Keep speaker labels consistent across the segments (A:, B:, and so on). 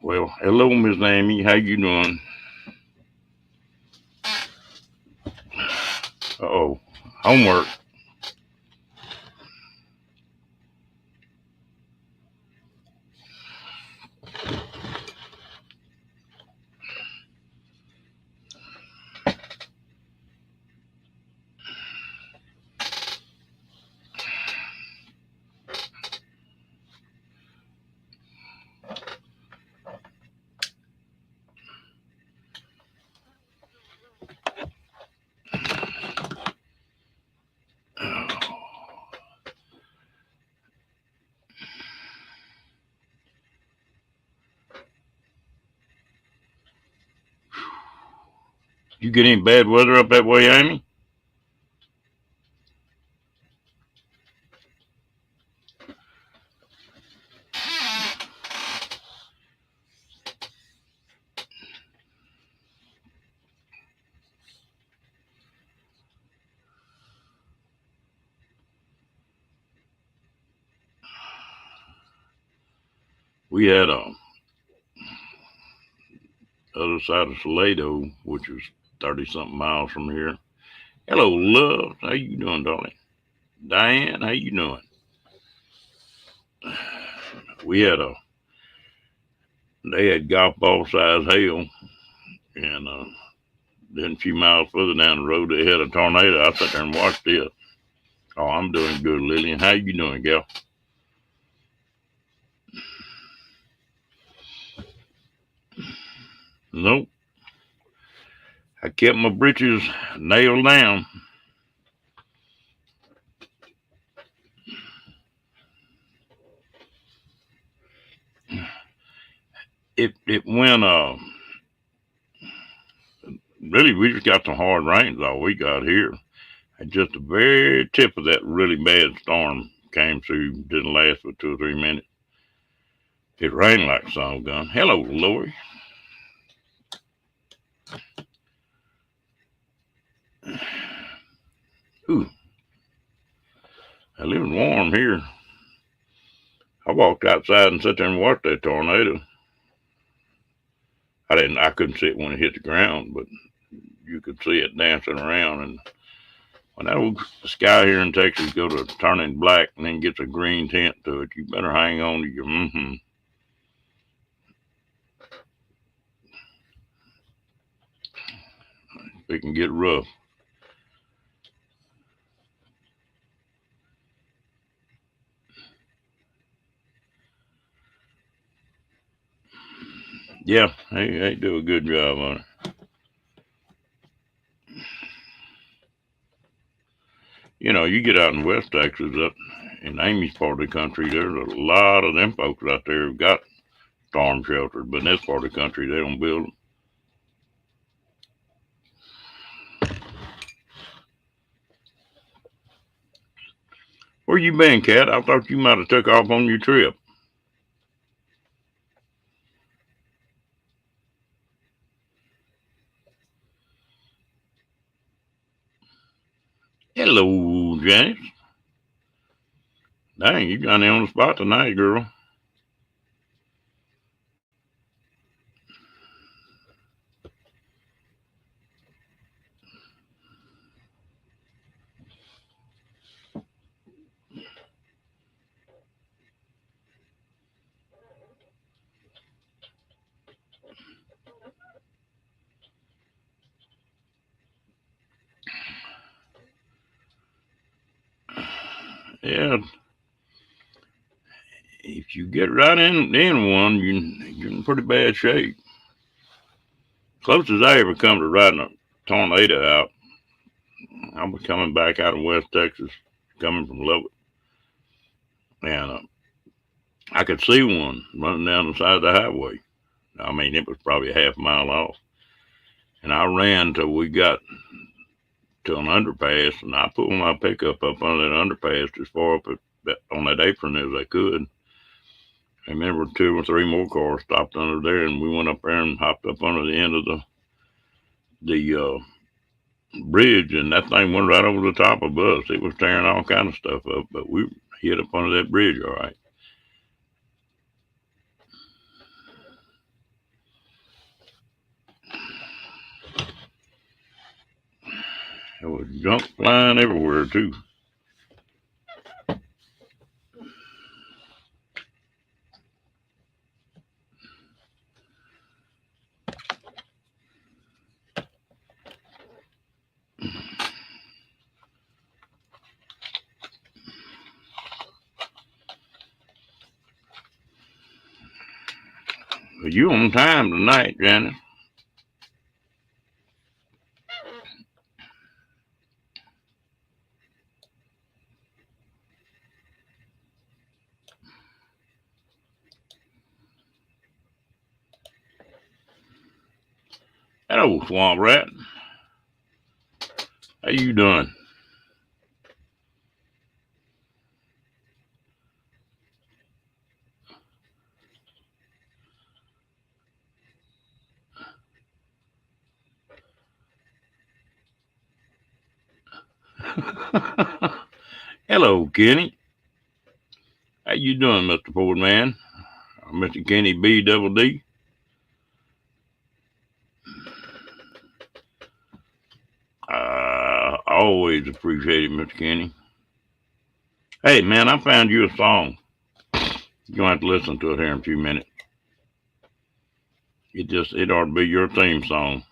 A: Well, hello, Miss Amy. How you doing? Uh-oh. Homework. You get any bad weather up that way, Amy? We had other side of Salado, which is 30 something miles from here. Hello, love. How you doing, darling? Diane, how you doing? We had they had golf ball size hail, and then a few miles further down the road they had a tornado. I sat there and watched it. Oh, I'm doing good, Lillian. How you doing, gal? Nope. I kept my britches nailed down. It went really, we just got some hard rains all we got here. And just the very tip of that really bad storm came through, didn't last for 2 or 3 minutes. It rained like some gun. Hello, Lori. Ooh, I live warm here. I walked outside and sat there and watched that tornado. I couldn't see it when it hit the ground, but you could see it dancing around. And when that old sky here in Texas go to turning black and then gets a green tint to it, you better hang on to your mm-hmm. It can get rough. Yeah, they do a good job on it. You know, you get out in West Texas, up in Amy's part of the country, there's a lot of them folks out there who've got storm shelters, but in this part of the country, they don't build them. Where you been, Cat? I thought you might have took off on your trip. Hello, Janice. Dang, you got me on the spot tonight, girl. Yeah, if you get right in one, you're in pretty bad shape. Closest I ever come to riding a tornado out, I was coming back out of West Texas, coming from Lubbock, and I could see one running down the side of the highway. I mean, it was probably a half mile off, and I ran till we got to an underpass, and I pulled my pickup up under that underpass as far up on that apron as I could. And there were 2 or 3 more cars stopped under there, and we went up there and hopped up under the end of the bridge, and that thing went right over the top of us. It was tearing all kind of stuff up, but we hit up under that bridge all right. There was junk flying everywhere, too. Well, you on time tonight, Janet. Hello, Swamp Rat. How you doing? Hello, Kenny. How you doing, Mr. Ford Man? Mr. Kenny B Double D. Always appreciate it, Mr. Kenny. Hey, man, I found you a song. You're going to have to listen to it here in a few minutes. It ought to be your theme song.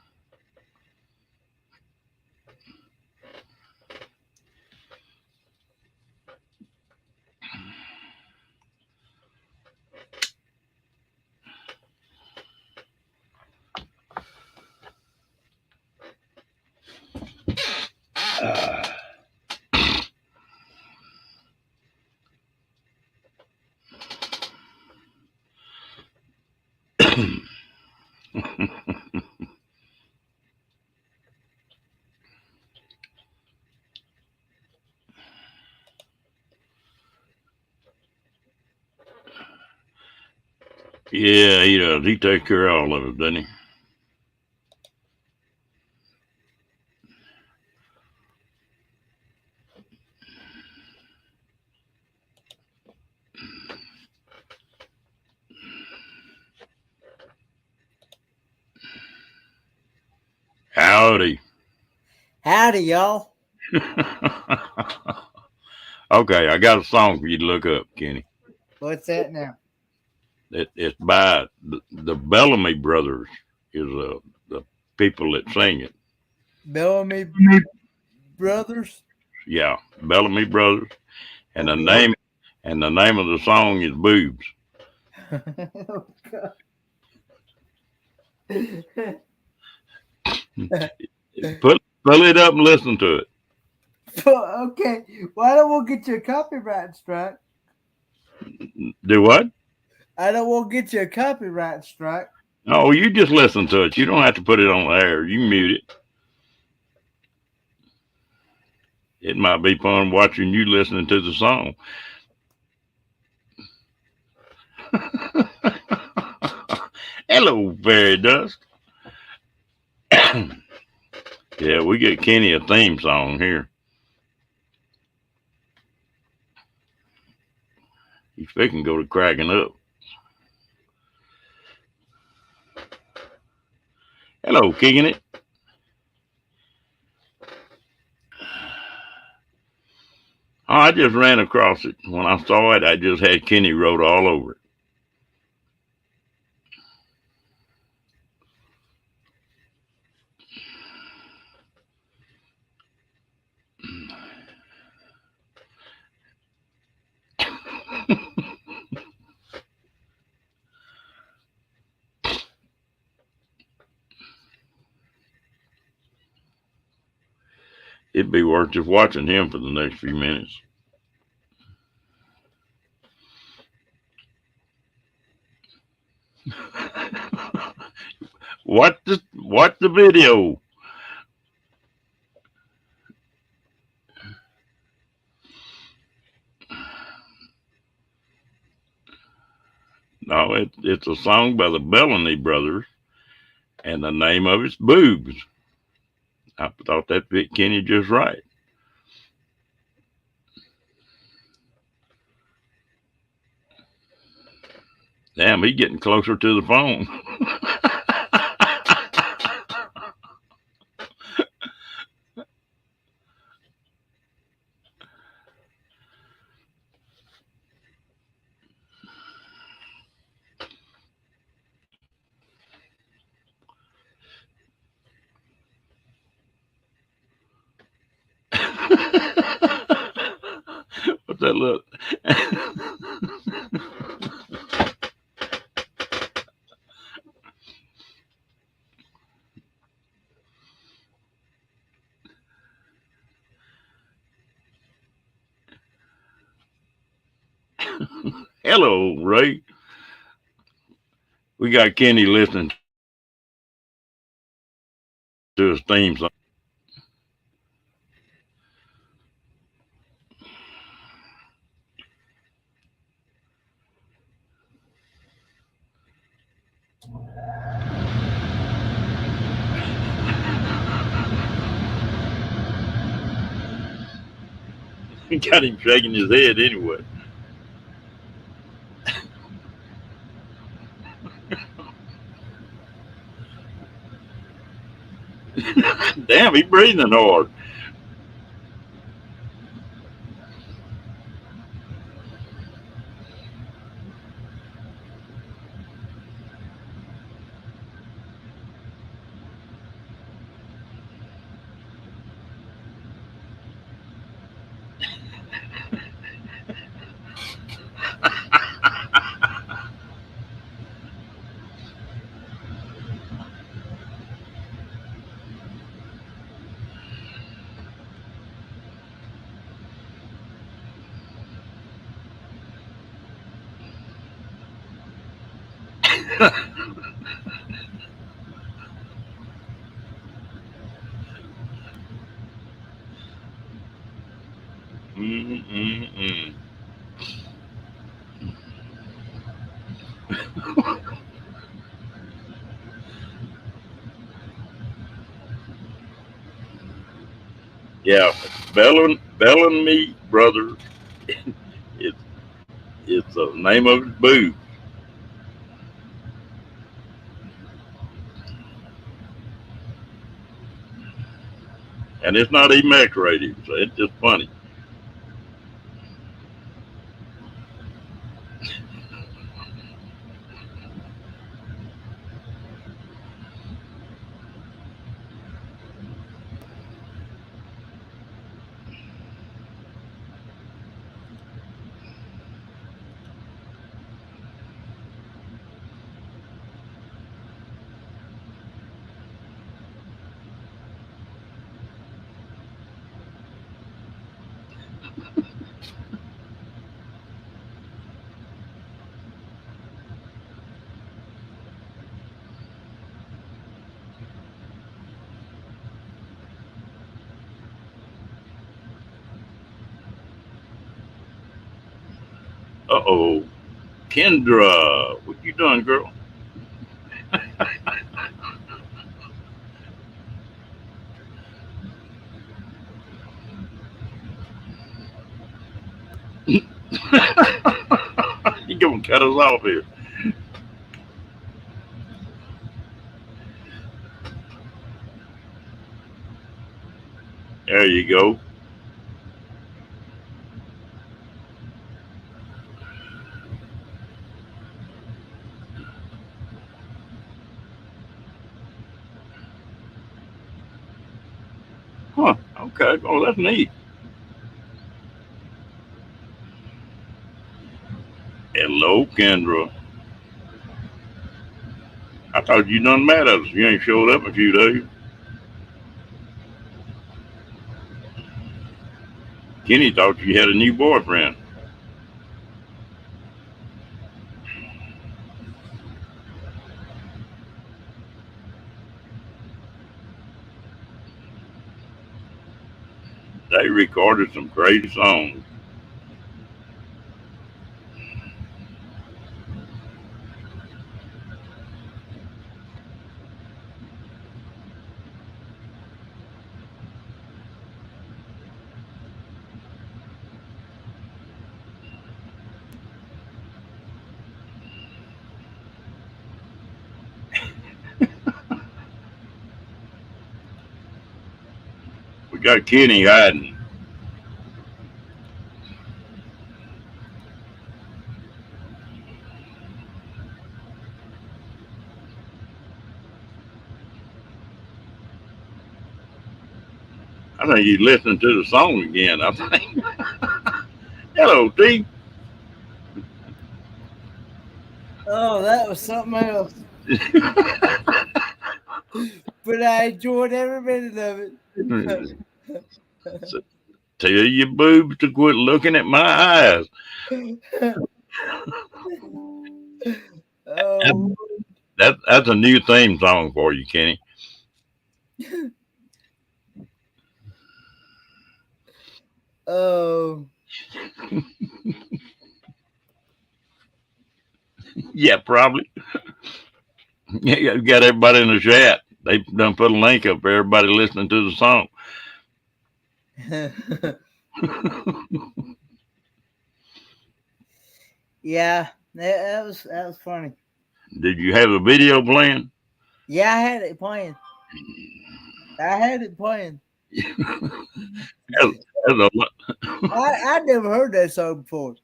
A: Yeah, he does. He takes care of all of it, doesn't he? Howdy.
B: Howdy, y'all.
A: Okay, I got a song for you to look up, Kenny.
B: What's that now?
A: It's by the Bellamy Brothers. Is the people that sing it.
B: Bellamy Brothers.
A: Yeah, Bellamy Brothers, and the
B: Okay.
A: name of the song is Boobs.
B: Oh, God.
A: Pull it up and listen to it.
B: Okay, well, I don't want to get you a copyright strike.
A: Do what?
B: I don't want to get you a copyright strike.
A: Oh, you just listen to it. You don't have to put it on the air. You can mute it. It might be fun watching you listening to the song. Hello, Fairy Dust. Yeah, we get Kenny a theme song here. He's fixing to go to cracking up. Hello, kicking it. Oh, I just ran across it. When I saw it, I just had Kenny wrote all over it. It'd be worth just watching him for the next few minutes. Watch the video. No, it's a song by the Bellamy Brothers, and the name of it's Boobs. I thought that fit Kenny just right. Damn, he's getting closer to the phone. What's that look? Hello, Ray. We got Kenny listening to his theme song. Got him shaking his head anyway. Damn, he breathing hard. Mm-mm-mm. Yeah, Bellamy Brothers. It's it's the name of his booth, and it's not even X-rated, so it's just funny. Uh-oh, Kendra, what you doing, girl? You gonna cut us off here? There you go. Huh? Okay. Oh, that's neat. Hello, Kendra. I thought you done mad at us. You ain't showed up in a few days. Kenny thought you had a new boyfriend. They recorded some crazy songs. We got Kenny hiding. I think he's listening to the song again. I think. Hello, T.
B: Oh, that was something else. But I enjoyed every minute of it.
A: So, tell your boobs to quit looking at my eyes.
B: Oh,
A: That's a new theme song for you, Kenny.
B: oh,
A: Yeah, probably. Yeah, you got everybody in the chat. They done put a link up for everybody listening to the song.
B: yeah, that was funny.
A: Did you have a video playing?
B: Yeah, I had it playing. I had it playing.
A: That's a lot.
B: I never heard that song before.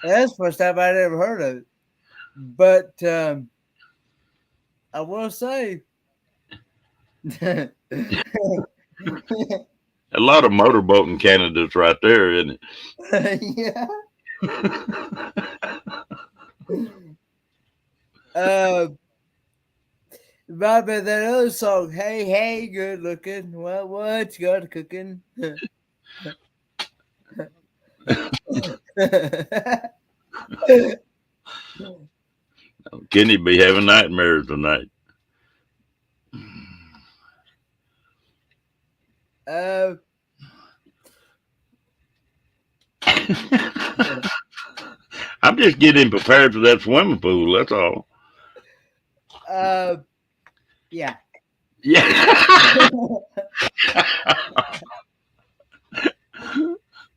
B: That's the first time I'd ever heard of it. But I will say,
A: A lot of motorboating candidates right there, isn't
B: yeah.
A: it?
B: Remember that other song, "Hey Hey, Good Looking, what you got cooking?"
A: Kenny be having nightmares tonight. I'm just getting prepared for that swimming pool. That's all.
B: Yeah.
A: Yeah.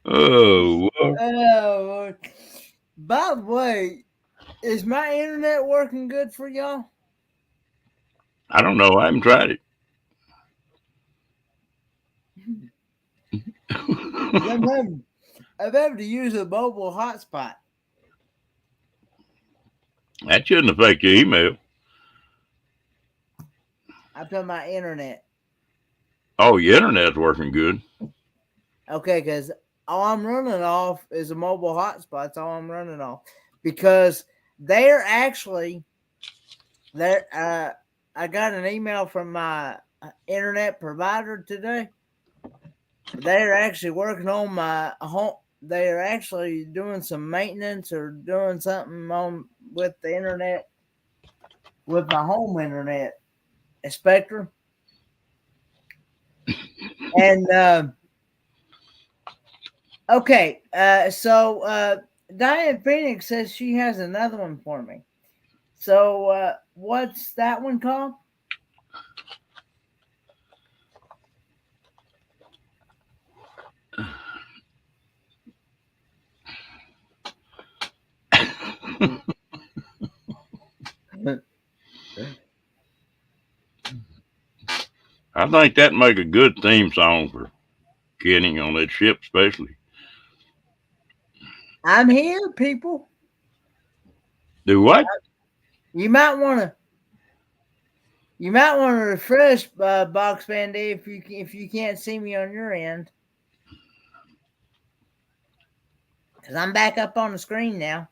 A: Oh.
B: Oh, by the way, is my internet working good for y'all?
A: I don't know. I haven't tried it.
B: I'm having to use a mobile hotspot.
A: That shouldn't affect your email.
B: I'm talking about internet.
A: Oh, your internet's working good.
B: Okay, because all I'm running off is a mobile hotspot. That's all I'm running off. Because they're actually there. I got an email from my internet provider today. They're actually working on my home. They're actually doing some maintenance or doing something on with the internet, with my home internet, Spectrum. And okay, so Diane Phoenix says she has another one for me. So what's that one called?
A: I think that make a good theme song for Kenny on that ship, especially.
B: I'm here, people.
A: Do what?
B: You might want to. You might want to refresh Box Bandy if you can't see me on your end, because I'm back up on the screen now.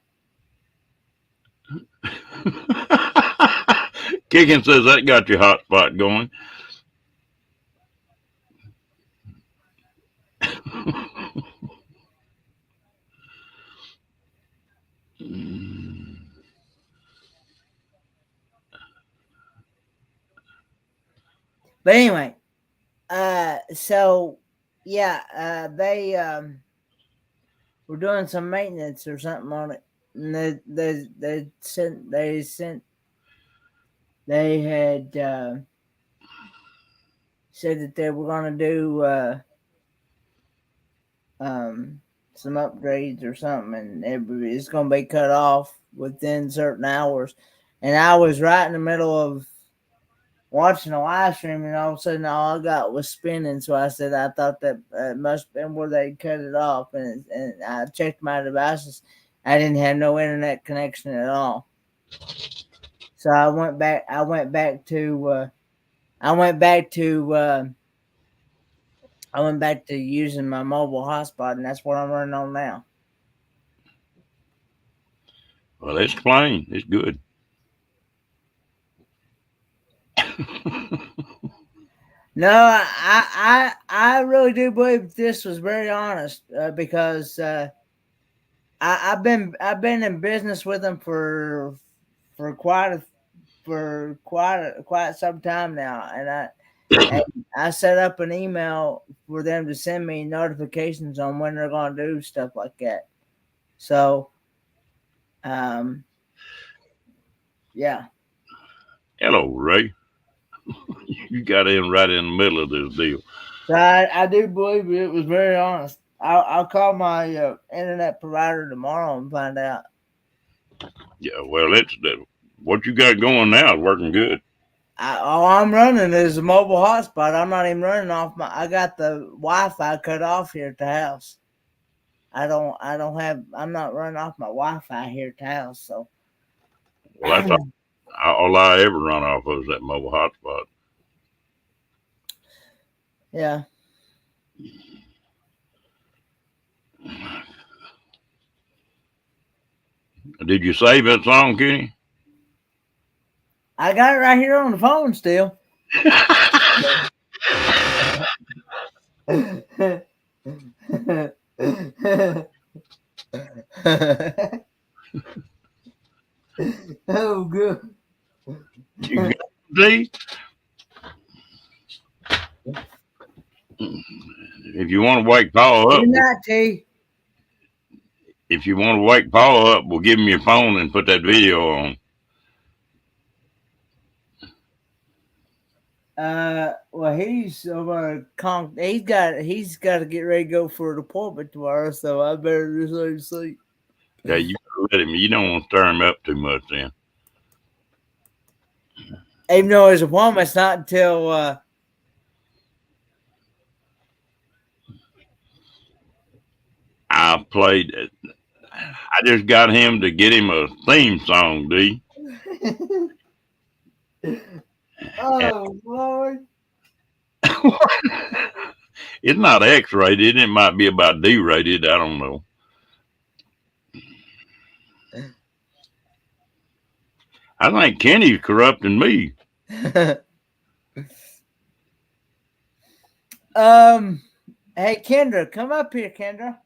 A: Kicking says that got your hot spot going.
B: But anyway, so yeah, they were doing some maintenance or something on it, and they had said that they were going to do some upgrades or something, and it's going to be cut off within certain hours. And I was right in the middle of watching a live stream, and all of a sudden, all I got was spinning. So I said, I thought that it must have been where they cut it off, and I checked my devices. I didn't have no internet connection at all. So I went back. I went back to I went back to using my mobile hotspot, and that's what I'm running on now.
A: Well, it's plain. It's good.
B: No, I really do believe this was very honest because I've been in business with them for quite some time now, and I set up an email for them to send me notifications on when they're going to do stuff like that. So, yeah.
A: Hello, Ray. You got in right in the middle of this deal.
B: So I do believe it was very honest. I'll call my internet provider tomorrow and find out.
A: Yeah, well, what you got going now is working good.
B: All I'm running is a mobile hotspot. I'm not even running off I got the Wi-Fi cut off here at the house. I'm not running off my Wi-Fi here at the house. So.
A: Well, that's all I ever run off of is that mobile hotspot.
B: Yeah.
A: Did you save that song, Kenny?
B: I got it right here on the phone still. Oh, good.
A: You got see? If you want to wake Paul up,
B: Good night, T.
A: if you want to wake Paul up, we'll give him your phone and put that video on.
B: Well, he's over. He's got to get ready to go for an appointment tomorrow, so I better just let him sleep.
A: Yeah, you let him. You don't want to stir him up too much, then.
B: Even though his appointment's not until
A: I played. I just got him to get him a theme song, D.
B: Oh, Lord.
A: It's not X-rated. It might be about D-rated. I don't know. I think Kenny's corrupting me.
B: Hey, Kendra, come up here, Kendra.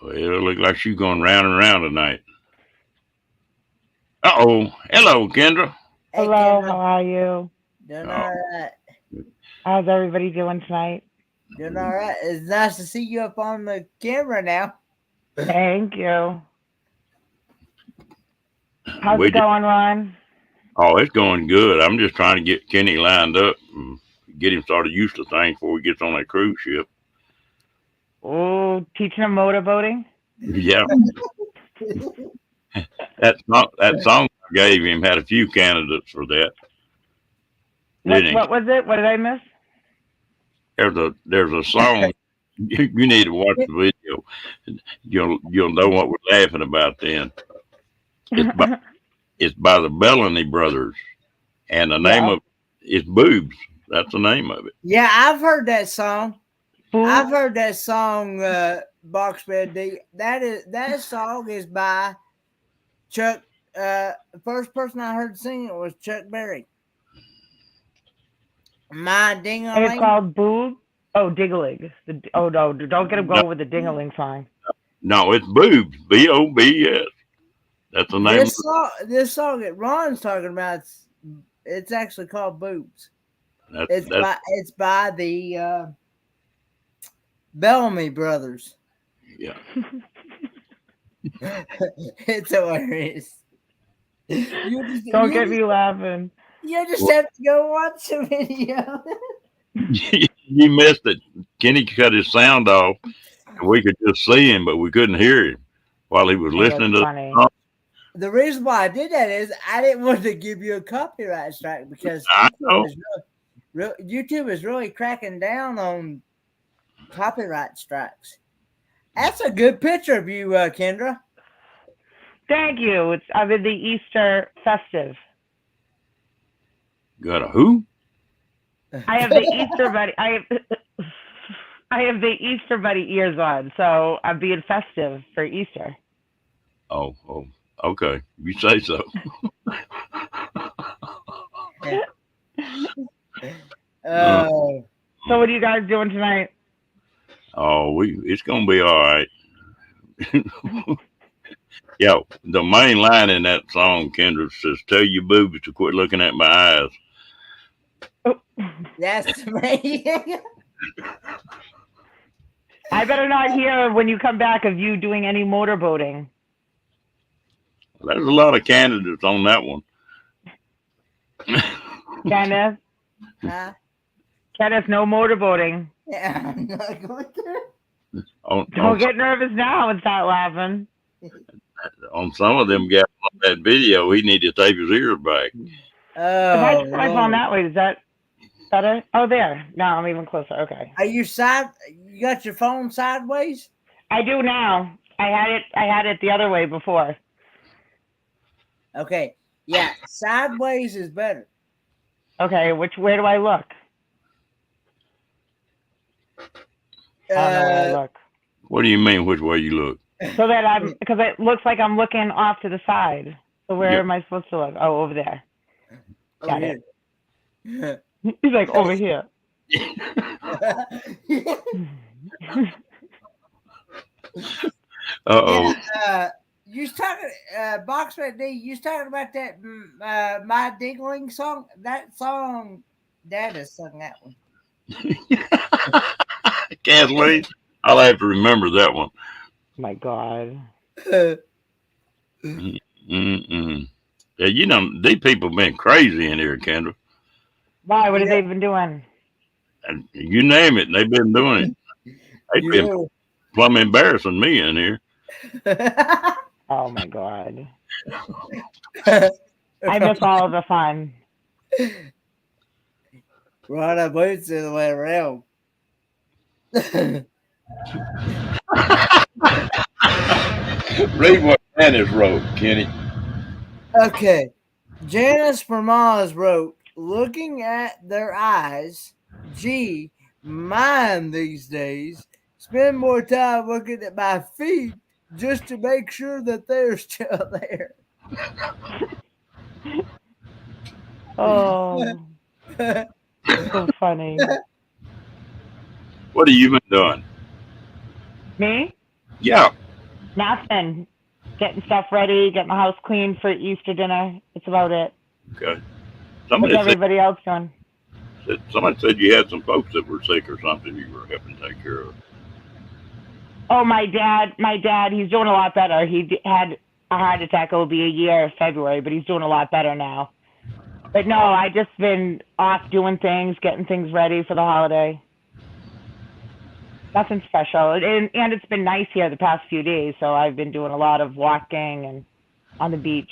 A: Well, it looks like she's going round and round tonight. Uh-oh. Hello, Kendra.
B: Hey,
C: Hello,
B: Kendra.
C: how are you?
B: Doing all right.
C: How's everybody doing tonight?
B: Doing all right. It's nice to see you up on the camera now.
C: Thank you. How's it going, Ron?
A: Oh, it's going good. I'm just trying to get Kenny lined up and get him started used to things before he gets on that cruise ship.
C: Oh, teaching him motorboating?
A: Yeah. That song I gave him had a few candidates for that.
C: What was it? What did I miss?
A: There's a song. You need to watch the video. You'll know what we're laughing about then. It's by the Bellany Brothers, and the name of it's Boobs. That's the name of it.
B: Yeah, I've heard that song.
C: Boobs?
B: I've heard that song, Boxbed D. That song is by Chuck. The first person I heard sing it was Chuck Berry. My ding-a-ling.
C: And it's called Boob? Oh, Dingling. Oh, no, don't get him going with the ding-a-ling sign.
A: No, it's Boobs. B-O-B-S. That's the name.
B: This song that Ron's talking about, it's actually called Boobs. It's by the Bellamy Brothers.
A: Yeah.
B: It's hilarious.
C: Don't get me laughing.
B: You just have to go watch the video.
A: You missed it. Kenny cut his sound off, and we could just see him, but we couldn't hear him while he was listening to the song.
B: The reason why I did that is I didn't want to give you a copyright strike because YouTube is really cracking down on copyright strikes. That's a good picture of you, Kendra.
C: Thank you. I'm in the Easter festive.
A: Got a who?
C: I have the Easter bunny. I have the Easter bunny ears on, so I'm being festive for Easter.
A: Oh, okay. You say so.
B: Oh,
C: So what are you guys doing tonight?
A: Oh, it's gonna be all right. Yeah, the main line in that song, Kendra, says, "Tell your boobies to quit looking at my eyes."
C: Oh,
B: that's me.
C: I better not hear when you come back of you doing any motorboating.
A: There's a lot of candidates on that one.
C: Kenneth,
B: Huh?
C: Kenneth, no motorboating.
B: Yeah, I'm not going to.
C: Don't get nervous now and start laughing.
A: On some of them guys on that video, he need to tape his ears back.
B: Oh,
C: If I turn my phone
B: Lord.
C: that way, is that better? Oh, there. Now I'm even closer. Okay.
B: Are you you got your phone sideways?
C: I do now. I had it the other way before.
B: Okay. Yeah, sideways is better.
C: Okay, where do I look? I don't know where I look.
A: What do you mean? Which way you look?
C: So that because it looks like I'm looking off to the side. So where am I supposed to look? Oh, over there. Got it. He's like, over here.
A: Uh-oh.
B: Yeah, you was talking, Boxman D, you was talking about that My Dingling song? That song, Dad has sung that one.
A: Kathleen, I'll have to remember that one.
C: My God.
A: Mm-mm. Yeah, you know, these people been crazy in here, Kendra.
C: Why? What have they been doing?
A: And you name it, they've been doing it. They've been plumb embarrassing me in here.
C: Oh my God. I miss all of the fun.
B: Right up boots the other way around.
A: Read what Janice wrote, Kenny.
B: Okay. Janice Permaz wrote, looking at their eyes, gee, mine these days, spend more time looking at my feet just to make sure that they're still there.
C: Oh, so funny.
A: What have you been doing?
C: Me?
A: Yeah.
C: Nothing. Getting stuff ready, getting the house clean for Easter dinner. It's about it.
A: Okay.
C: What's everybody else doing?
A: Somebody said you had some folks that were sick or something you were helping take care of.
C: Oh, my dad, he's doing a lot better. He had a heart attack. It will be a year in February, but he's doing a lot better now. But no, I just been off doing things, getting things ready for the holiday. Nothing special. And it's been nice here the past few days, so I've been doing a lot of walking and on the beach.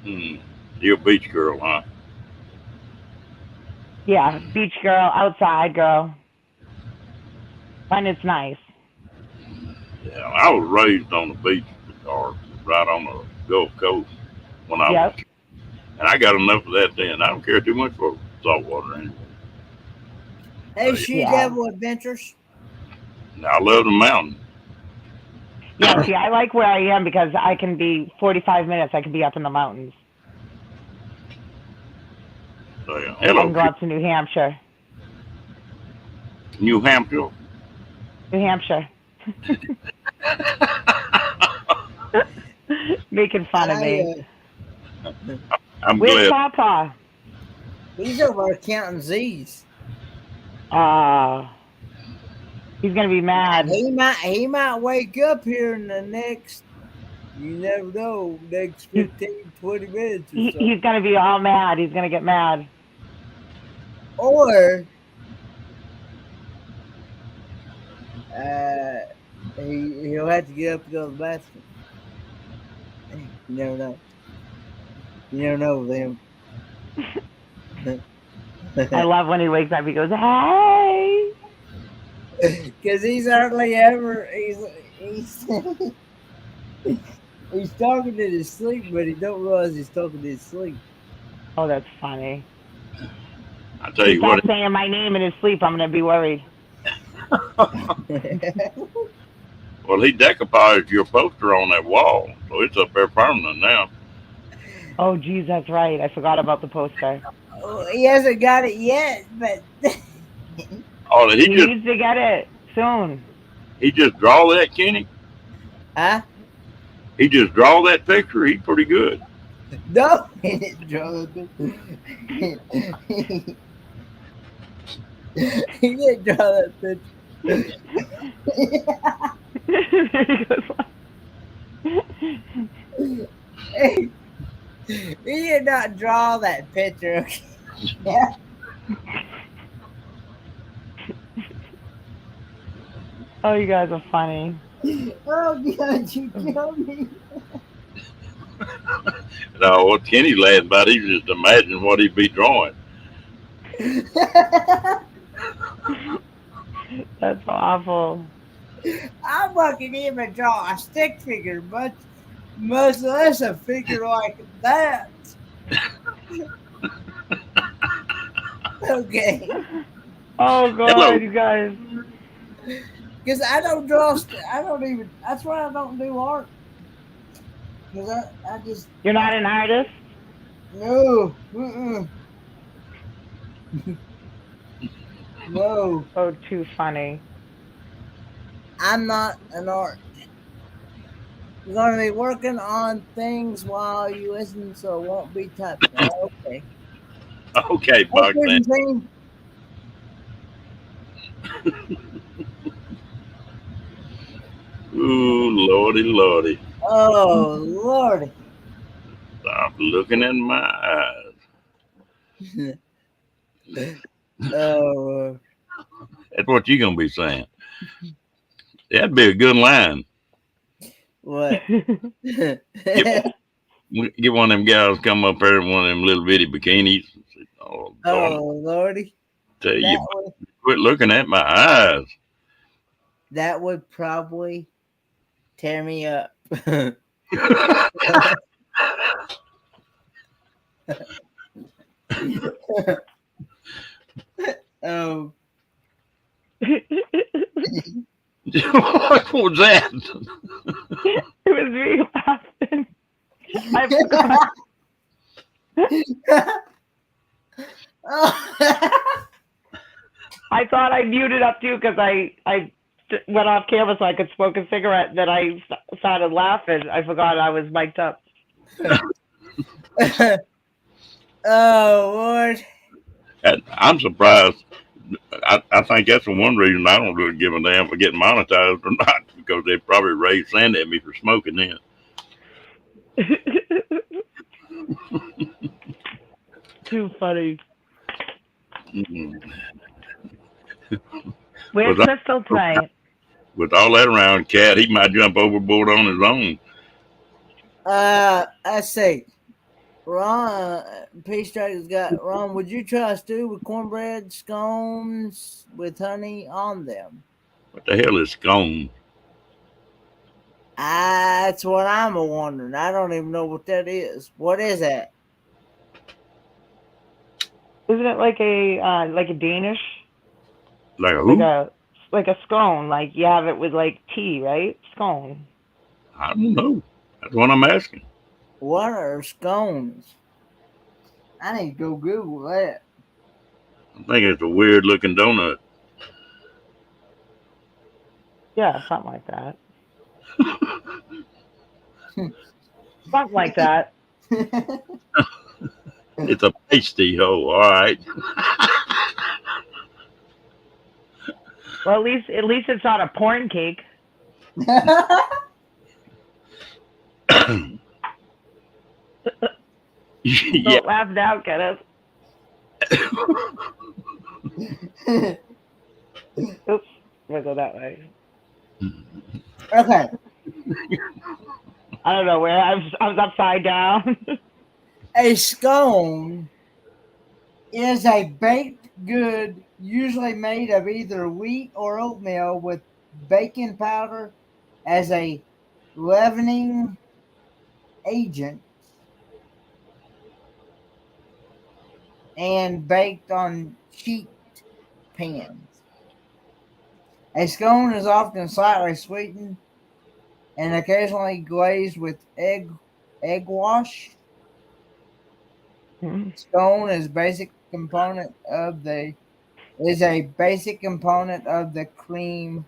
A: You're a beach girl, huh?
C: Yeah, beach girl, outside girl. When it's nice.
A: Yeah, I was raised on the beach or right on the Gulf Coast when I was, and I got enough of that then. I don't care too much for salt water anyway.
B: Hey, She Devil Adventures.
A: I love the mountain.
C: Yeah, see, I like where I am because I can be 45 minutes. I can be up in the mountains.
A: So, yeah.
C: I can go up to New Hampshire.
A: New Hampshire?
C: New Hampshire. Making fun of me.
A: I'm
C: Where's
A: glad.
C: Papa?
B: He's over counting Z's.
C: He's gonna be mad.
B: He might wake up here in the next, you never know, next 15, 20 minutes.
C: He's gonna be all mad. He's gonna get mad.
B: Or he'll have to get up and go to the bathroom. You never know. You never know with him.
C: I love when he wakes up. He goes, "Hey,"
B: because he's hardly ever. He's He's talking in his sleep, but he don't realize he's talking in his sleep.
C: Oh, that's funny.
A: I tell
C: He
A: you what,
C: starts saying my name in his sleep. I'm gonna be worried.
A: well, he decoupaged your poster on that wall, so it's up there permanent now.
C: Oh, geez, that's right. I forgot about the poster.
B: He hasn't got it yet, but
A: Oh, did
C: He needs to get it soon.
A: he just draw that, Kenny?
B: huh?
A: He just draw that picture. He's pretty good.
B: No, he didn't draw it. He didn't draw that picture. He did not draw that picture. Yeah.
C: Oh, you guys are funny.
B: Oh God, you killed me.
A: No, what Kenny's laughing about, he's just imagining what he'd be drawing.
C: That's awful.
B: I fucking even draw a stick figure, much less a figure like that. Okay,
C: Oh God,
A: Hello.
C: you guys.
B: because I don't draw. I don't even. That's why I don't do art. Because I just
C: You're not an artist?
B: no. Mm-mm. No,
C: Oh, too funny.
B: I'm not an art. You're going to be working on things while you listen, so it won't be typing. Oh, okay.
A: Okay,
B: What's
A: Bogdan.
B: his name?
A: Ooh, lordy, lordy.
B: Oh, Lordy.
A: Stop looking in my eyes.
B: Oh,
A: That's what you're going to be saying. That'd be a good line.
B: what?
A: Get one of them gals come up there in one of them little bitty bikinis. Oh,
B: Oh,
A: Lord,
B: Lordy.
A: tell you,
B: That would,
A: quit looking at my eyes.
B: that would probably tear me up. Oh,
A: What was that?
C: It was me laughing. I forgot. I thought I muted up too because I went off camera so I could smoke a cigarette. Then I started laughing. I forgot I was mic'd up.
B: Oh, Lord.
A: I'm surprised. I think that's the one reason I don't really give a damn for getting monetized or not, because they probably raised sand at me for smoking then.
C: Too funny.
A: Mm.
C: Where's
A: Was I-
C: Crystal tonight?
A: With all that around, Cat, he might jump overboard on his own.
B: Let's see. Ron, Peace Striker's got Ron. Would you try a stew with cornbread scones with honey on them?
A: What the hell is scone?
B: That's what I'm wondering. I don't even know what that is. What is that?
C: Isn't it like a Danish?
A: Like a who?
C: Like a scone. Like you have it with like tea, right? Scone.
A: I don't know. That's what I'm asking.
B: What are scones? I need to go Google that.
A: I think it's a weird looking donut.
C: Yeah, something like that. Something like that.
A: It's a pasty hoe, all right.
C: Well, at least it's not a porn cake.
A: Yeah.
C: Don't laugh now, Kenneth. Oops, we'll go that way.
B: Okay.
C: I don't know where I was upside down.
B: A scone is a baked good usually made of either wheat or oatmeal with baking powder as a leavening agent and baked on sheet pans. A scone is often slightly sweetened and occasionally glazed with egg wash. Scone is a basic component of the cream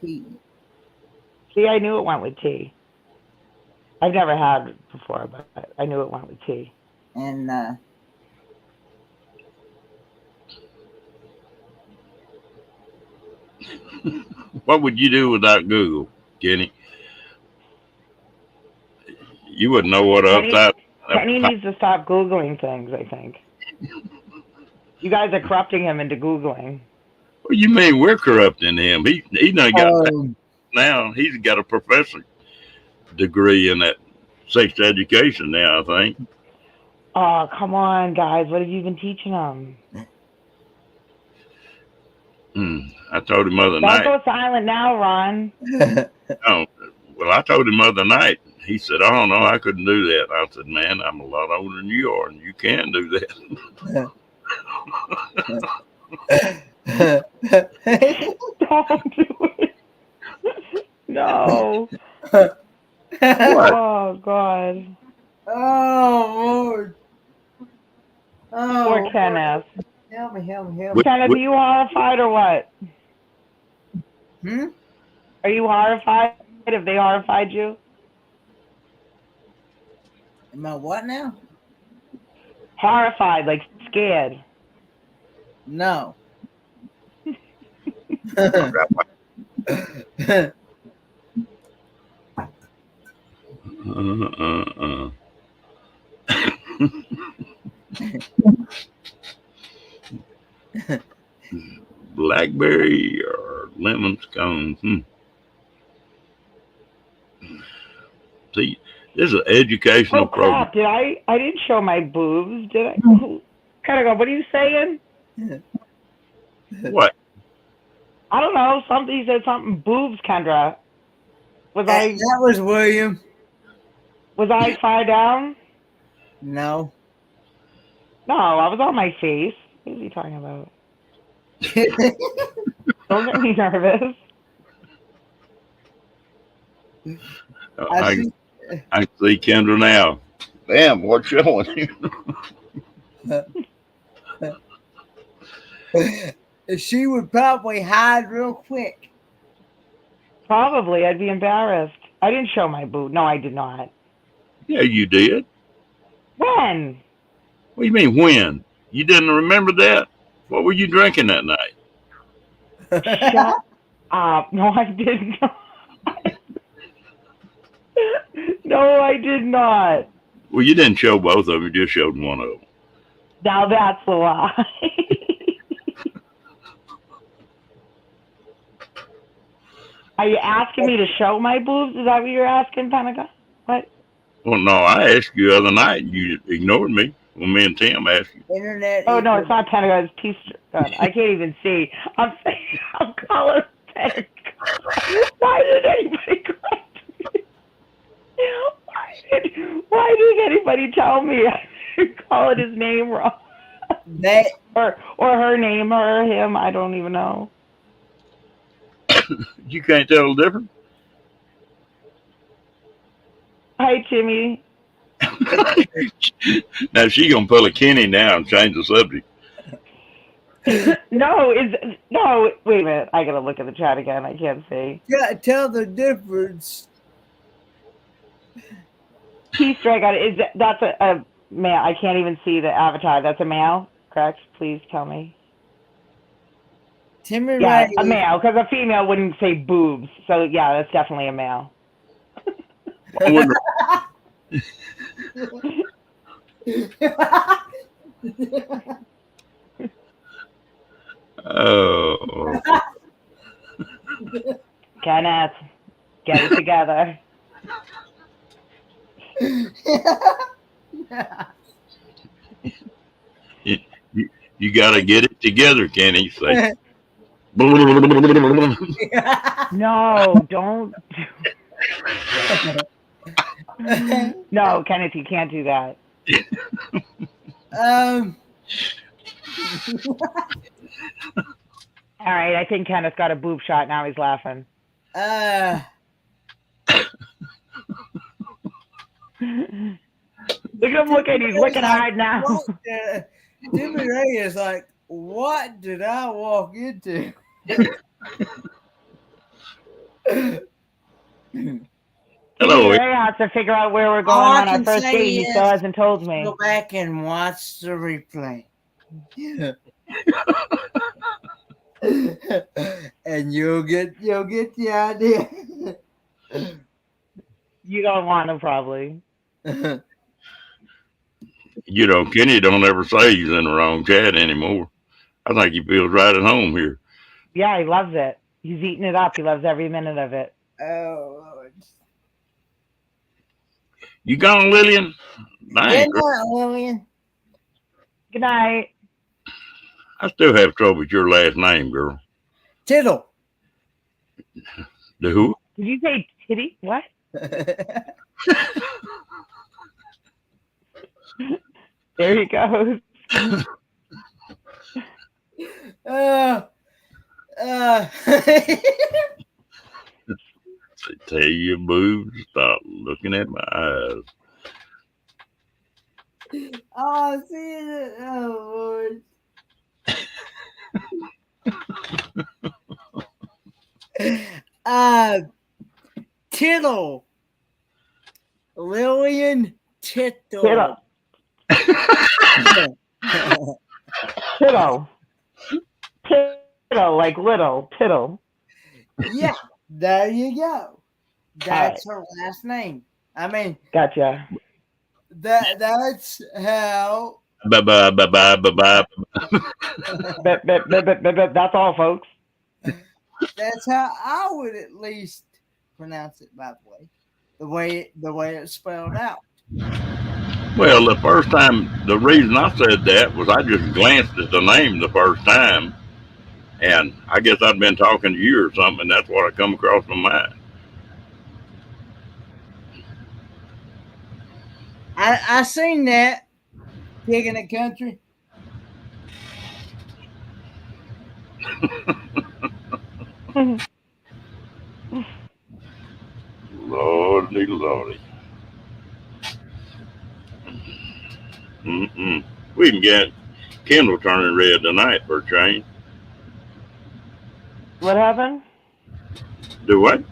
B: tea.
C: See, I knew it went with tea. I've never had it before, but I knew it went with tea.
B: And
A: What would you do without Google, Kenny? You wouldn't know what upside.
C: Kenny needs to stop Googling things, I think. You guys are corrupting him into Googling.
A: What do you mean we're corrupting him? He done got now. He's got a professor degree in that sex education now, I think.
C: Oh, come on, guys. What have you been teaching him?
A: I told him other
C: Don't
A: night.
C: go silent now, Ron.
A: Oh, well, I told him other night. He said, "Oh no, I couldn't do that." I said, "Man, I'm a lot older than you are, and you can do that."
C: Don't do it. No.
A: What?
C: Oh, God.
B: Oh, Lord. Oh,
C: Poor Kenneth.
B: help me.
C: Kenneth, are you horrified or what? Are you horrified if they horrified you?
B: Am I what now?
C: Horrified, like scared.
B: No.
A: Blackberry or lemon scones. See, this is an educational program.
C: Did I didn't show my boobs, did I? Kind of go, what are you saying?
A: What?
C: I don't know. He said something boobs, Kendra.
B: That was William.
C: Was I far down?
B: No.
C: No, I was on my face. What is he talking about? Don't get me nervous.
A: I can see Kendra now. Damn, what's showing you?
B: She would probably hide real quick.
C: Probably. I'd be embarrassed. I didn't show my boob. No, I did not.
A: Yeah, you did.
C: When?
A: What do you mean when? You didn't remember that? What were you drinking that night?
C: Shut up. No, I did not. No, I did not.
A: Well, you didn't show both of them. You just showed one of them.
C: Now that's a lie. Are you asking me to show my boobs? Is that what you're asking, Pentagon? What?
A: Well, no, I asked you the other night. You ignored me when me and Tim asked you.
B: Internet.
C: Oh, no, it's not Pentagon. It's Peace. I can't even see. I'm calling Pentagon. Why did anybody correct me? Why did anybody tell me I call it his name wrong? Or her name or him? I don't even know.
A: You can't tell the difference?
C: Hi, Timmy.
A: Now she gonna pull a Kenny now and change the subject.
C: No, wait a minute. I gotta look at the chat again. I can't see.
B: Yeah, tell the difference.
C: Peace Dragon, that's a male. I can't even see the avatar. That's a male, correct? Please tell me.
B: Timmy
C: Yeah,
B: Riley.
C: a male, because a female wouldn't say boobs. So yeah, that's definitely a male.
A: I wouldn't- Oh,
C: Kenneth, get it together.
A: you gotta get it together, Kenny. Say.
C: No, don't. No, Kenneth, you can't do that. All right, I think Kenneth got a boob shot. Now he's laughing. Look at him looking. He's looking hard now.
B: Timmy Ray is like, what did I walk into?
A: Hello.
C: Ray has to figure out where we're going on our first date. He still hasn't told me.
B: Go back and watch the replay. And you'll get the idea.
C: You don't want to, probably.
A: You know, Kenny don't ever say he's in the wrong chat anymore. I think he feels right at home here.
C: Yeah, he loves it. He's eating it up. He loves every minute of it.
B: Oh, Lord.
A: You gone, Lillian? Dang,
B: Good night, Lillian.
C: Good night.
A: I still have trouble with your last name, girl.
B: Tittle.
A: The who?
C: Did you say titty? What? There he goes.
A: Tell you, boo, stop looking at my eyes.
B: Oh, see it. Oh, Lord. Tittle. Lillian Tittle.
C: Tittle. Tittle. Tittle, like little. Tittle.
B: Yeah, there you go. That's her last name. I mean,
C: gotcha.
B: That's how.
A: Bye.
C: That's all, folks.
B: That's how I would at least pronounce it. By the way it's spelled out.
A: Well, the first time, the reason I said that was I just glanced at the name the first time, and I guess I'd been talking to you or something, and that's what I come across my mind.
B: I seen that Pig in the Country.
A: Lordy. We can get Kendall turning red tonight for a change.
C: What happened?
A: Do what?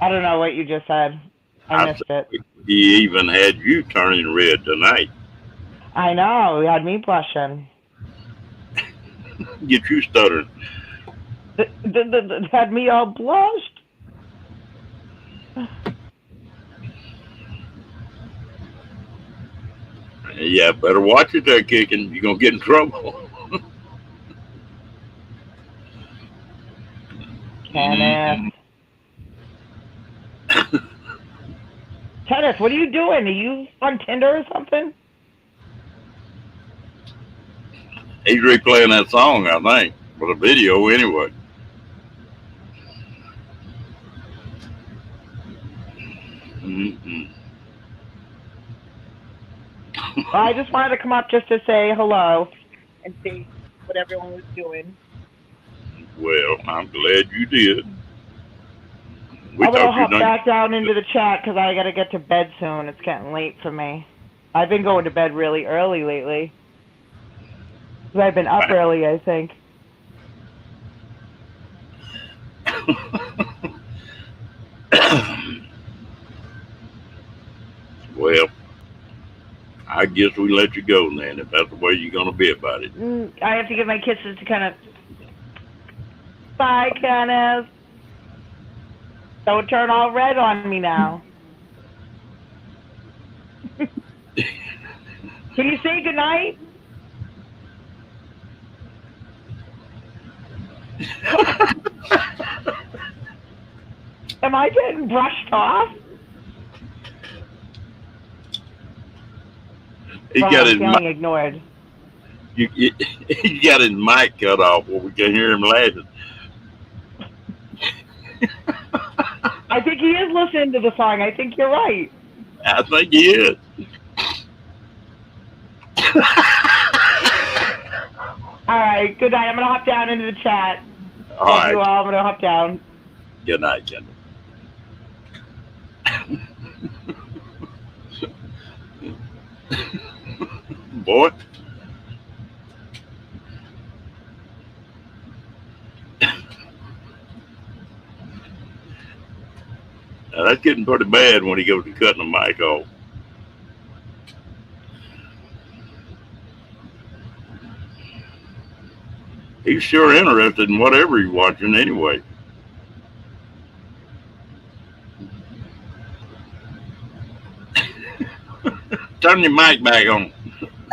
C: I don't know what you just said. I missed it.
A: He even had you turning red tonight.
C: I know. He had me blushing.
A: Get you stuttering.
C: Had me all blushed.
A: Yeah, better watch it there, kicking. You're going to get in trouble.
C: Kenneth. Kenneth, what are you doing? Are you on Tinder or something?
A: He's replaying that song, I think, for the video anyway.
C: I just wanted to come up just to say hello and see what everyone was doing.
A: Well, I'm glad you did.
C: I'm going to hop back down into the chat because I got to get to bed soon. It's getting late for me. I've been going to bed really early lately. I've been up early, I think.
A: Well, I guess we let you go then, if that's the way you're going to be about it.
C: I have to give my kisses to Kenneth. Bye, Kenneth. Don't turn all red on me now. Can you say goodnight? Am I getting brushed off?
A: He got his
C: mic ignored.
A: He got his mic cut off where we can hear him laughing.
C: I think he is listening to the song. I think you're right.
A: I think he is.
C: All right. Good night. I'm gonna hop down into the chat.
A: All
C: Love you
A: right.
C: all. I'm gonna hop down.
A: Good night, Kendall. Boy. Now, that's getting pretty bad when he goes to cutting the mic off. He's sure interested in whatever he's watching anyway. Turn your mic back on.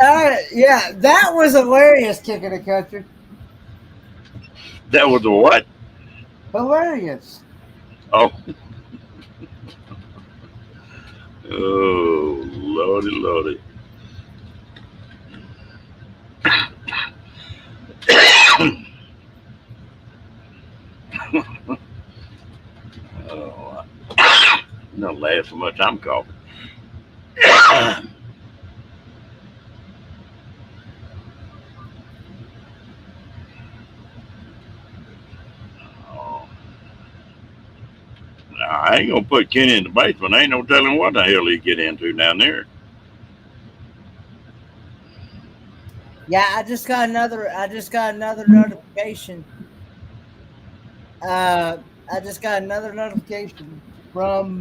B: Yeah, that was hilarious, King of the Country.
A: That was a what?
B: Hilarious.
A: Oh. Oh, lordy, lordy. Oh, don't laugh so much. I'm coughing. Oh. I ain't gonna put Kenny in the basement. Ain't no telling what the hell he get into down there.
B: Yeah, I just got another notification. I just got another notification from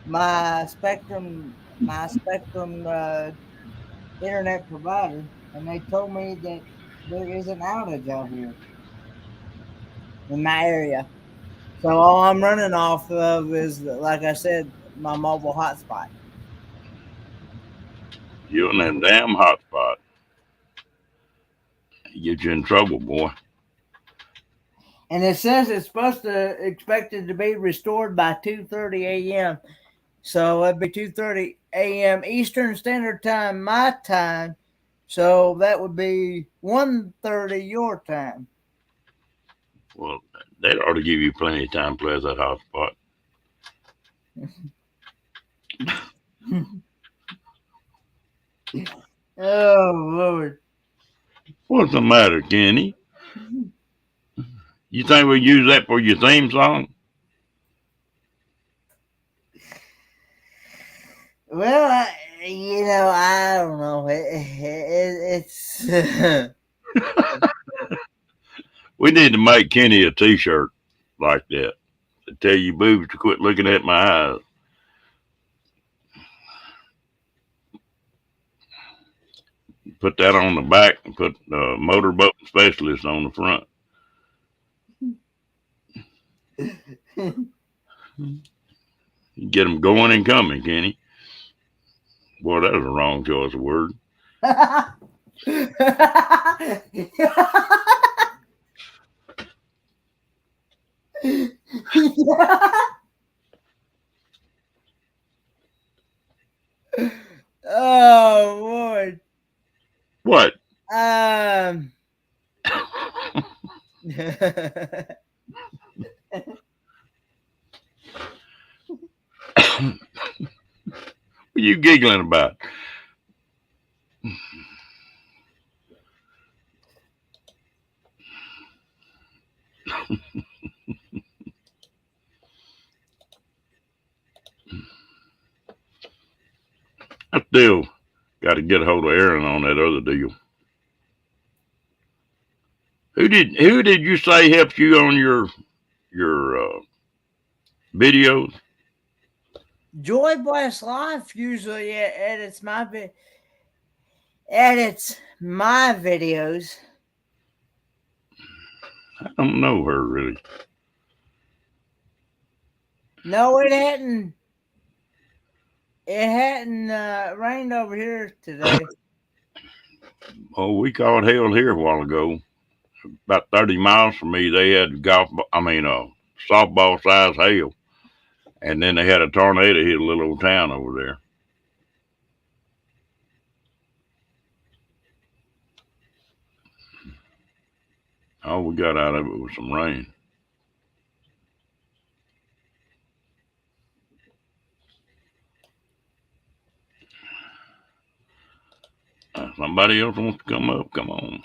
B: my Spectrum internet provider, and they told me that there is an outage out here in my area. So all I'm running off of is, like I said, my mobile hotspot.
A: You in that damn hot spot. Get you in trouble, boy.
B: And it says it's expected to be restored by 2:30 a.m. So it'd be 2:30 a.m. Eastern Standard Time, my time. So that would be 1:30 your time.
A: Well, they ought to give you plenty of time to play that hot spot.
B: Oh Lord!
A: What's the matter, Kenny? You think we use that for your theme song?
B: Well, I don't know. It's
A: We need to make Kenny a T-shirt like that. To tell you boobs to quit looking at my eyes. Put that on the back and put motorboat specialist on the front. Get them going and coming, Kenny. Boy, that was a wrong choice of word.
B: Oh Lord!
A: What? What are you giggling about? I still got to get a hold of Aaron on that other deal. Who did you say helped you on your videos?
B: Joy Blast Life usually edits my videos.
A: I don't know her really.
B: No, it hadn't. It hadn't rained over here today.
A: Oh, we caught hell here a while ago. About 30 miles from me, they had softball size hail. And then they had a tornado hit a little old town over there. All we got out of it was some rain. Somebody else wants to come up. Come on.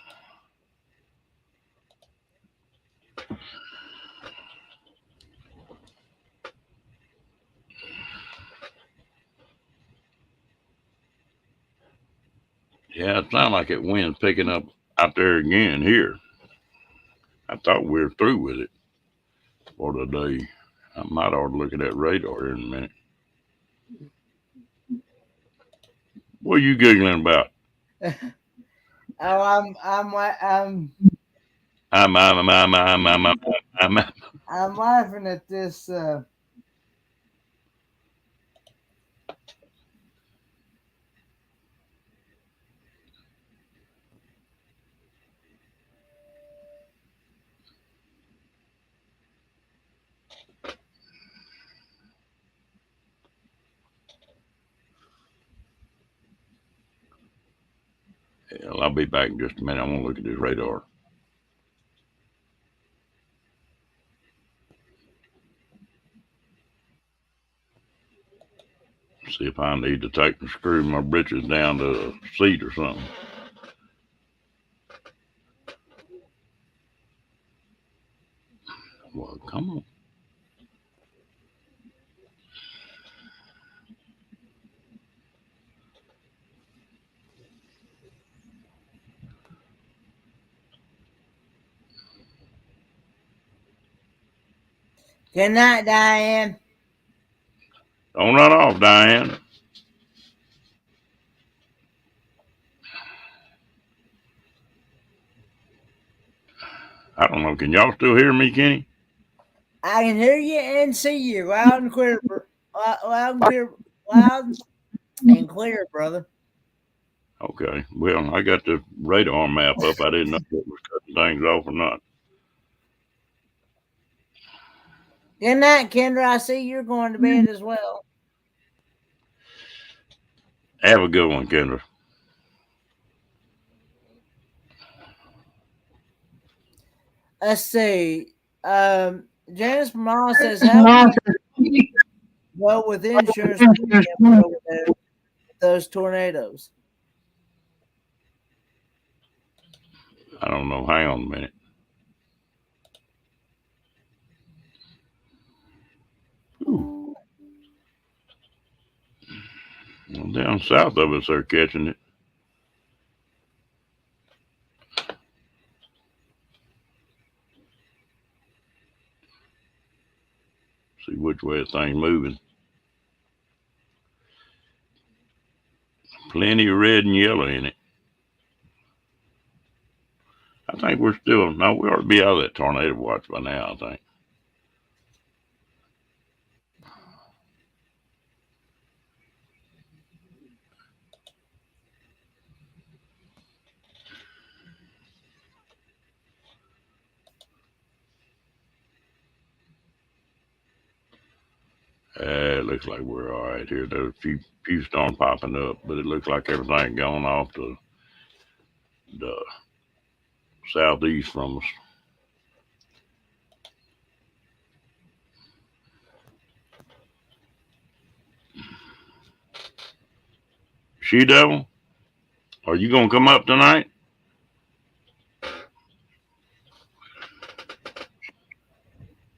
A: Yeah, it sounds like it wind's picking up out there again here. I thought we were through with it for the day. I might ought to look at that radar here in a minute. What are you giggling about?
B: Oh, I'm laughing at this.
A: Hell, I'll be back in just a minute. I want to look at this radar. See if I need to take and screw my britches down to a seat or something. Well, come on.
B: Good night, Diane.
A: Don't run off, Diane. I don't know. Can y'all still hear me, Kenny?
B: I can hear you and see you loud and clear, loud and clear, brother.
A: Okay. Well, I got the radar map up. I didn't know if it was cutting things off or not.
B: Good night, Kendra. I see you're going to bed as well.
A: Have a good one, Kendra.
B: Let's see. Janice Mama says, "How well with insurance over there, those tornadoes?"
A: I don't know. Hang on a minute. Ooh. Well, down south of us, they're catching it. See which way the thing's moving. Plenty of red and yellow in it. I think we're still, no, we ought to be out of that tornado watch by now, I think. It looks like we're all right here. There's a few storms popping up, but it looks like everything going off to the southeast from us. She Devil, are you gonna come up tonight?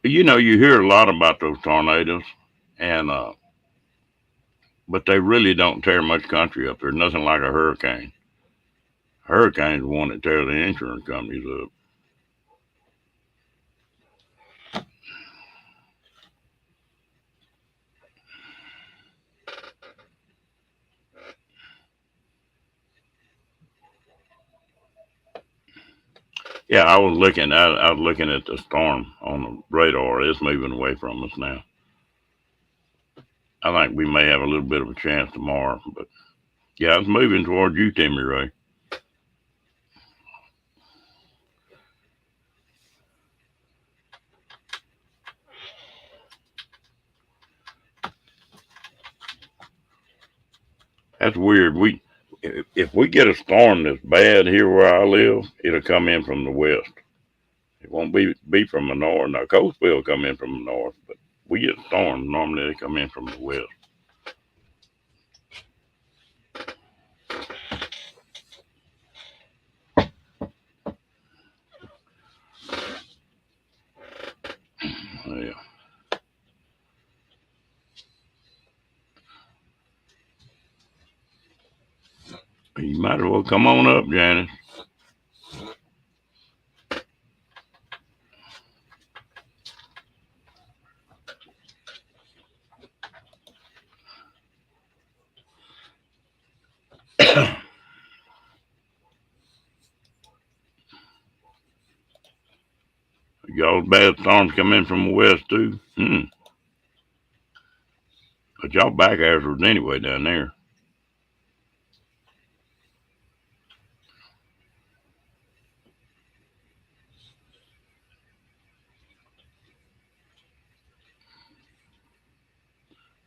A: You know, you hear a lot about those tornadoes, and but they really don't tear much country up. There's nothing like a hurricane. Hurricane's the one that tears the insurance companies up. Yeah, I was looking at the storm on the radar. It's moving away from us now. I think we may have a little bit of a chance tomorrow, but yeah, it's moving towards you, Timmy Ray. That's weird. If we get a storm that's bad here where I live, it'll come in from the west. It won't be from the north. Now, coast will come in from the north, but we get storms. Normally, they come in from the west. You might as well come on up, Janice. Y'all's bad storms come in from the west too. But y'all back afterwards anyway down there.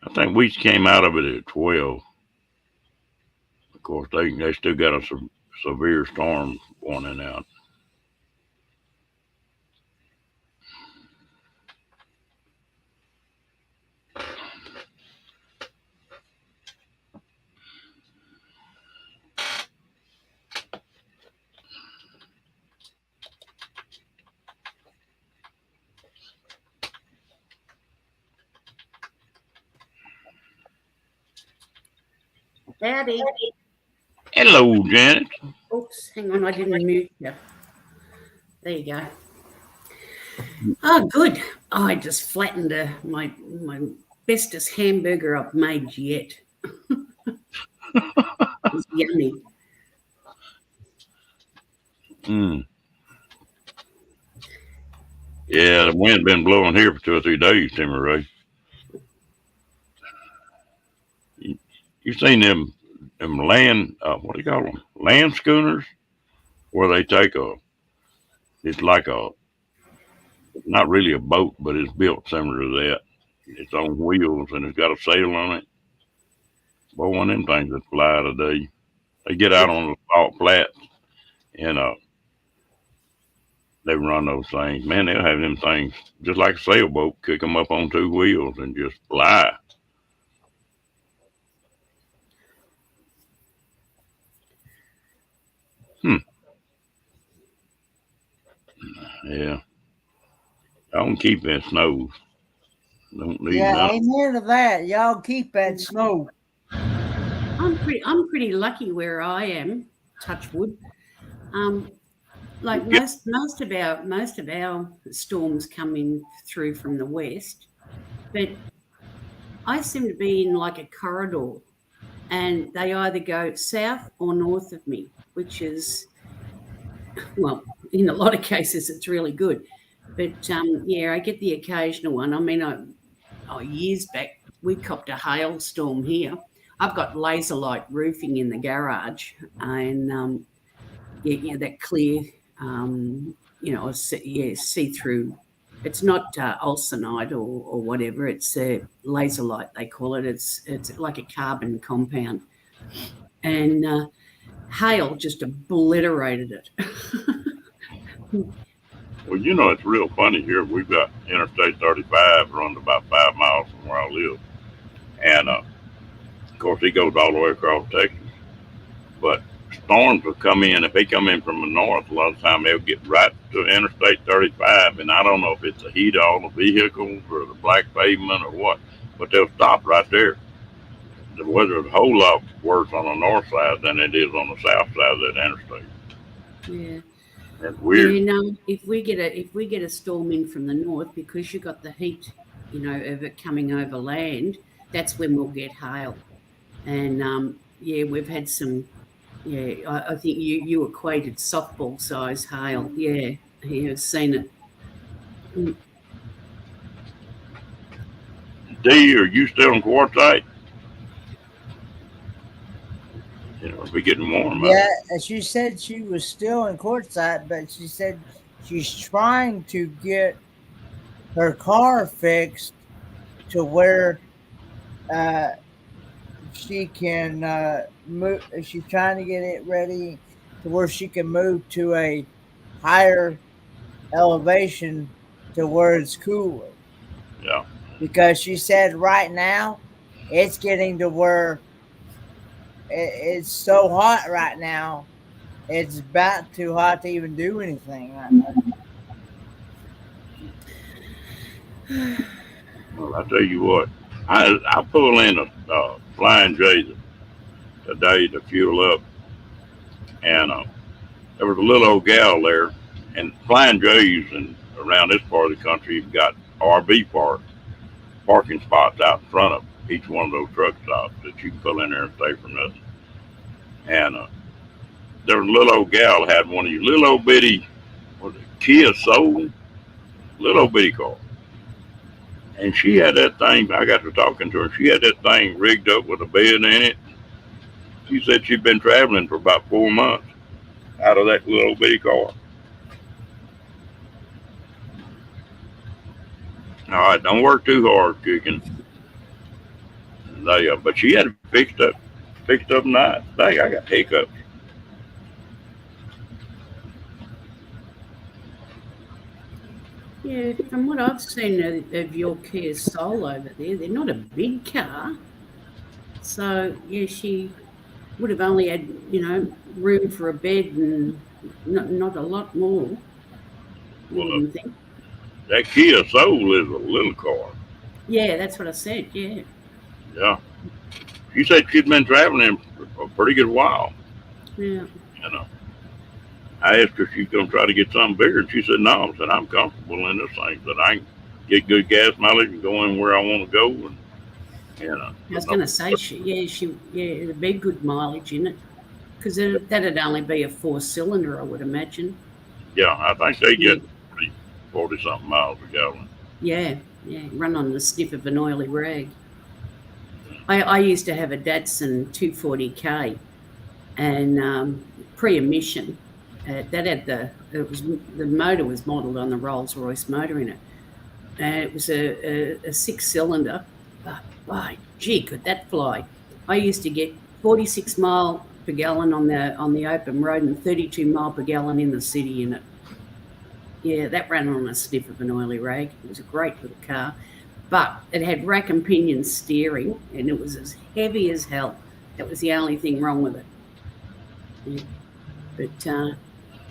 A: I think we came out of it at 12. Of course, they still got a severe storm warning out.
D: Howdy.
A: Hello, Janet.
D: Oops, hang on, I didn't mute you. There you go. Oh, good. Oh, I just flattened my bestest hamburger I've made yet. It's yummy.
A: Yeah, the wind been blowing here for 2 or 3 days, Timmy Ray. You seen them land, what do you call them? Land schooners, where they take it's like not really a boat, but it's built similar to that. It's on wheels and it's got a sail on it. Boy, one of them things that fly today. They get out on the salt flats and they run those things. Man, they'll have them things just like a sailboat, kick them up on 2 wheels and just fly. Yeah. Don't keep that snow. Don't need nothing.
B: Amen to that. Y'all keep that snow.
D: I'm pretty lucky where I am. Touch wood. Like most of our storms come in through from the west, but I seem to be in like a corridor, and they either go south or north of me, which is, well, in a lot of cases it's really good. But yeah, I get the occasional one. I mean, years back we copped a hailstorm here. I've got laser light roofing in the garage, and that clear, see through. It's not ulcinite or whatever. It's laser light they call it. It's like a carbon compound, and hail just obliterated it.
A: Well, it's real funny here. We've got Interstate 35 runs about 5 miles from where I live. And, of course, it goes all the way across Texas. But storms will come in. If they come in from the north, a lot of the time they'll get right to Interstate 35. And I don't know if it's the heat of all the vehicles or the black pavement or what, but they'll stop right there. The weather is a whole lot worse on the north side than it is on the south side of that interstate.
D: Yeah.
A: That's weird.
D: If we get a storm in from the north, because you got the heat, of it coming over land, that's when we'll get hail. And we've had some. Yeah, I think you equated softball size hail. Yeah, I've seen it.
A: Dee, are you still in Quartzsite? It'll be getting warm.
B: Yeah, and she said she was still in Quartzsite, but she said she's trying to get her car fixed to where she can move. She's trying to get it ready to where she can move to a higher elevation to where it's cooler.
A: Yeah.
B: Because she said right now it's getting to where it's so hot right now. It's about too hot to even do anything right now.
A: Well, I tell you what, I pull in a Flying J today to fuel up, and there was a little old gal there, and Flying J's and around this part of the country have got RV parking spots out in front of each one of those truck stops that you can pull in there and stay for nothing. And there was a little old gal had one of these little old bitty, was it Kia Soul, little old bitty car. And she had that thing. I got to talking to her. She had that thing rigged up with a bed in it. She said she'd been traveling for about 4 months out of that little old bitty car. All right, don't work too hard, chicken. But she had it fixed up nice. Dang, I got hiccups.
D: Yeah, from what I've seen of your Kia Soul over there, they're not a big car. So, yeah, she would have only had, room for a bed and not a lot more.
A: Well, that Kia Soul is a little car.
D: Yeah, that's what I said, yeah.
A: Yeah. She said she'd been traveling for a pretty good while.
D: Yeah.
A: I asked her if she's going to try to get something bigger, and she said no. I said, I'm comfortable in this thing, but I can get good gas mileage and go in where I want to go. And
D: I was going to say, it'd be good mileage in it, because that'd only be a 4-cylinder, I would imagine.
A: Yeah, I think they get 40-something miles a gallon.
D: Yeah, run on the sniff of an oily rag. I used to have a Datsun 240K, and pre-emission. That had the motor was modelled on the Rolls-Royce motor in it, and it was a 6-cylinder. But gee, could that fly! I used to get 46 mile per gallon on the open road and 32 mile per gallon in the city in it. Yeah, that ran on a sniff of an oily rag. It was a great little car, but it had rack and pinion steering, and it was as heavy as hell. That was the only thing wrong with it. Yeah. But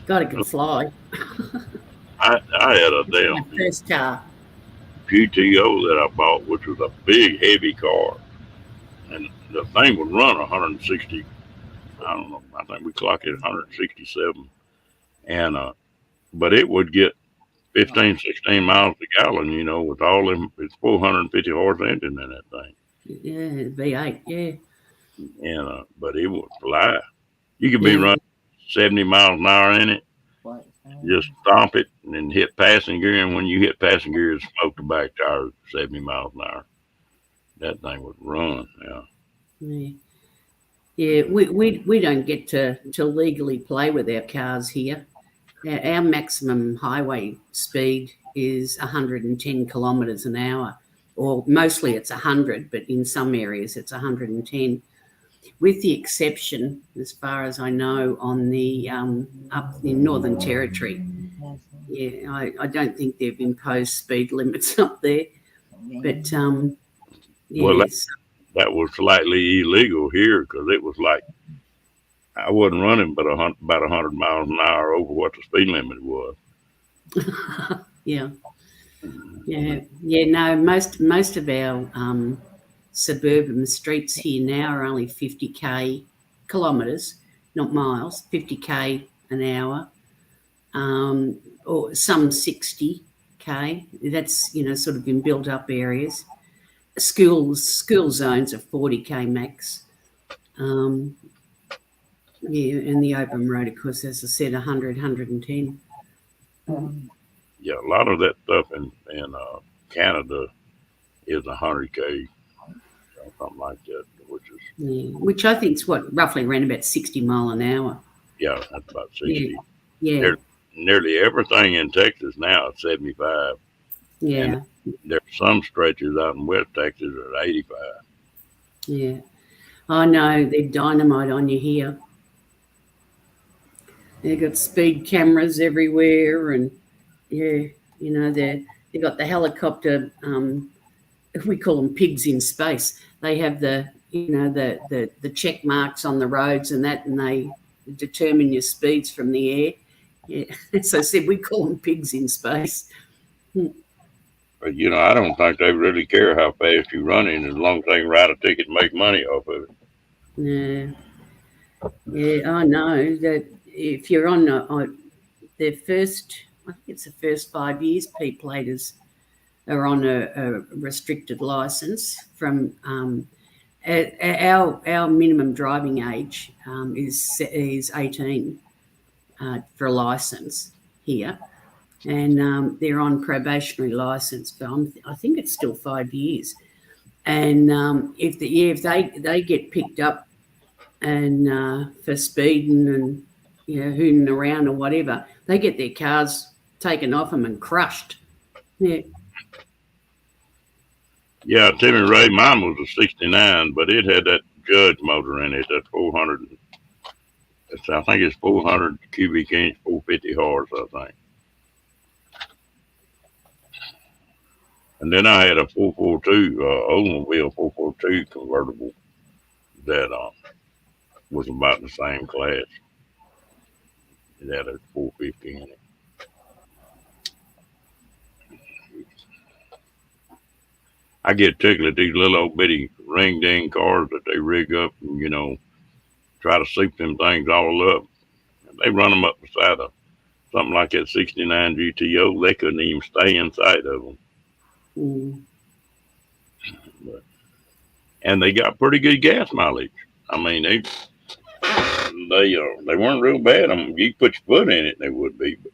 D: God, it could fly.
A: I had a damn
D: My first car.
A: GTO that I bought, which was a big, heavy car, and the thing would run 160. I don't know. I think we clocked it at 167, and but it would get 15, 16 miles a gallon. With all them, it's 450 horse engine in that thing.
D: Yeah, V8. Yeah.
A: And but it would fly. You could be running 70 miles an hour in it. Just stomp it and then hit passing gear, and when you hit passing gear, it smoked the back tire 70 miles an hour. That thing would run.
D: Yeah. We don't get to legally play with our cars here. Our maximum highway speed is 110 kilometres an hour, or mostly it's 100, but in some areas it's 110. With the exception, as far as I know, on the up in Northern Territory. Yeah, I don't think they've imposed speed limits up there. But
A: well, that was slightly illegal here because it was like I wasn't running but about 100 miles an hour over what the speed limit was.
D: Yeah. No, most of our suburban streets here now are only 50k kilometres, not miles, 50k an hour, or some 60k. That's sort of in built up areas. School zones are 40k max. And the open road, of course, as I said, 100, 110.
A: Yeah, a lot of that stuff in Canada is 100k. Something like that,
D: which I think is roughly around about 60 mile an hour.
A: Yeah, that's about 60.
D: Yeah.
A: Nearly everything in Texas now is 75.
D: Yeah.
A: And there's some stretches out in West Texas at 85.
D: Yeah. I know, they're dynamite on you here. They've got speed cameras everywhere, and they got the helicopter. We call them pigs in space. They have the check marks on the roads and they determine your speeds from the air. Yeah, as I said, we call them pigs in space.
A: But I don't think they really care how fast you're running as long as they can write a ticket and make money off of it.
D: Yeah. Yeah, I know that if you're on their first, I think it's the first 5 years, Pete platers are on a restricted license from our minimum driving age is 18 for a license here, and they're on probationary license, but I think it's still 5 years. And if they get picked up and for speeding and hooning around or whatever, they get their cars taken off them and crushed. Yeah.
A: Yeah, Timmy Ray, mine was a 69, but it had that Judge motor in it, that 400. I think it's 400 cubic inch, 450 horse, I think. And then I had a 442, Oldsmobile 442 convertible that was about the same class. It had a 450 in it. I get tickled at these little old bitty ring ding cars that they rig up and, try to soup them things all up. They run them up beside something like that 69 GTO. They couldn't even stay inside of them.
D: Mm.
A: And they got pretty good gas mileage. I mean, they weren't real bad. I mean, you could put your foot in it, and they would be. But,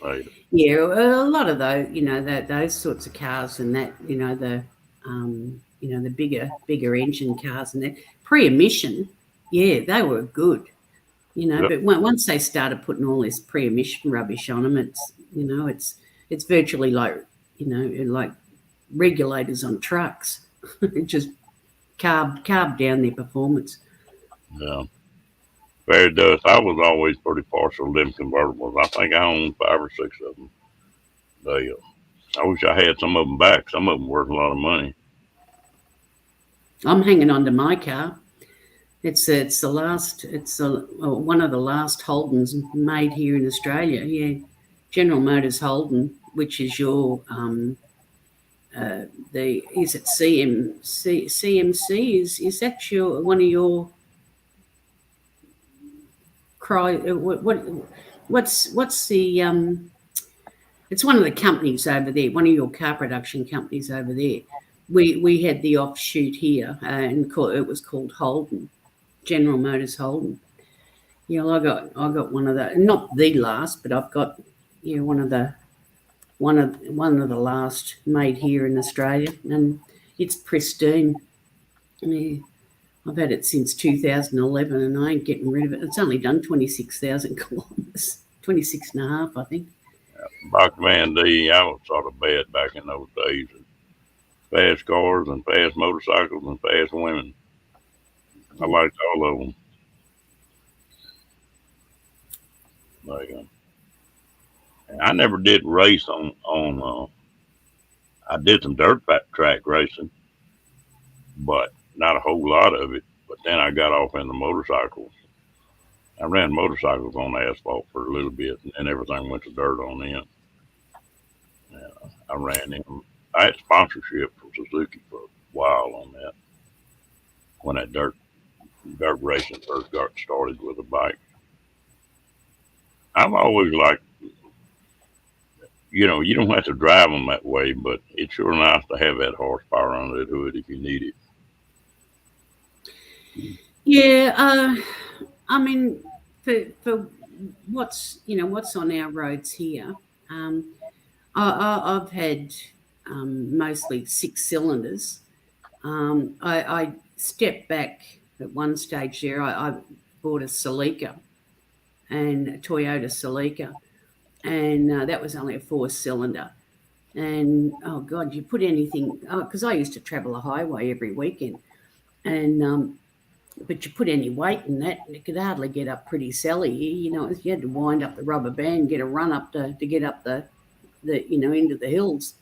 A: right.
D: Yeah, a lot of those sorts of cars and that the bigger engine cars and that pre-emission, yeah, they were good.
A: Yep.
D: But once they started putting all this pre-emission rubbish on them, it's virtually like like regulators on trucks. It just carved down their performance.
A: Yeah. Fair dust. I was always pretty partial to them convertibles. I think I owned 5 or 6 of them. I wish I had some of them back. Some of them worth a lot of money.
D: I'm hanging on to my car. It's the last. It's one of the last Holdens made here in Australia. Yeah, General Motors Holden, which is your is it CMC? Is that your one of your what's the it's one of the companies over there, one of your car production companies over there. We had the offshoot here, and it was called Holden, General Motors Holden. Yeah, I got one of the, not the last, but I've got one of the last made here in Australia, and it's pristine. Yeah, I've had it since 2011, and I ain't getting rid of it. It's only done 26,000 kilometres, 26 and a half, I think.
A: Buck Van D, I was sort of bad back in those days. Fast cars and fast motorcycles and fast women. I liked all of them. I never did race on I did some dirt track racing, but not a whole lot of it. But then I got off into motorcycles. I ran motorcycles on asphalt for a little bit, and then everything went to dirt on them. I ran them. I had sponsorship from Suzuki for a while on that when that dirt racing first got started with a bike. I've always liked, you don't have to drive them that way, but it's sure nice to have that horsepower under the hood if you need it.
D: Yeah, I mean, for what's on our roads here, I've had mostly 6 cylinders. I stepped back at one stage there. I bought a Celica, and a Toyota Celica, and that was only a 4-cylinder. And oh God, you put anything, because I used to travel a highway every weekend, and but you put any weight in that, and it could hardly get up pretty silly. You had to wind up the rubber band, get a run up to get up the into the hills.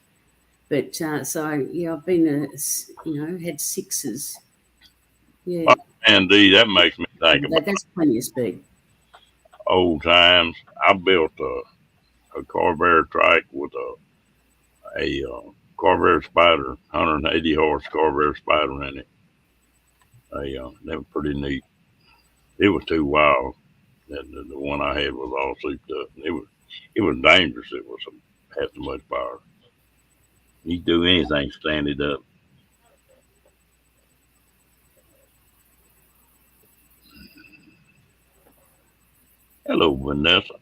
D: But so yeah, I've been had 6s. Yeah,
A: And that makes me think about
D: that's plenty of speed.
A: Old times. I built a Corvair trike with a Corvair Spider, 180 horse Corvair Spider in it. They were pretty neat. It was too wild. The one I had was all souped up. It was dangerous. It was had too much power. You do anything, stand it up. Hello, Vanessa.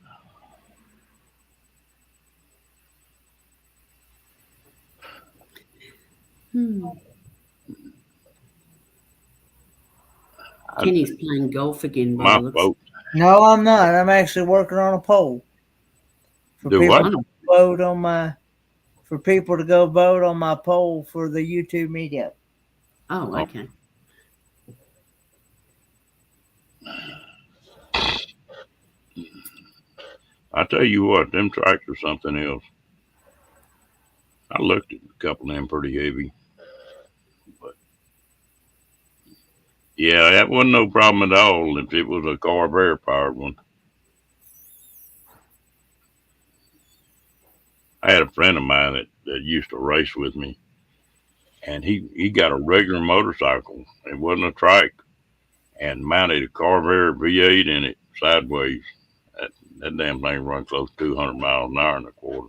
D: Kenny's playing golf again by
A: My
D: the looks.
A: vote.
B: No, I'm not. I'm actually working on a poll for
A: Do
B: people
A: what?
B: to vote on for people to go vote on my poll for the YouTube media.
D: Oh, okay.
A: I tell you what, them tracks are something else. I looked at a couple of them pretty heavy. But yeah, that wasn't no problem at all if it was a Corvair powered one. I had a friend of mine that used to race with me, and he got a regular motorcycle. It wasn't a trike, and mounted a Corvair V8 in it sideways. That damn thing run close to 200 miles an hour in a quarter.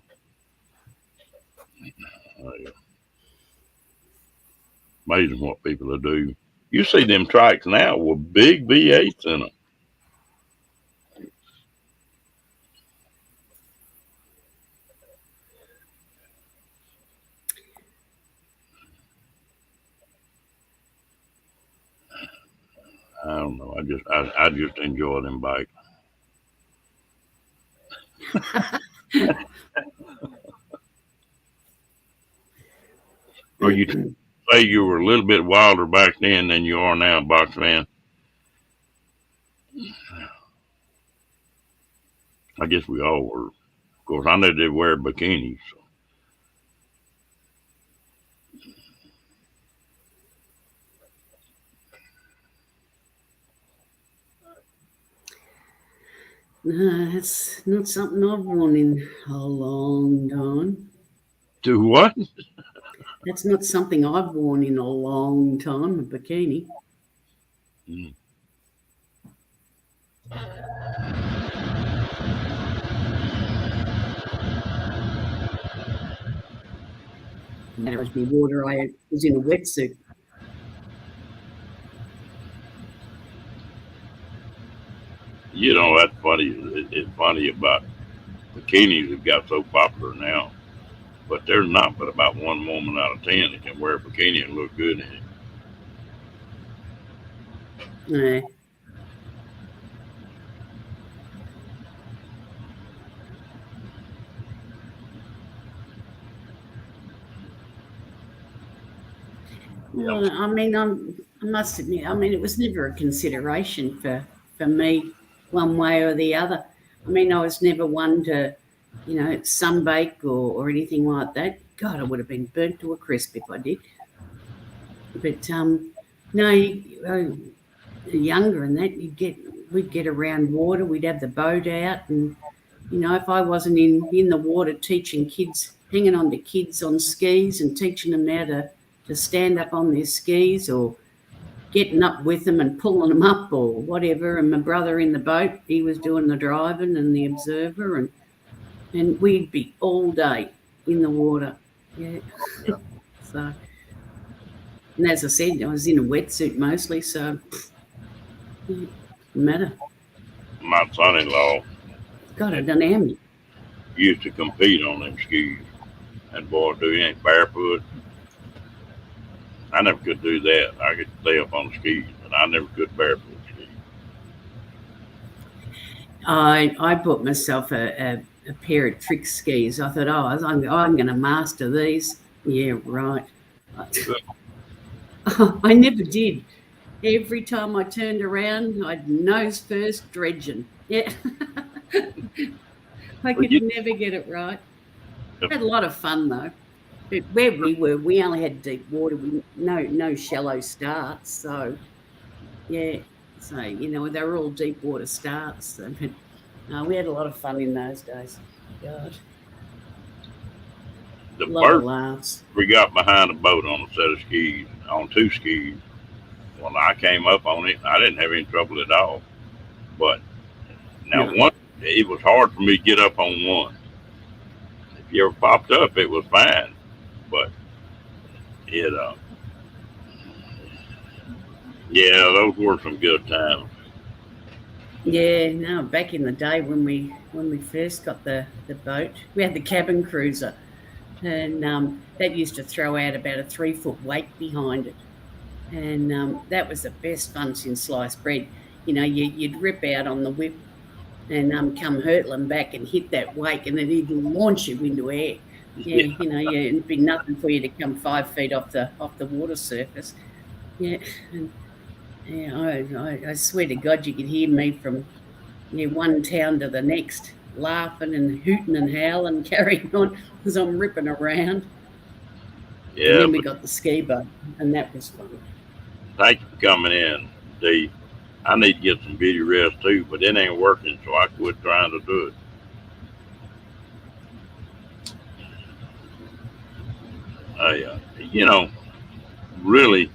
A: Amazing what people will do. You see them trikes now with big V8s in them. I don't know. I just enjoy them bikes. Or you say you were a little bit wilder back then than you are now, box man? I guess we all were. Of course, I know they wear bikinis. So.
D: No, that's not something I've worn in a long time.
A: Do what?
D: That's not something I've worn in a long time, a bikini.
A: Mm.
D: That was me water. I was in a wetsuit.
A: You know, that's funny. It's funny about bikinis that got so popular now. But there's not but about one woman out of 10 that can wear a bikini and look good in it.
D: Yeah. Well, I mean, I must admit, I mean, it was never a consideration for me, one way or the other. I mean, I was never one to, sunbake or anything like that. God, I would have been burnt to a crisp if I did. But no, younger and that, we'd get around water, we'd have the boat out, and if I wasn't in the water teaching kids, hanging on to kids on skis and teaching them how to stand up on their skis or getting up with them and pulling them up or whatever. And my brother in the boat, he was doing the driving and the observer, and we'd be all day in the water. Yeah. So, and as I said, I was in a wetsuit mostly, so it didn't matter.
A: My son-in-law
D: God, I don't know how many.
A: used to compete on them skis. And boy, dude, he ain't barefoot. I never could do that. I could stay up on the skis, but I never could barefoot ski.
C: I bought myself a pair of trick skis. I thought, I'm going to master these. Yeah, right. I never did. Every time I turned around, I'd nose first dredging. Yeah. I could never get it right. Had a lot of fun though. But where we were, we only had deep water. No shallow starts. So yeah. So they were all deep water starts. So, but we had a lot of fun in those days. God.
A: The
D: A lot of
A: first
D: laughs.
A: we got behind a boat on a set of skis, on two skis. When I came up on it, I didn't have any trouble at all. But now
D: No.
A: one, it was hard for me to get up on one. If you ever popped up, it was fine. But it, yeah, those were some good times.
D: Yeah, no, back in the day when we first got the boat, we had the cabin cruiser, and that used to throw out about a 3-foot weight behind it, and that was the best fun since sliced bread. You know, you'd rip out on the whip and come hurtling back and hit that wake, and it'd launch you into air. Yeah, you know, yeah, it'd be nothing for you to come 5 feet off the water surface. Yeah, and yeah, I swear to God, you could hear me from one town to the next, laughing and hooting and howling, carrying on because I'm ripping around. And
A: Yeah,
D: then we
A: but
D: got the ski boat, and that was fun.
A: thank you for coming in, Steve. I need to get some beauty rest too, but it ain't working, so I quit trying to do it. You know, really,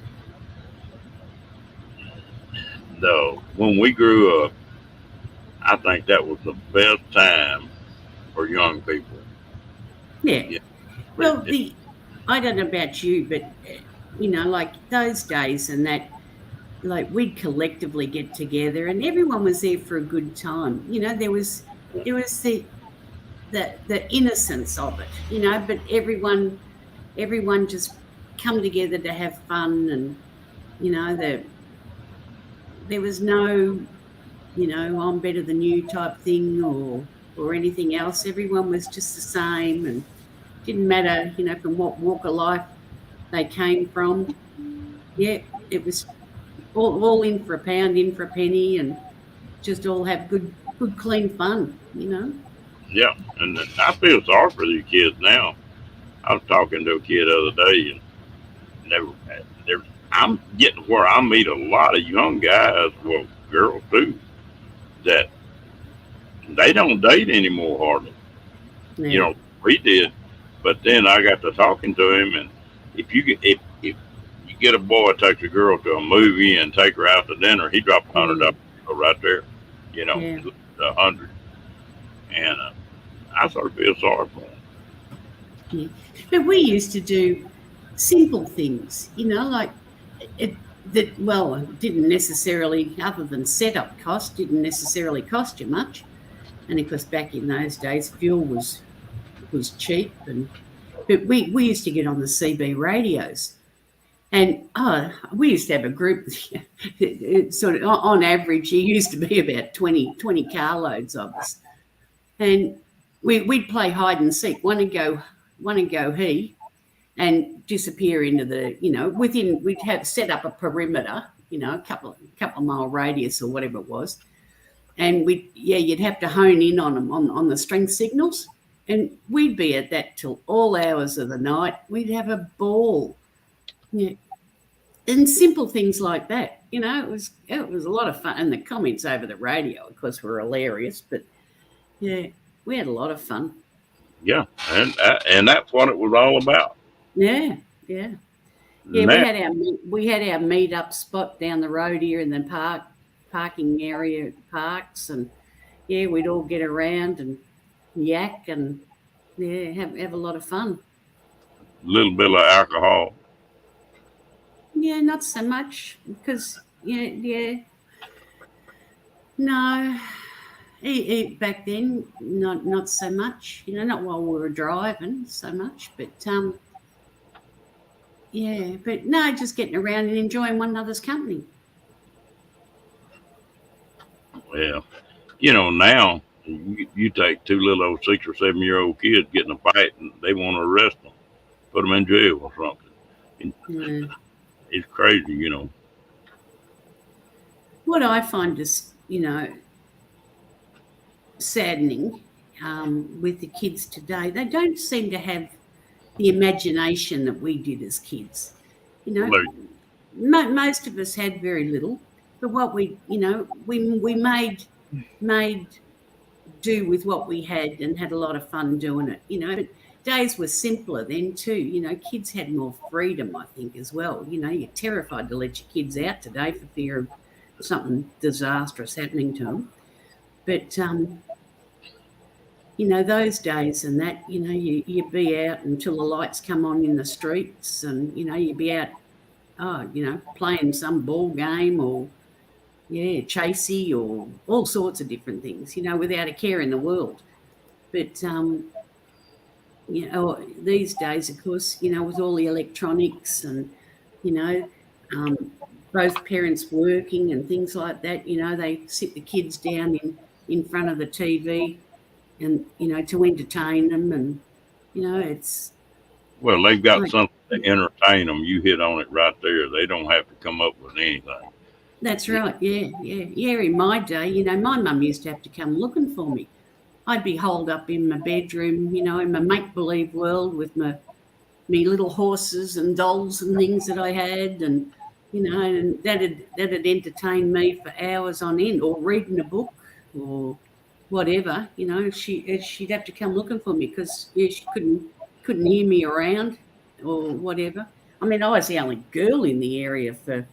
A: though, when we grew up, I think that was the best time for young people.
D: Yeah.
A: Yeah.
D: Well, I don't know about you, but like those days and that, like we'd collectively get together, and everyone was there for a good time. You know, there was the innocence of it. But everyone just come together to have fun, and there was no I'm better than you type thing or anything else. Everyone was just the same, and didn't matter from what walk of life they came from. Yeah, it was all in for a pound, in for a penny, and just all have good clean fun.
A: Yeah, and I feel sorry for these kids now. I was talking to a kid the other day, and I'm getting where I meet a lot of young guys, well, girls too, that they don't date anymore hardly.
D: Yeah.
A: We did, but then I got to talking to him, and if you get a boy takes a girl to a movie and take her out to dinner, he dropped $100 right there.
D: Yeah.
A: 100, and I sort of feel sorry for him.
D: Yeah. But we used to do simple things, like it didn't necessarily, other than setup cost, didn't necessarily cost you much. And of course, back in those days, fuel was cheap, but we used to get on the CB radios, and we used to have a group. It sort of on average, it used to be about 20 carloads of us, and we'd play hide and seek. One and go he, and disappear into the we'd have set up a perimeter, a couple of mile radius or whatever it was. And you'd have to hone in on them on the strength signals, and we'd be at that till all hours of the night. We'd have a ball, and simple things like that. It was a lot of fun, and the comments over the radio, of course, were hilarious. But yeah, we had a lot of fun.
A: Yeah, and that's what it was all about.
D: Yeah.
A: Now,
D: We had our meet-up spot down the road here in the parking area at parks, and we'd all get around and yak and have a lot of fun.
A: a little bit of alcohol.
D: Yeah, not so much because no, back then not so much. Not while we were driving so much, but but no, just getting around and enjoying one another's company.
A: Well, now you take two little old 6 or 7 year old kids getting a fight, and they want to arrest them, put them in jail or something.
D: Yeah.
A: It's crazy,
D: What I find is, saddening with the kids today, they don't seem to have the imagination that we did as kids. Most of us had very little, but what we made do with what we had, and had a lot of fun doing it. But days were simpler then too. You know, kids had more freedom, I think, as well. You know, you're terrified to let your kids out today for fear of something disastrous happening to them. But you know, those days and that, you know, you'd be out until the lights come on in the streets, and you know, you'd be out, you know, playing some ball game or chasey or all sorts of different things, you know, without a care in the world. But you know, these days, of course, you know, with all the electronics and, you know, both parents working and things like that, you know, they sit the kids down in front of the TV and, you know, to entertain them. And, you know, it's
A: Well, they've got
D: like,
A: something to entertain them. You hit on it right there. They don't have to come up with anything.
D: that's right. Yeah. In my day, you know, my mum used to have to come looking for me. I'd be holed up in my bedroom, you know, in my make-believe world with my little horses and dolls and things that I had, and you know, and that'd entertain me for hours on end, or reading a book or whatever. You know, she'd have to come looking for me because she couldn't hear me around or whatever. I mean, I was the only girl in the area for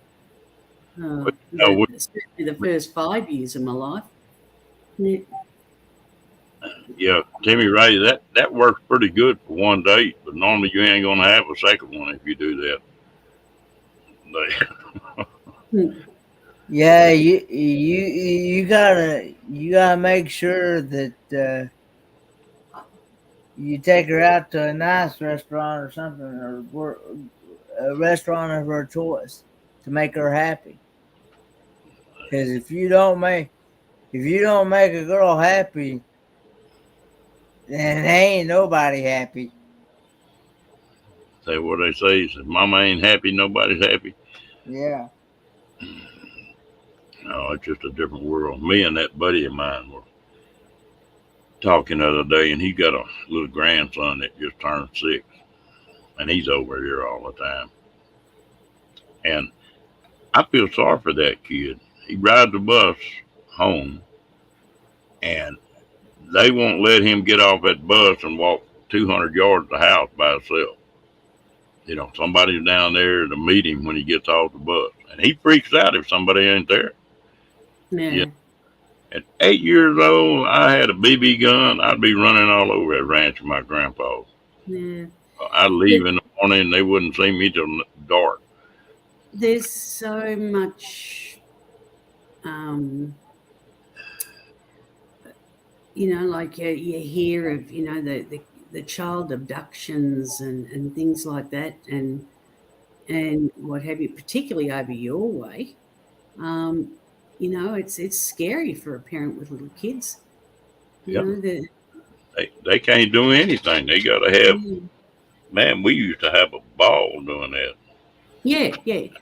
A: But, you know,
D: especially the first 5 years of my life. Yeah.
A: yeah, Timmy Ray, that works pretty good for one date, but normally you ain't gonna have a second one if you do that.
B: Yeah, you gotta make sure that you take her out to a nice restaurant or something, or a restaurant of her choice to make her happy. Because if you don't make a girl happy, then ain't nobody happy.
A: Say what they say is if mama ain't happy, nobody's happy.
B: Yeah.
A: No, it's just a different world. Me and that buddy of mine were talking the other day, and he got a little grandson that just turned 6, and he's over here all the time. And I feel sorry for that kid. He rides the bus home, and they won't let him get off that bus and walk 200 yards to the house by himself. You know, somebody's down there to meet him when he gets off the bus, and he freaks out if somebody ain't there.
D: Yeah.
A: At 8 years old, I had a BB gun. I'd be running all over that ranch with my grandpa.
D: Yeah.
A: I'd leave in the morning, and they wouldn't see me till dark.
D: There's so much, you know, like you hear of, you know, the child abductions and things like that, and what have you, particularly over your way. You know, it's scary for a parent with little kids. You
A: Yep.
D: know,
A: They can't do anything. They got to have, man, we used to have a ball doing that.
D: yeah.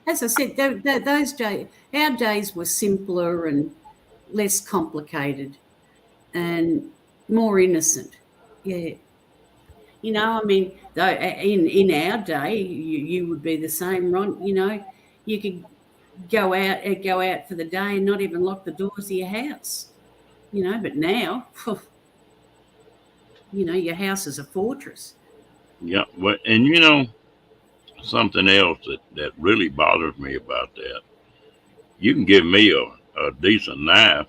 D: As I said, those days, our days were simpler and less complicated and more innocent. Yeah. You know, I mean, though, in our day, you would be the same, Ron. You know, you could go out for the day and not even lock the doors of your house. You know, but now, you know, your house is a fortress.
A: Yeah. Well, and you know, something else that really bothers me about that, you can give me a decent knife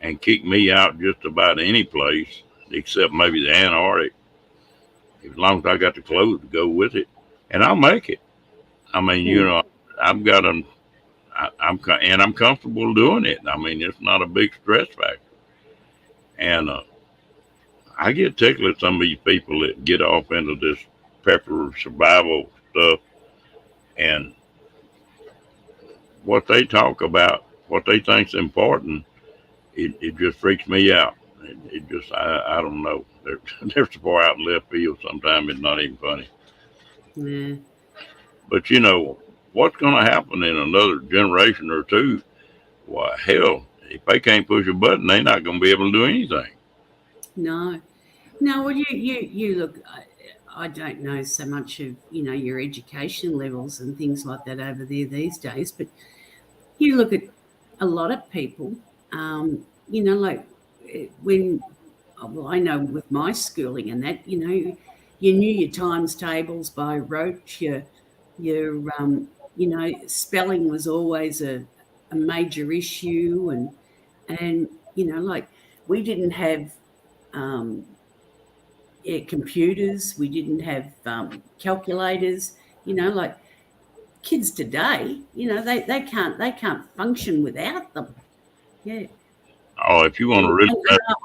A: and kick me out just about any place except maybe the Antarctic, as long as I got the clothes to go with it, and I'll make it. I mean, you know, I've got them. I'm comfortable doing it. I mean, it's not a big stress factor. And I get tickled at some of these people that get off into this pepper survival stuff, and what they talk about, what they think's important, it just freaks me out. It just, I don't know. They're so far out in left field. Sometimes it's not even funny.
D: Yeah.
A: But you know what's going to happen in another generation or two? Why, hell, if they can't push a button, they're not going to be able to do anything.
D: No. Well, you look. I don't know so much of, you know, your education levels and things like that over there these days, but you look at a lot of people. You know, like when, well, I know with my schooling and that, you know, you knew your times tables by rote. Your spelling was always a major issue, and like we didn't have computers, we didn't have calculators. Like kids today, they can't function without them. Yeah.
A: Oh, if you want to really,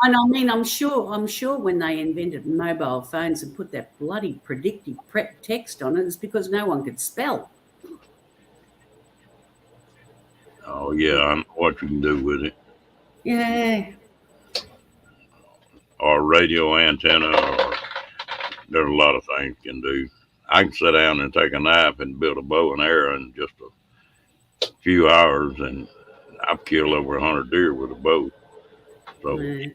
D: And I mean, I'm sure when they invented mobile phones and put that bloody predictive text on it, it's because no one could spell.
A: oh yeah, I know what you can do with it,
D: Yeah.
A: or radio antenna, or there's a lot of things you can do. I can sit down and take a nap and build a bow and arrow in just a few hours, and I've killed over 100 deer with a bow. So
D: Yeah.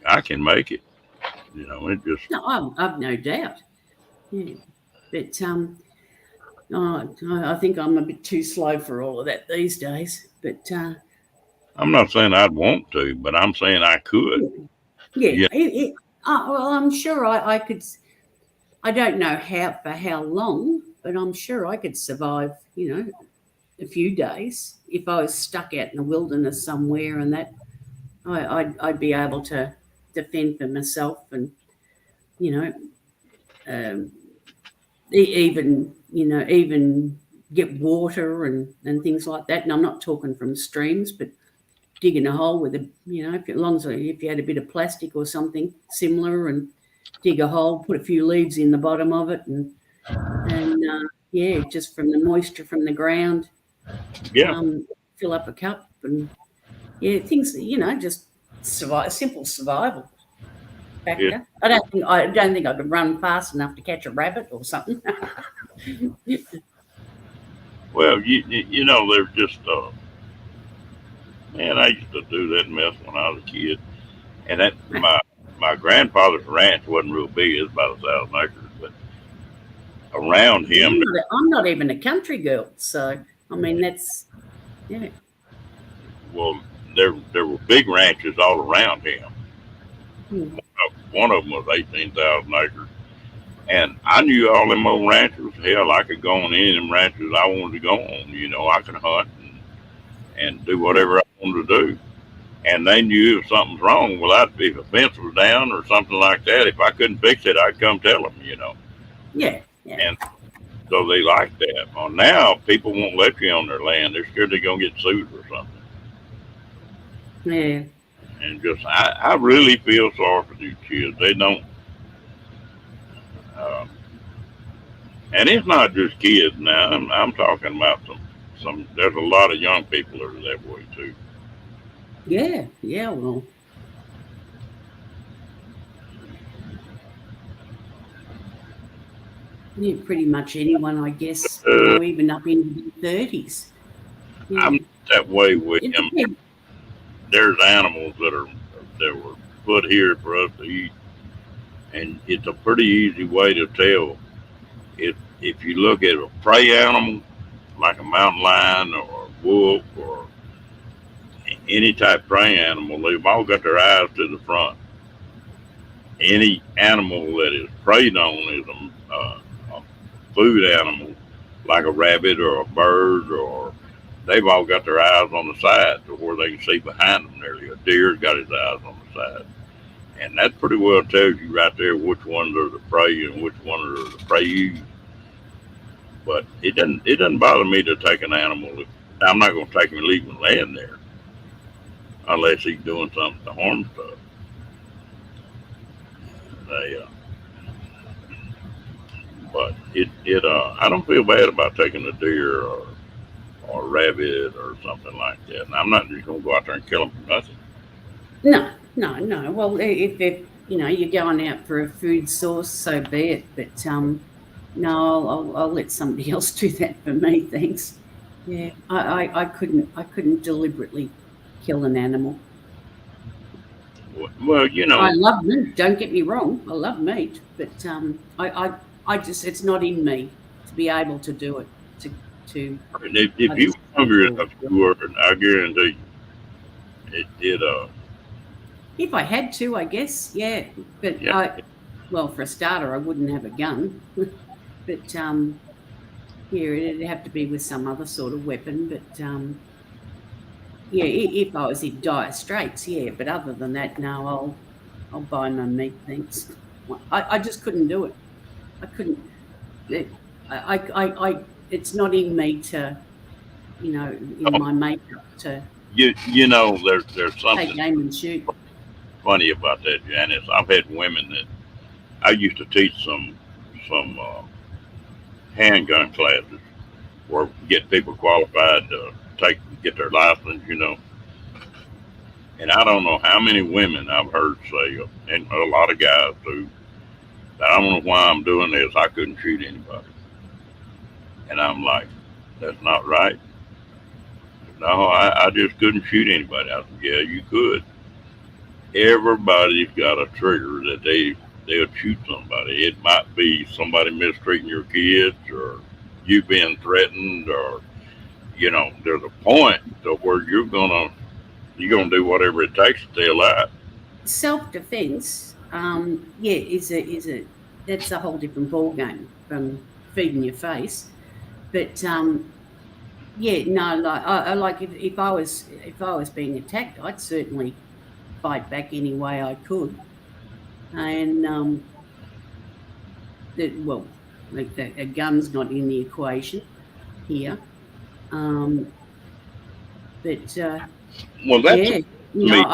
A: I can make it. It just
D: No, I've no doubt. Yeah. But I think I'm a bit too slow for all of that these days. But
A: I'm not saying I'd want to, but I'm saying I could.
D: yeah,
A: Yeah.
D: well, I'm sure I could. I don't know for how long, but I'm sure I could survive. A few days if I was stuck out in the wilderness somewhere, and that I'd be able to defend for myself, and um, even get water and things like that. And I'm not talking from streams, but digging a hole with if you had a bit of plastic or something similar, and dig a hole, put a few leaves in the bottom of it, and just from the moisture from the ground,
A: Yeah.
D: fill up a cup, and things, just simple survival factor.
A: Yeah.
D: I don't think I could run fast enough to catch a rabbit or something.
A: Well, they're just man. I used to do that mess when I was a kid, and that my grandfather's ranch wasn't real big. It was about 1,000 acres, but around him,
D: I'm not even a country girl, so I mean that's
A: well, there were big ranches all around him.
D: Hmm.
A: One of them was 18,000 acres, and I knew all them old ranches. Hell, I could go on any of them ranches I wanted to go on. I could hunt and do whatever I wanted to do. And they knew if something's wrong, well, if a fence was down or something like that, if I couldn't fix it, I'd come tell them.
D: Yeah.
A: And so they like that. Well, now people won't let you on their land. They're scared they're gonna get sued or something.
D: Yeah.
A: And just, I really feel sorry for these kids. They don't. And it's not just kids now. I'm talking about some. There's a lot of young people that are that way too.
D: Yeah. Well, pretty much anyone, I guess. Even up into the 30s. Yeah.
A: I'm that way with
D: It
A: them.
D: depends.
A: There's animals that were put here for us to eat, and it's a pretty easy way to tell if you look at a prey animal like a mountain lion or a wolf or any type of prey animal. They've all got their eyes to the front. Any animal that is preyed on is a food animal, like a rabbit or a bird, or they've all got their eyes on the side to where they can see behind them nearly. A deer's got his eyes on the side. And that pretty well tells you right there which ones are the prey and which ones are the preys. But it doesn't bother me to take an animal. I'm not going to take him and leave him laying there unless he's doing something to harm stuff. But I don't feel bad about taking a deer or a rabbit or something like that. And I'm not just going to go out there and kill them for nothing.
D: No. Well, if you're going out for a food source, so be it. But no, I'll let somebody else do that for me. Thanks. Yeah, I couldn't deliberately kill an animal.
A: Well,
D: I love meat. Don't get me wrong. I love meat, but I just it's not in me to be able to do it.
A: If you were hungry enough to work, I guarantee you,
D: if I had to, I guess, yeah. But
A: Yeah.
D: well, for a starter, I wouldn't have a gun, but yeah, it'd have to be with some other sort of weapon. But yeah, if I was in dire straits, yeah. But other than that, no, I'll buy my meat. Thanks. I just couldn't do it. I couldn't. It's not in me to, in my makeup to
A: You know, there's
D: take
A: something
D: aim and shoot.
A: funny about that, Janice. I've had women that I used to teach some handgun classes or get people qualified to get their license, And I don't know how many women I've heard say, and a lot of guys do, that I don't know why I'm doing this. I couldn't shoot anybody. And I'm like, that's not right. No, I just couldn't shoot anybody. I said, yeah, you could. Everybody's got a trigger that they'll shoot somebody. It might be somebody mistreating your kids or you being threatened or there's a point to where you're gonna do whatever it takes to stay alive.
D: Self-defense, yeah, is a that's a whole different ball game from feeding your face. But yeah, no, like I like if I was being attacked, I'd certainly fight back any way I could. And well, like a gun's not in the equation here. Um, but
A: Well, that's
D: yeah,
A: me.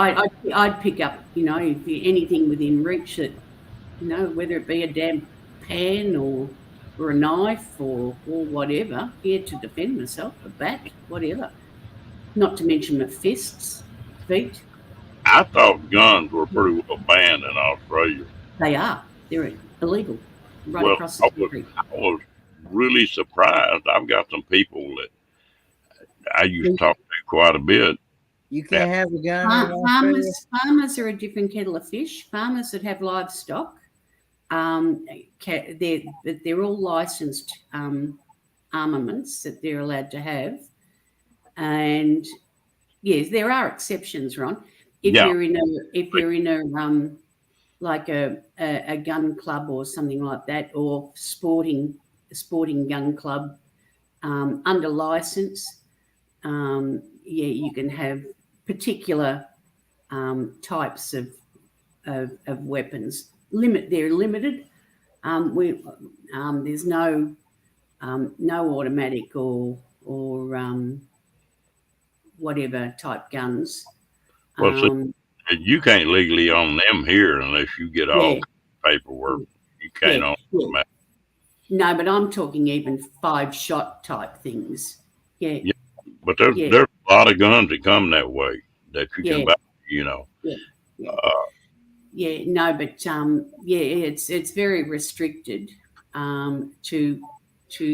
D: I'd pick up, if anything within reach that, whether it be a damn pan or a knife or whatever, yeah, to defend myself, a bat, whatever. Not to mention my fists, feet.
A: I thought guns were pretty well banned in Australia.
D: They are. They're illegal right
A: Well,
D: across the country.
A: I was really surprised. I've got some people that I used to talk to quite a bit.
B: You can't have a gun in Australia.
D: Farmers are a different kettle of fish. Farmers that have livestock, they're all licensed armaments that they're allowed to have. And yes, there are exceptions, Ron. If
A: Yeah.
D: you're in a like a gun club or something like that, or a sporting gun club under license, yeah, you can have particular types of weapons. They're limited. There's no automatic or whatever type guns.
A: Well, see, you can't legally own them here unless you get all
D: Yeah.
A: paperwork. You can't
D: Yeah,
A: own
D: yeah.
A: them.
D: No, but I'm talking even 5-shot type things. Yeah,
A: Yeah. But there's
D: yeah,
A: there's a lot of guns that come that way that you can
D: yeah,
A: buy.
D: yeah, yeah.
A: Uh,
D: Yeah, no, but yeah, it's very restricted to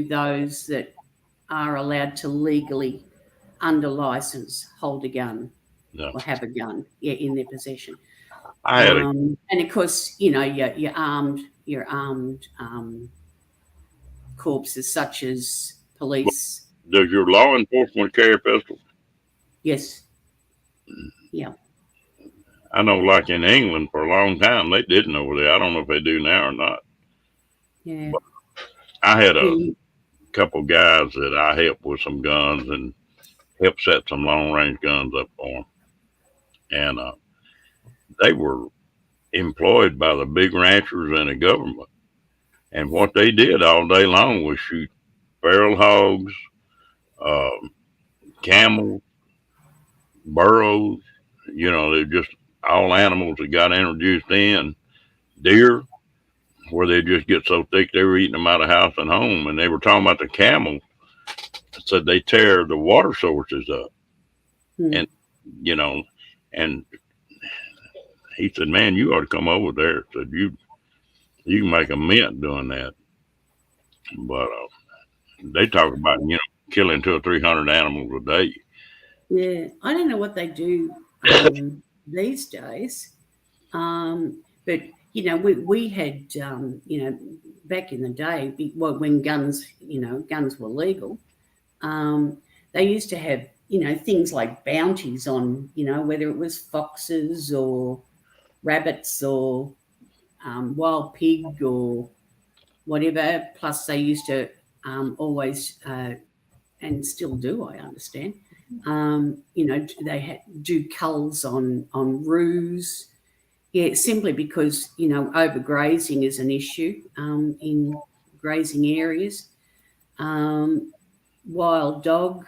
D: those that are allowed to legally, under license, hold a gun
A: no.
D: or have a gun, yeah, in their possession.
A: I had a
D: And of course, your armed corpses such as police.
A: Does your law enforcement carry a pistol?
D: Yes, yeah,
A: I know, like in England, for a long time they didn't over there. I don't know if they do now or not.
D: yeah,
A: I had a
D: yeah,
A: couple guys that I helped with some guns and helped set some long range guns up for them, and they were employed by the big ranchers and the government. And what they did all day long was shoot feral hogs, um, camels, burros. They're just all animals that got introduced in. Deer, where they just get so thick they were eating them out of house and home. And they were talking about the camels. Said they tear the water sources up,
D: hmm,
A: and you know, and he said, "Man, you ought to come over there." Said you can make a mint doing that, but they talk about killing 200 or 300 animals a day.
D: yeah. I don't know what they do these days, but we had back in the day, when guns were legal, they used to have things like bounties on whether it was foxes or rabbits or wild pig or whatever. Plus, they used to always, and still do, I understand. They do culls on roos. Yeah, simply because overgrazing is an issue in grazing areas. Wild dog,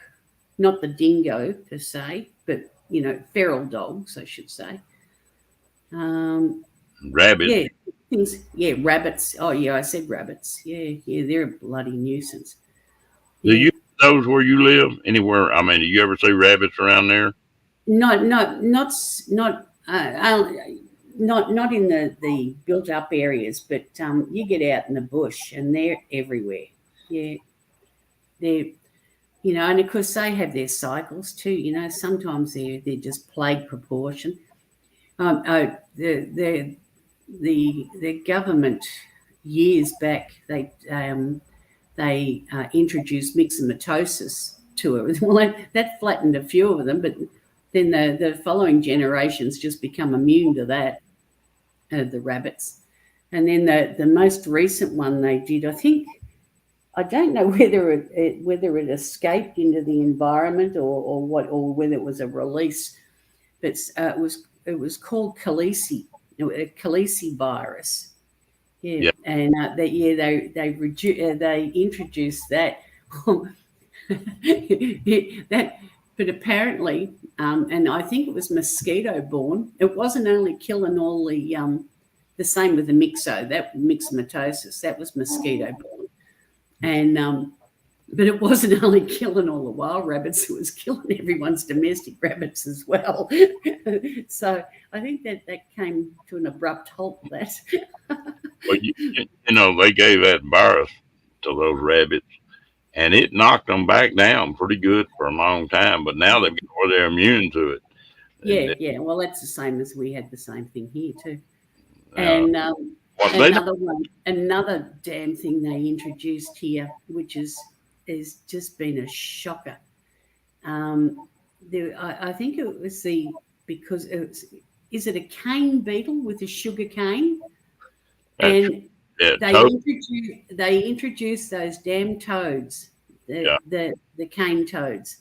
D: not the dingo per se, but feral dogs, I should say.
A: Rabbit.
D: Yeah, things. Yeah, rabbits. Oh, yeah, I said rabbits. Yeah, they're a bloody nuisance.
A: Do you those where you live anywhere? I mean, do you ever see rabbits around there?
D: Not in the built up areas, but you get out in the bush and they're everywhere. Yeah, they're and of course they have their cycles too. Sometimes they're just plague proportion. The government years back they introduced myxomatosis to it. Well, that flattened a few of them, but then the following generations just become immune to that, the rabbits. And then the most recent one they did, I don't know whether it escaped into the environment or whether it was a release, but it was called Khaleesi virus. Yeah. And they introduced that. But apparently, and I think it was mosquito borne. It wasn't only killing all the same with the myxomatosis. That was mosquito borne, and but it wasn't only killing all the wild rabbits; it was killing everyone's domestic rabbits as well. So I think that came to an abrupt halt. That.
A: Well, they gave that virus to those rabbits, and it knocked them back down pretty good for a long time. But now they're immune to it.
D: Yeah. Well, that's the same as we had the same thing here too. And another damn thing they introduced here, which is just been a shocker. I think it was is it a cane beetle with a sugar cane? And they introduced those damn toads, the cane toads,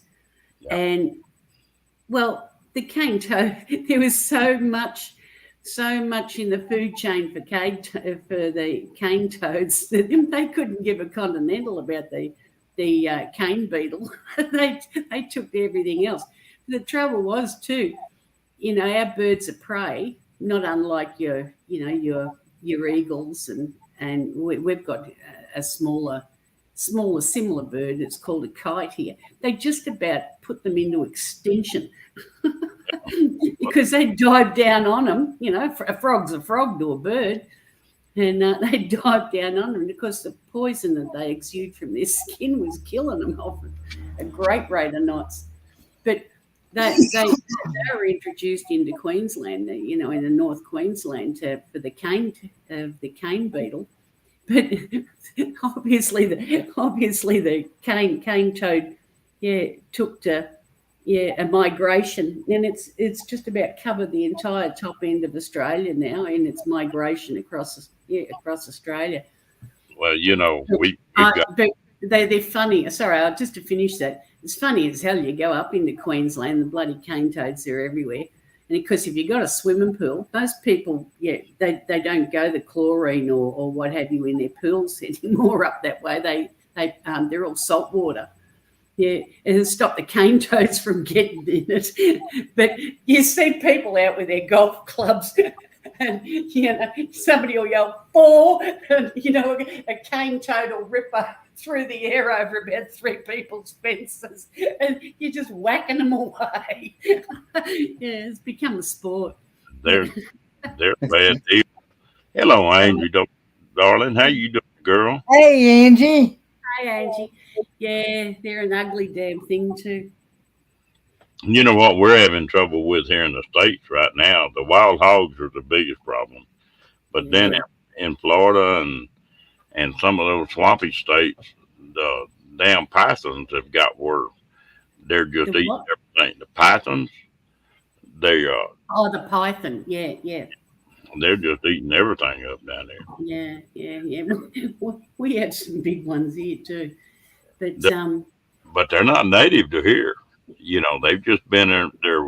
D: and well, the cane toad. There was so much in the food chain for the cane toads that they couldn't give a continental about the cane beetle. they took everything else. The trouble was too, our birds of prey, not unlike your eagles and we've got a smaller similar bird. It's called a kite here. They just about put them into extinction because they dive down on them. A frog's a frog to a bird, and they dive down on them because the poison that they exude from their skin was killing them off at a great rate of knots. But they were introduced into Queensland, in the North Queensland for the cane beetle. But obviously the cane toad, took to a migration, and it's just about covered the entire top end of Australia now in its migration across Australia.
A: Well, we've got.
D: But they're funny. Sorry, just to finish that. It's funny as hell. You go up into Queensland, the bloody cane toads are everywhere. And because if you've got a swimming pool, most people, they don't go the chlorine or what have you in their pools anymore up that way. They're all salt water. Yeah, and stop the cane toads from getting in it. But you see people out with their golf clubs and, somebody will yell, 4, and, a cane toad will rip through the air over about 3 people's fences and you're just whacking them away. It's become a sport.
A: They're a bad deal. Hello, Angie, darling. How you doing, girl?
B: Hey, Angie.
D: Hi, Angie. Yeah, they're an ugly damn thing too.
A: You know what we're having trouble with here in the States right now? The wild hogs are the biggest problem. But then in Florida and some of those swampy states, the damn pythons have got where they're just eating everything. The pythons, they
D: the python, yeah.
A: They're just eating everything up down there.
D: Yeah. We had some big ones here too, but
A: But they're not native to here. You know, they've just been there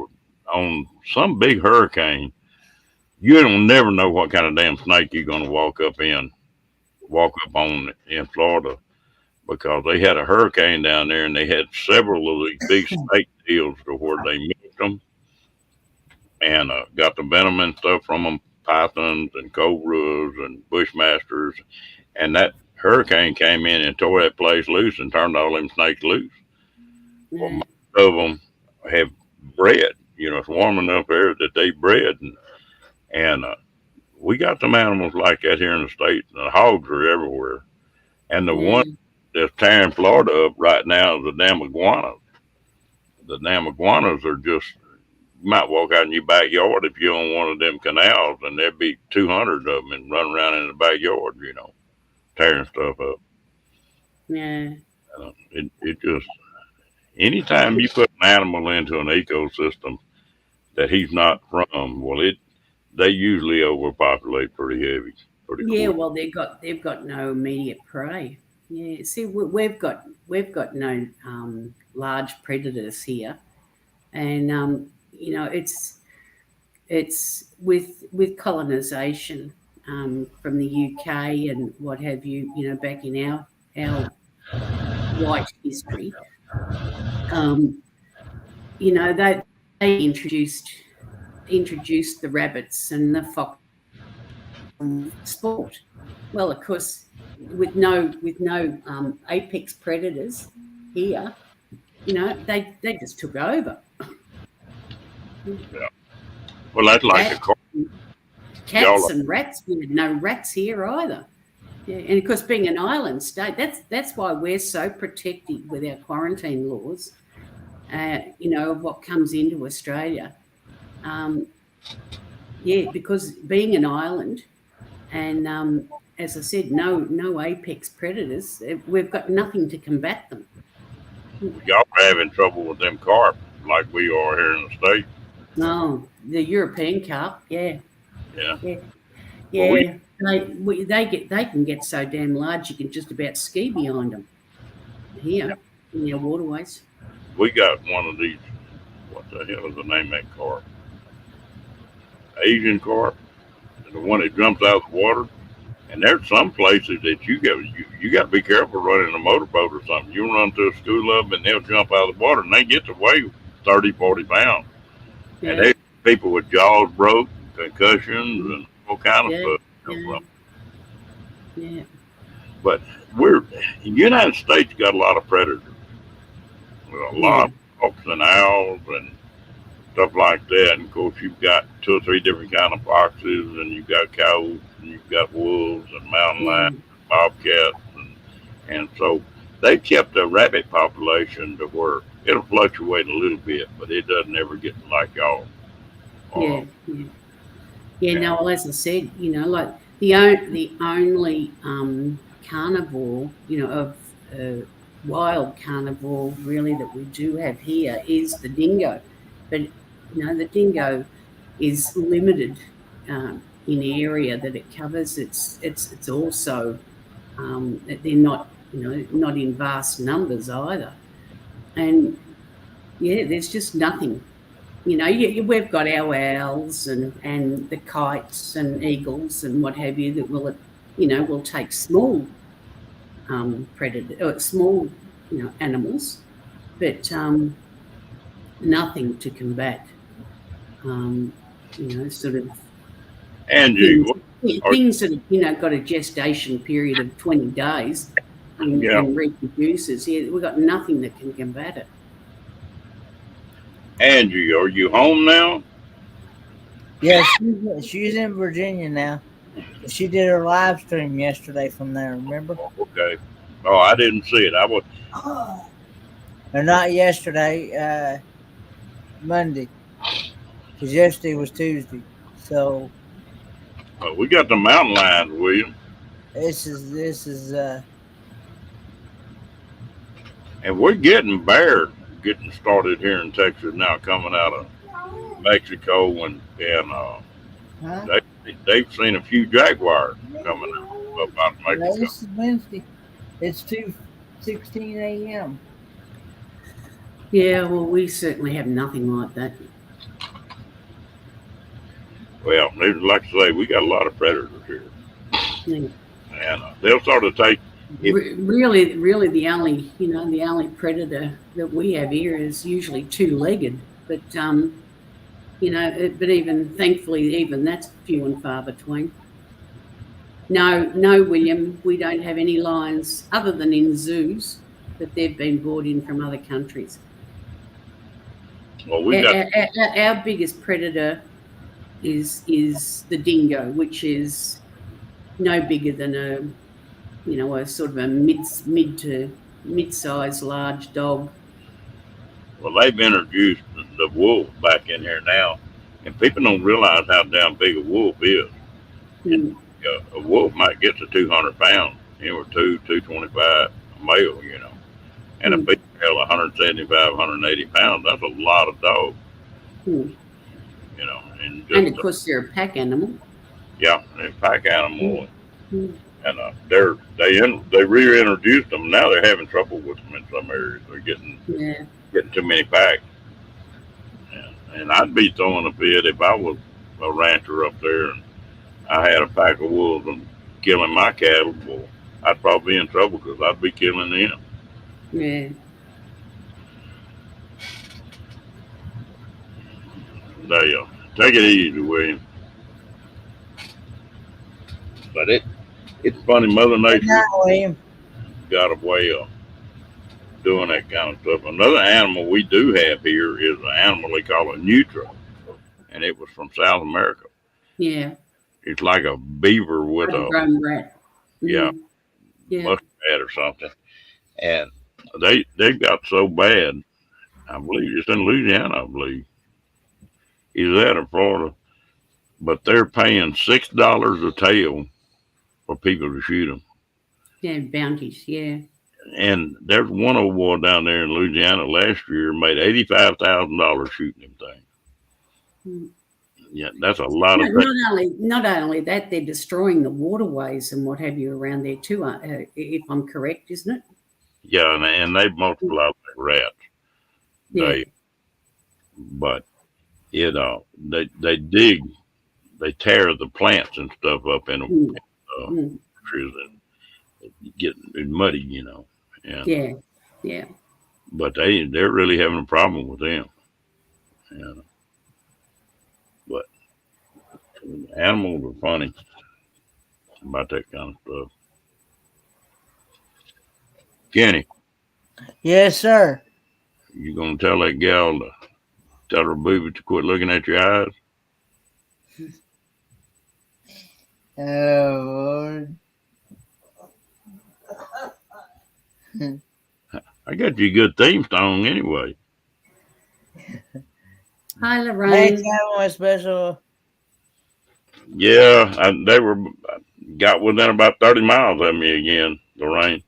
A: on some big hurricane. You don't never know what kind of damn snake you're going to walk up on in Florida, because they had a hurricane down there and they had several of these big snake deals to where they milked them and got the venom and stuff from them, pythons and cobras and bushmasters. And that hurricane came in and tore that place loose and turned all them snakes loose. Well,
D: yeah,
A: most of them have bred. You know, it's warm enough there that they bred, and we got some animals like that here in the States. The hogs are everywhere, and the
D: yeah,
A: one that's tearing Florida up right now is the damn iguanas. The damn iguanas are just, you might walk out in your backyard if you're on one of them canals, and there'd be 200 of them and run around in the backyard, you know, tearing stuff up.
D: yeah,
A: It just, anytime you put an animal into an ecosystem that he's not from, well, they usually overpopulate pretty heavy, pretty
D: yeah.
A: quick.
D: Well, they've got no immediate prey. Yeah, see, we've got no large predators here, and you know, it's with colonisation from the UK and what have you. You know, back in our white history, um, you know, they introduced the rabbits and the fox sport. Well, of course, with no apex predators here, you know, they just took over.
A: Yeah. Well, that's like the
D: Cat,
A: car.
D: cats
A: Y'all,
D: and rats. We had no rats here either. Yeah, and of course, being an island state, that's why we're so protective with our quarantine laws. You know, of what comes into Australia. Um, yeah, because being an island, and as I said, no apex predators. We've got nothing to combat them.
A: y'all are having trouble with them carp like we are here in the States.
D: No, the European carp, yeah,
A: Yeah.
D: yeah,
A: Well,
D: yeah. They can get so damn large you can just about ski behind them here in our waterways.
A: we got one of these. What the hell is the name of that carp? Asian carp, the one that jumps out of the water. And there's some places that you got to be careful running a motorboat or something. You run to a school of them and they'll jump out of the water and they get to weigh 30, 40 pounds. And
D: Yeah,
A: they people with jaws broke, concussions, and all kind of
D: yeah,
A: stuff.
D: yeah, yeah,
A: But the United States got a lot of predators. A lot
D: yeah,
A: of hawks and owls and stuff like that. And of course, you've got 2 or 3 different kind of foxes, and you've got coyotes, and you've got wolves and mountain
D: yeah,
A: lions, bobcats, and so they kept the rabbit population to where it'll fluctuate a little bit, but it doesn't ever get like y'all.
D: yeah,
A: Uh,
D: yeah. Yeah,
A: yeah,
D: no, well, as I said, you know, like the only carnivore, you know, of wild carnivore really that we do have here is the dingo. But you know, the dingo is limited in area that it covers. It's also they're not, you know, not in vast numbers either. And yeah, there's just nothing. You know, we've got our owls and the kites and eagles and what have you that will, you know, will take small predator or small, you know, animals, but nothing to combat, you know, sort of
A: Angie,
D: things,
A: are,
D: things that have, you know, got a gestation period of 20 days
A: yeah,
D: and reproduces. Yeah, we've got nothing that can combat it.
A: Angie, are you home now?
B: Yeah, she's in Virginia now. She did her live stream yesterday from there. Remember?
A: Okay. Oh, I didn't see it. I was.
B: Or not yesterday. Monday. Because yesterday was Tuesday. So
A: We got the mountain lions, William,
B: this is
A: and we're getting bear getting started here in Texas now, coming out of Mexico and
B: huh?
A: they've seen a few jaguars coming up out of
B: No,
A: Mexico.
B: this is Wednesday. It's 2:16 a.m.
D: Yeah, well, we certainly have nothing like that.
A: Well, like I say, we got a lot of predators here,
D: Yeah.
A: and they'll sort of take.
D: Really, the only predator that we have here is usually two-legged. But but even thankfully, even that's few and far between. No, William, we don't have any lions other than in zoos, but they've been brought in from other countries.
A: Well, we got
D: Our biggest predator is the dingo, which is no bigger than a sort of a mid-sized large dog.
A: well, they've introduced the wolf back in here now, and people don't realize how damn big a wolf is.
D: Mm.
A: A wolf might get to 200 pounds, or 225 male, and a female 175, 180 pounds. That's a lot of dogs,
D: Mm.
A: and
D: of course they're a pack animal.
A: Yeah, they're a pack animal,
D: Mm.
A: and they reintroduced them. Now they're having trouble with them in some areas. They're getting too many packs, and I'd be throwing a fit if I was a rancher up there and I had a pack of wolves and killing my cattle. Well, I'd probably be in trouble because I'd be killing them.
D: Yeah.
A: They take it easy, William. But it's funny. Mother
B: Good
A: Nature
B: night, William.
A: got a way of doing that kind of stuff. Another animal we do have here is an animal they call a nutria, and it was from South America.
D: Yeah.
A: It's like a beaver with a
D: Brown rat.
A: yeah,
D: Yeah.
A: muskrat or something, and they got so bad. I believe it's in Louisiana. I believe either that or Florida, but they're paying $6 a tail for people to shoot them.
D: Yeah, bounties. Yeah.
A: And there's one old boy down there in Louisiana last year made $85,000 shooting them things.
D: Mm.
A: Yeah, that's a lot of.
D: Not only that, they're destroying the waterways and what have you around there too. If I'm correct, isn't it?
A: Yeah, and they multiply like rats.
D: Yeah.
A: But they dig, they tear the plants and stuff up in
D: Mm.
A: trees and get muddy, And,
D: Yeah.
A: But they're really having a problem with them. But animals are funny about that kind of stuff. Kenny,
B: Yes, sir.
A: you gonna tell that gal to tell her booby to quit looking at your eyes?
B: Oh, Lord.
A: I got you a good theme song anyway.
D: Hi,
B: Next
D: Lorraine.
B: time on a special.
A: Yeah, they got within about 30 miles of me again, Lorraine.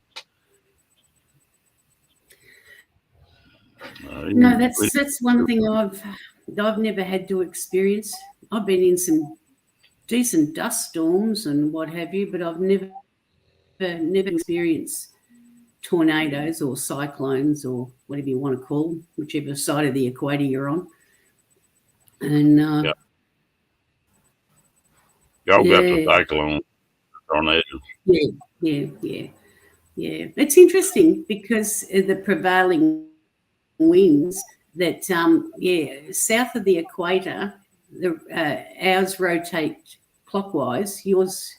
D: No, that's one thing I've never had to experience. I've been in some decent dust storms and what have you, but I've never experienced tornadoes or cyclones or whatever you want to call them, whichever side of the equator you're on. And
A: Y'all got the cyclone tornadoes.
D: Yeah. It's interesting because the prevailing winds that south of the equator, ours rotate clockwise, yours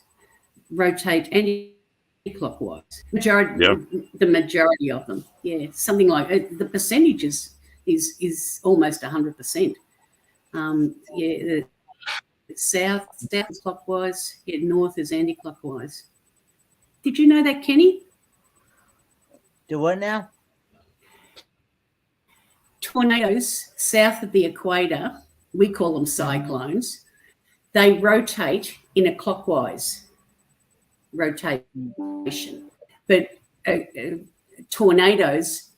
D: rotate anti-clockwise. The majority of them, something like the percentages is almost 100%. The south is clockwise, north is anti-clockwise. Did you know that, Kenny?
B: Do what now?
D: Tornadoes south of the equator, we call them cyclones, they rotate in a clockwise rotation. But tornadoes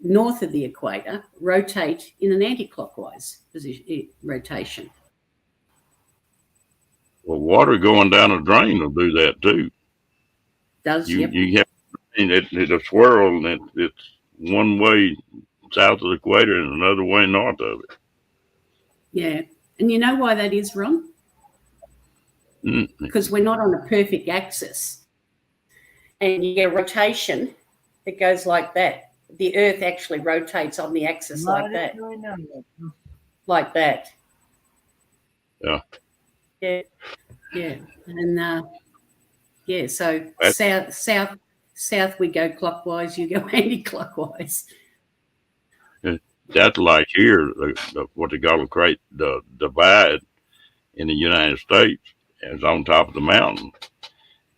D: north of the equator rotate in an anti-clockwise rotation.
A: Well, water going down a drain will do that too.
D: Does
A: You
D: yep.
A: you have it's a swirl, and it's one way south of the equator and another way north of it.
D: Yeah. And you know why that is, Ron?
A: Mm.
D: Because we're not on a perfect axis. And you get a rotation that goes like that. The Earth actually rotates on the axis like that. Like that.
A: Yeah.
D: Yeah. Yeah. And yeah, so south we go clockwise, you go anti-clockwise.
A: That's like here, what they call the divide in the United States is on top of the mountain.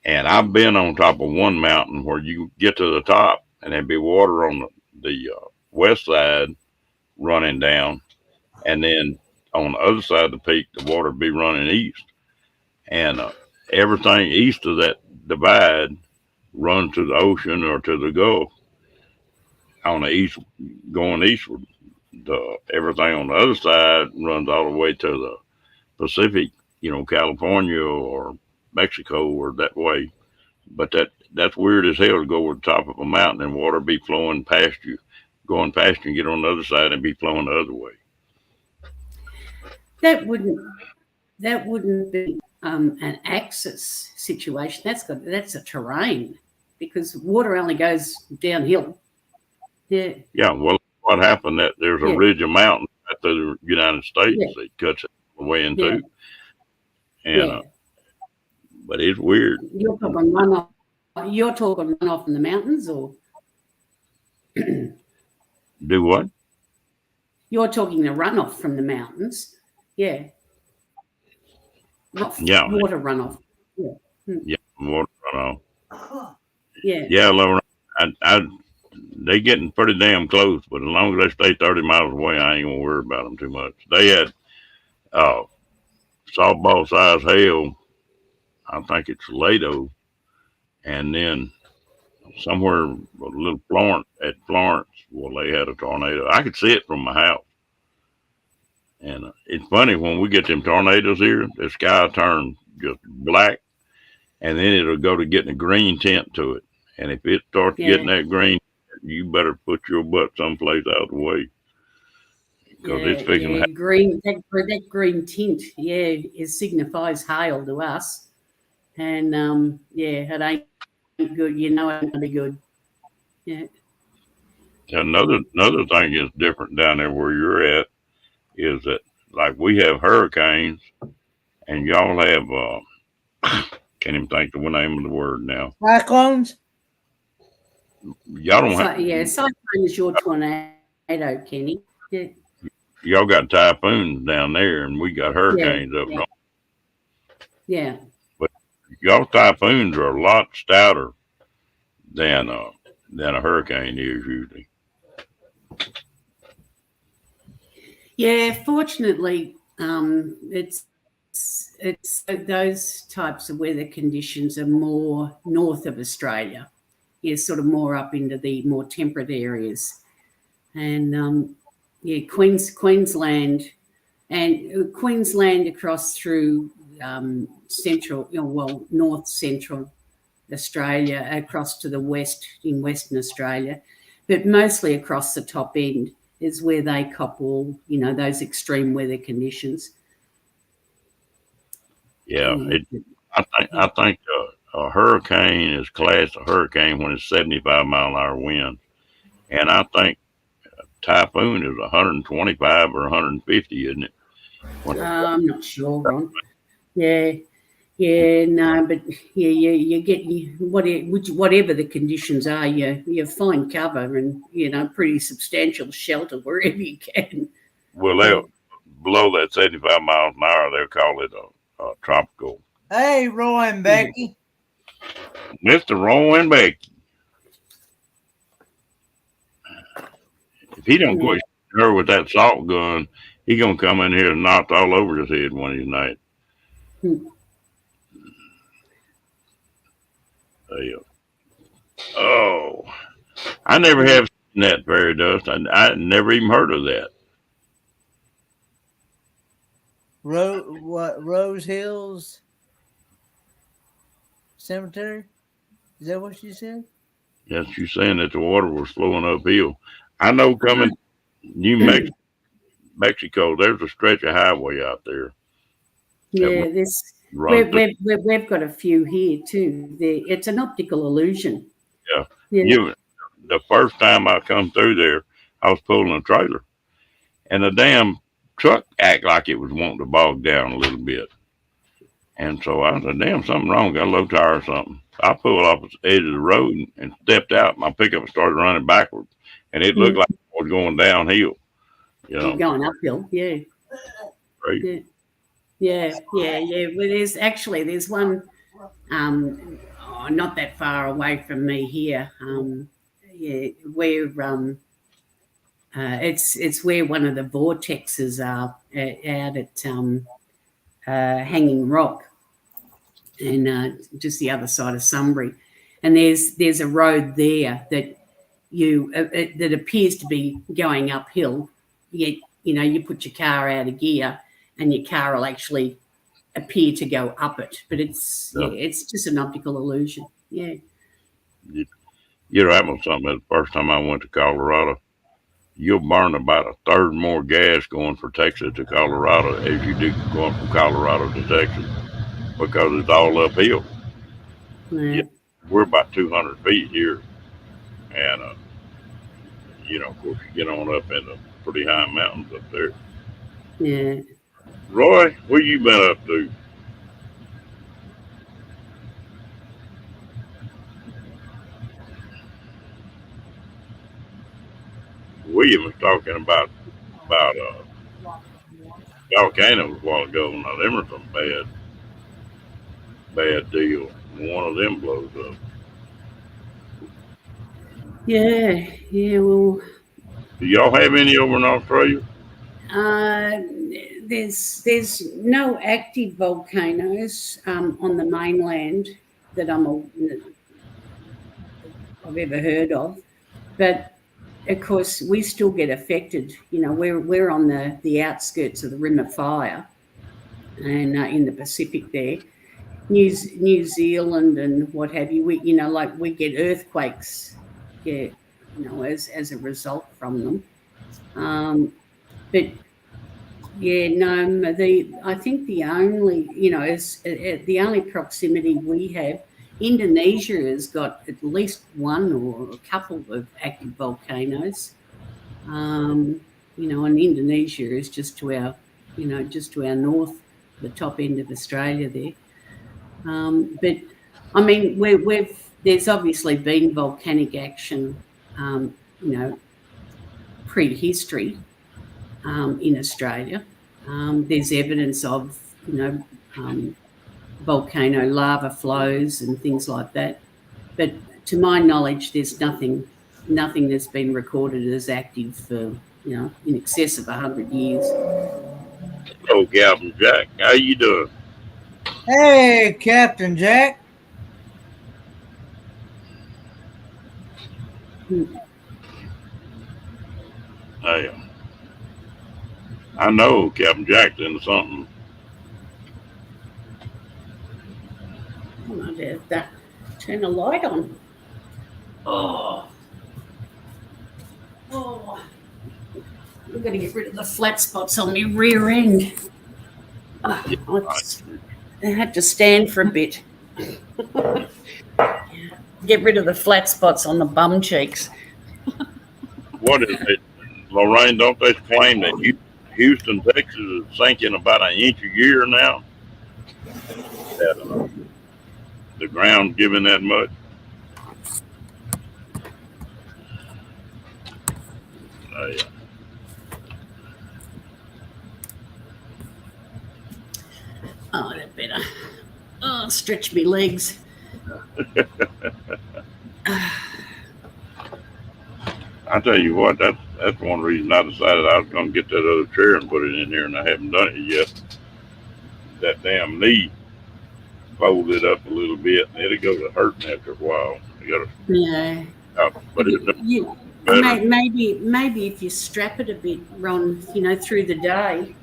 A: And I've been on top of one mountain where you get to the top and there'd be water on the west side running down. And then on the other side of the peak, the water would be running east. And everything east of that divide runs to the ocean or to the Gulf on the east, going eastward. Everything on the other side runs all the way to the Pacific, California or Mexico or that way. But that's weird as hell to go over the top of a mountain and water be flowing past you, going past you and get on the other side and be flowing the other way.
D: That wouldn't be an axis situation. That's a terrain, because water only goes downhill. Yeah.
A: Yeah. Well, what happened that there's a ridge of mountains right through the United States that cuts it away in two. And but it's weird.
D: You're talking runoff. You're talking runoff in the mountains, or
A: do what?
D: You're talking the runoff from the mountains. Yeah. Water runoff. Yeah.
A: Yeah, water runoff.
D: Yeah.
A: Yeah, Laura. They getting pretty damn close, but as long as they stay 30 miles away, I ain't gonna worry about them too much. They had softball size hail. I think it's Lato, and then somewhere a little Florence, well, they had a tornado. I could see it from my house. And it's funny, when we get them tornadoes here, the sky turns just black, and then it'll go to getting a green tint to it. And if it starts getting that green, you better put your butt someplace out of the way, because it's fixing to happen.
D: Green. That green tint, it signifies hail to us. And it ain't good. It ain't gonna be good. Yeah.
A: Another thing is different down there where you're at is that, like, we have hurricanes, and y'all have can't even think of the name of the word now.
B: Cyclones.
A: Y'all don't have.
D: Cyclone is your tornado, Kenny. Yeah.
A: Y'all got typhoons down there, and we got hurricanes up north.
D: Yeah.
A: But y'all typhoons are a lot stouter than a hurricane is usually.
D: Yeah, fortunately, it's those types of weather conditions are more north of Australia. Sort of more up into the more temperate areas, and Queensland across through north central Australia, across to the west in Western Australia, but mostly across the top end is where they cop all, those extreme weather conditions.
A: Yeah, I think a hurricane is classed a hurricane when it's 75-mile-an-hour winds, and I think a typhoon is 125 or 150, isn't it?
D: I'm not sure, Ron. No, but you get whatever the conditions are, you find cover and pretty substantial shelter wherever you can.
A: Well, they'll below that 75 miles an hour, they'll call it a tropical.
B: Hey, Roy and Becky.
A: Mr. Roy and Becky. If he don't quit her with that salt gun, he gonna come in here and knock all over his head one of these nights. Oh, I never have seen that fairy dust. I never even heard of that.
B: Rose Hills? cemetery. Is that what you said?
A: Yes, you're saying that the water was flowing uphill. I know coming Mexico, there's a stretch of highway out there.
D: Yeah, we've got a few here too. It's an optical illusion.
A: Yeah.
D: Yeah.
A: The first time I come through there, I was pulling a trailer, and the damn truck act like it was wanting to bog down a little bit. And so I said, damn, something wrong. Got a low tire or something. I pulled off the edge of the road and stepped out. My pickup started running backwards, and it looked like it was going downhill.
D: Going uphill, yeah.
A: Right?
D: Yeah. Well, there's one not that far away from me here. Where it's where one of the vortexes are out at Hanging Rock, and just the other side of Sunbury, and there's a road there that that appears to be going uphill. Yet you put your car out of gear, and your car will actually appear to go up it, but it's just an optical illusion. Yeah.
A: You're right on something. The first time I went to Colorado, you'll burn about a third more gas going from Texas to Colorado as you do going from Colorado to Texas, because it's all uphill.
D: Yeah.
A: We're about 200 feet here, and of course, you get on up in the pretty high mountains up there.
D: Yeah.
A: Roy, what you been up to? William was talking about volcanoes a while ago. Now, them are some bad deal. One of them blows up.
D: Yeah. Well,
A: Do y'all have any over in Australia?
D: There's no active volcanoes on the mainland that I've ever heard of, but of course we still get affected. We're on the outskirts of the Rim of Fire, and in the Pacific there, New Zealand and what have you. We get earthquakes, as a result from them. But yeah, no, I think the only, the only proximity we have, Indonesia has got at least one or a couple of active volcanoes. And Indonesia is just to our north, the top end of Australia there. But I mean, there's obviously been volcanic action, prehistory. In Australia, there's evidence of volcano lava flows and things like that, but to my knowledge, there's nothing that's been recorded as active for in excess of 100 years.
A: Hello, Captain Jack. How you doing?
B: Hey, Captain Jack.
A: I know Captain Jack's into something.
D: Turn the light on. We've got to get rid of the flat spots on my rear end. I had to stand for a bit. Get rid of the flat spots on the bum cheeks.
A: What is it, Lorraine? Don't they claim that Houston, Texas is sinking about an inch a year now? The ground giving that much? Yeah.
D: Oh, that better. Stretch me legs.
A: I tell you what, that's one reason I decided I was going to get that other chair and put it in here, and I haven't done it yet. That damn knee folded up a little bit, and it'll go to hurting after a while.
D: Yeah.
A: But
D: maybe if you strap it a bit, Ron, through the day,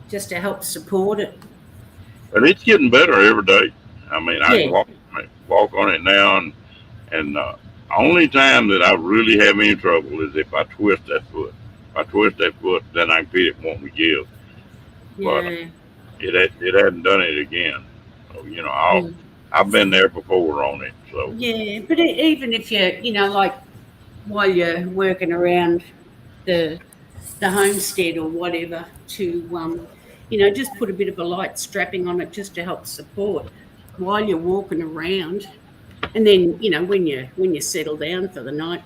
D: just to help support it.
A: But it's getting better every day. I mean, I can
D: Yeah.
A: walk on it now, and only time that I really have any trouble is if I twist that foot. If I twist that foot, then I can feel it wanting to give. But
D: Yeah.
A: it hadn't done it again. So,
D: Mm.
A: I've been there before on it. So
D: Yeah. But even if like while you're working around the homestead or whatever, to just put a bit of a light strapping on it just to help support while you're walking around. And then when you settle down for the night,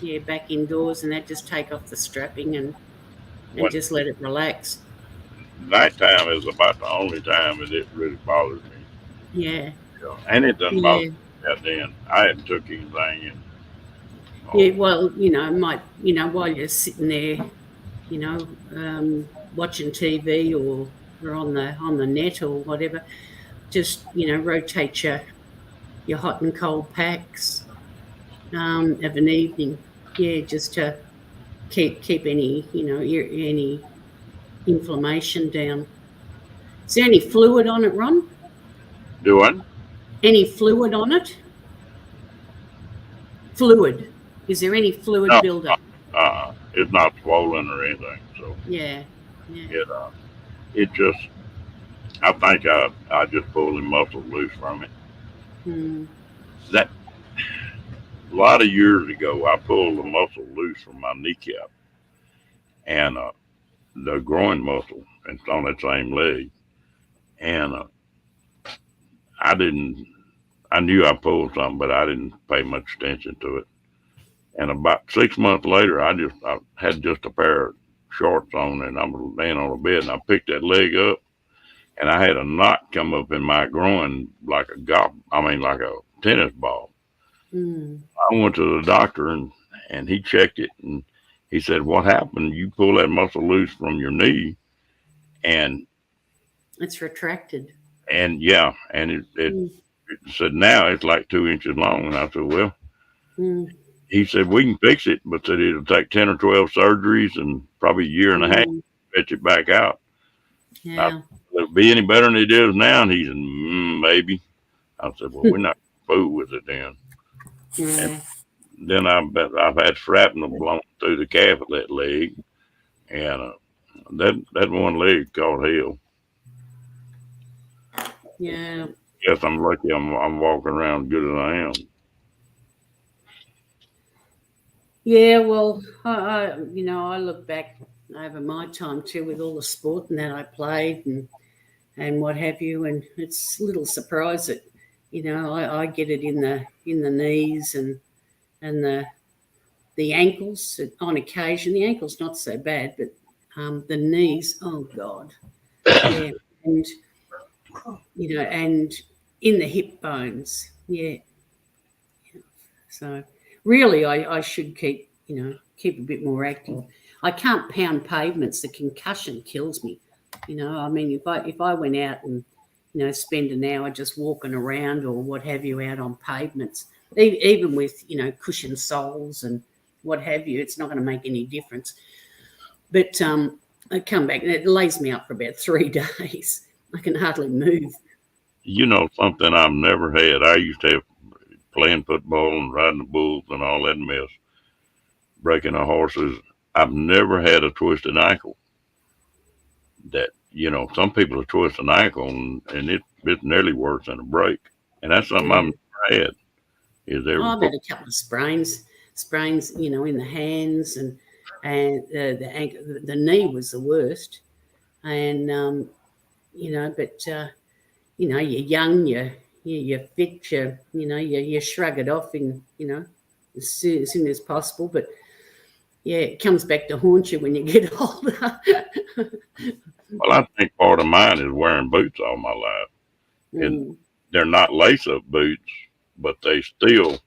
D: yeah, back indoors, and that, just take off the strapping and
A: when
D: just let it relax.
A: nighttime is about the only time that it really bothers me.
D: Yeah.
A: And it doesn't bother
D: Yeah.
A: me that then. I hadn't took anything and
D: Yeah.
A: oh,
D: Well, while you're sitting there, watching TV or on the net or whatever, just rotate your hot and cold packs of an evening. Yeah, just to keep any any inflammation down. Is there any fluid on it, Ron?
A: doing.
D: Any fluid on it? Fluid. Is there any fluid
A: No,
D: buildup?
A: it's not swollen or anything. So
D: Yeah. Yeah.
A: it just, I think I just pulled the muscle loose from it.
D: Hmm.
A: That a lot of years ago, I pulled the muscle loose from my kneecap and the groin muscle, and it's on that same leg. And I didn't. I knew I pulled something, but I didn't pay much attention to it. And about 6 months later, I had just a pair of shorts on, and I was laying on a bed, and I picked that leg up, and I had a knot come up in my groin like like a tennis ball.
D: Hmm.
A: I went to the doctor, and he checked it, and he said, "What happened? You pull that muscle loose from your knee, and
D: It's retracted.
A: yeah, and it
D: Hmm.
A: said now it's like 2 inches long." And I said, "Well,"
D: Hmm.
A: he said, "we can fix it, but said it'll take 10 or 12 surgeries and probably a year and a half
D: Hmm.
A: to fetch it back out." I said,
D: Yeah.
A: "Will it be any better than it is now?" And he said, "Maybe." I said, "Well, we're not gonna fool with it then." And
D: Yeah.
A: then I've had shrapnel blown through the calf of that leg, and that one leg caught hell.
D: Yeah.
A: Guess I'm lucky. I'm walking around good as I am.
D: Yeah. Well, I look back over my time too with all the sport and that I played and what have you, and it's a little surprise that I get it in the knees and the ankles on occasion. The ankles not so bad, but the knees, oh God, yeah, and and in the hip bones, yeah. So really, I should keep a bit more active. I can't pound pavements. The concussion kills me. I mean, if I went out and spend an hour just walking around or what have you out on pavements, even with cushioned soles and what have you, it's not going to make any difference. But I come back and it lays me up for about 3 days. I can hardly move.
A: Something I've never had. I used to have playing football and riding the bulls and all that mess, breaking the horses. I've never had a twisted ankle. That some people have twisted an ankle and it's nearly worse than a break. And that's something I've
D: Yeah.
A: never had. Is ever
D: I've had a couple of sprains, in the hands and the ankle. The knee was the worst, and but you're young, you're fit, you shrug it off in as soon as possible. But yeah, it comes back to haunt you when you get older.
A: Well, I think part of mine is wearing boots all my life, and
D: Mm.
A: they're not lace-up boots, but they still.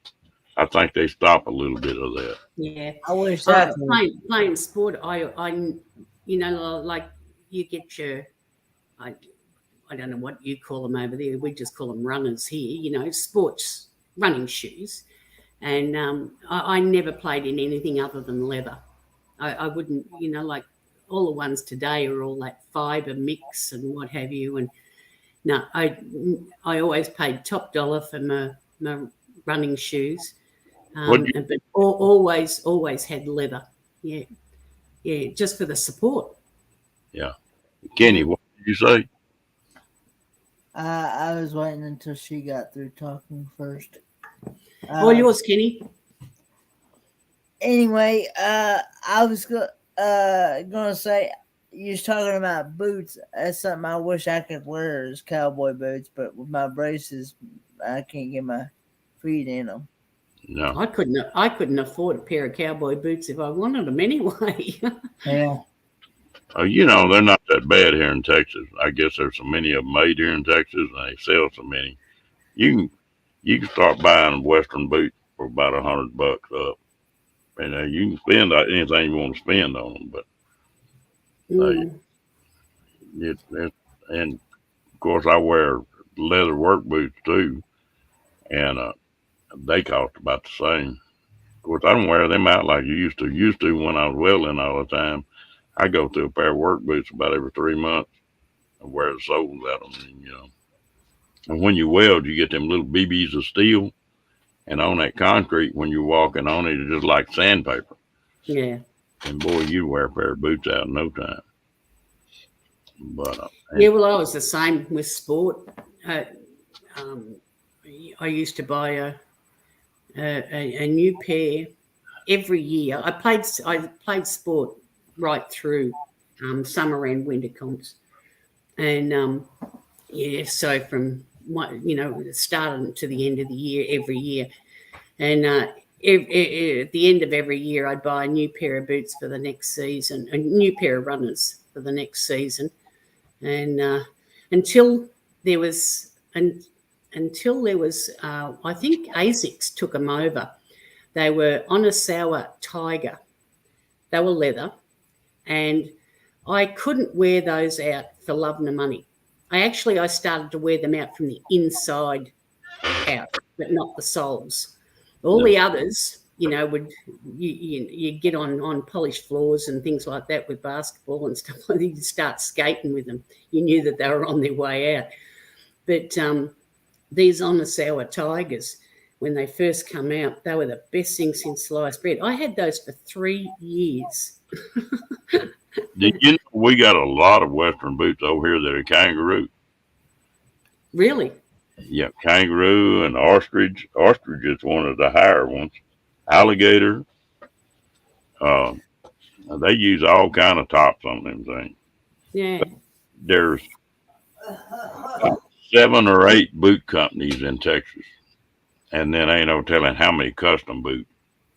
A: I think they stop a little bit of that.
D: Yeah.
B: I wish that.
D: Playing sport, I like you get your, I don't know what you call them over there. We just call them runners here. Sports running shoes, and I never played in anything other than leather. I wouldn't, like all the ones today are all that fibre mix and what have you, and No, I always paid top dollar for my running shoes,
A: What you
D: but always had leather. Yeah, yeah, just for the support.
A: Kenny?
D: Yeah.
A: What did you say?
B: I was waiting until she got through talking first.
D: All yours, Kenny.
B: Anyway, I was gonna say you was talking about boots. That's something I wish I could wear is cowboy boots, but with my braces, I can't get my feet in them.
A: No.
D: I couldn't afford a pair of cowboy boots if I wanted them anyway.
B: Yeah,
A: They're not that bad here in Texas. I guess there's so many of them made here in Texas, and they sell so many. You can you can start buying Western boots for about $100 up, and you can spend anything you want to spend on them. But uh,
D: Mm,
A: and of course, I wear leather work boots too, and they cost about the same. Of course, I don't wear them out like you used to. Used to when I was welding all the time. I go through a pair of work boots about every 3 months and wear the soles out of them. And when you weld, you get them little BBs of steel, and on that concrete, when you're walking on it, it's just like sandpaper.
D: yeah.
A: And boy, you wear a pair of boots out in no time. But
D: Yeah, well, I was the same with sport. Uh, um, I used to buy a new pair every year. I played sport right through summer and winter comps, and yeah, so from the start to the end of the year every year, and at the end of every year, I'd buy a new pair of boots for the next season, a new pair of runners for the next season, and until there was I think ASICS took them over. They were Onasawa Tiger. They were leather, and I couldn't wear those out for love nor money. I started to wear them out from the inside out, but not the soles. All
A: no,
D: the others, would you get on polished floors and things like that with basketball and stuff like that. You'd start skating with them. You knew that they were on their way out. But these Onasawa Tigers, when they first come out, they were the best thing since sliced bread. I had those for 3 years.
A: did you know we got a lot of Western boots over here that are kangaroo?
D: Really?
A: Yeah, kangaroo and ostrich. Ostrich is one of the higher ones. Alligator. Uh, they use all kind of tops on them things.
D: Yeah.
A: There's 7 or 8 boot companies in Texas, and then ain't no telling how many custom boot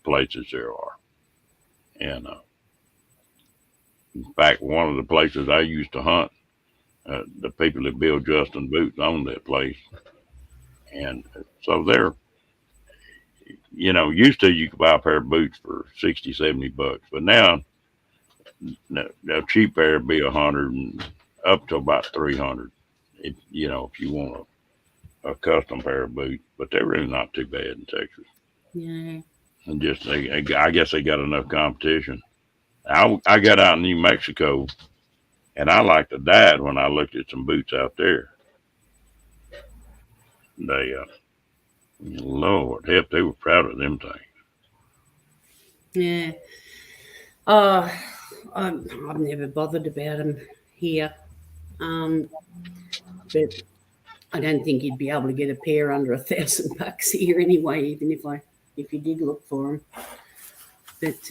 A: places there are. And in fact, one of the places I used to hunt, the people that build Justin boots own that place, and so they're used to you could buy a pair of boots for 60, $70, but now a cheap pair would be 100 and up to about 300. If you want a custom pair of boots, but they're really not too bad in Texas.
D: Yeah.
A: And I guess they got enough competition. I got out in New Mexico, and I like to die when I looked at some boots out there. They, Lord help, they were proud of them things.
D: Yeah. I've never bothered about them here. But I don't think you'd be able to get a pair under $1,000 here anyway, even if you did look for them. But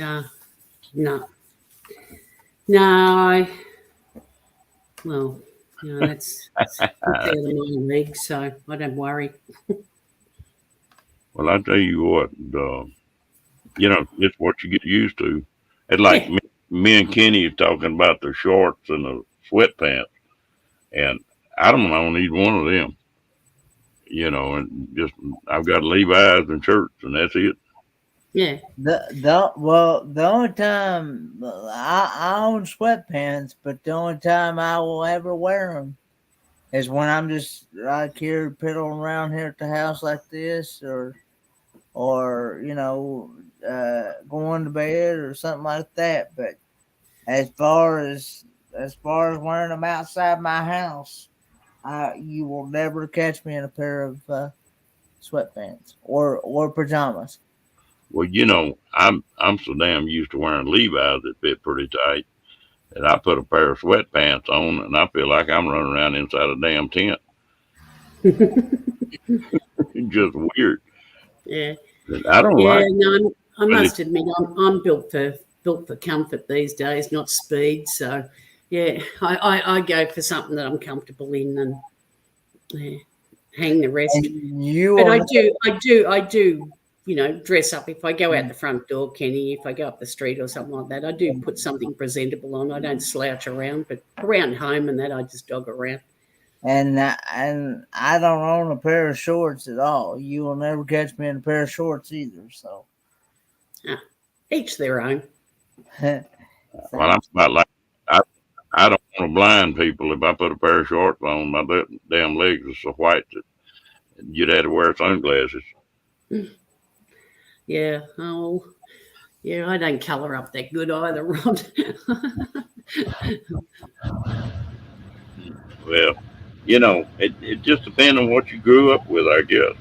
D: no, well, that's out of my league, so I don't worry.
A: Well, I tell you what, it's what you get used to. It's like
D: Yeah,
A: me and Kenny are talking about the shorts and the sweatpants, and I don't need one of them. And just I've got Levi's and shirts, and that's it.
D: yeah,
B: The only time I own sweatpants, but the only time I will ever wear them is when I'm just like here piddling around here at the house like this, or going to bed or something like that. But as far as wearing them outside my house, you will never catch me in a pair of sweatpants or pajamas.
A: Well, you know, I'm so damn used to wearing Levi's that fit pretty tight that I put a pair of sweatpants on and I feel like I'm running around inside a damn tent. It's just weird.
D: Yeah.
A: I don't
D: Yeah,
A: like
D: no, I
A: when
D: must admit, I'm built for comfort these days, not speed. So, yeah, I go for something that I'm comfortable in, and yeah, hang the rest.
B: And you
D: But
B: will
D: I do, dress up if I go out the front door, Kenny. If I go up the street or something like that, I do put something presentable on. I don't slouch around, but around home and that, I just dog around.
B: and I don't own a pair of shorts at all. You will never catch me in a pair of shorts either. So,
D: Each their own.
A: well, I'm about like I don't want to blind people. If I put a pair of shorts on, my damn legs are so white that you'd have to wear sunglasses.
D: Yeah. Oh, yeah. I don't colour up that good either, Rod.
A: Well, you know, it just depends on what you grew up with, I guess.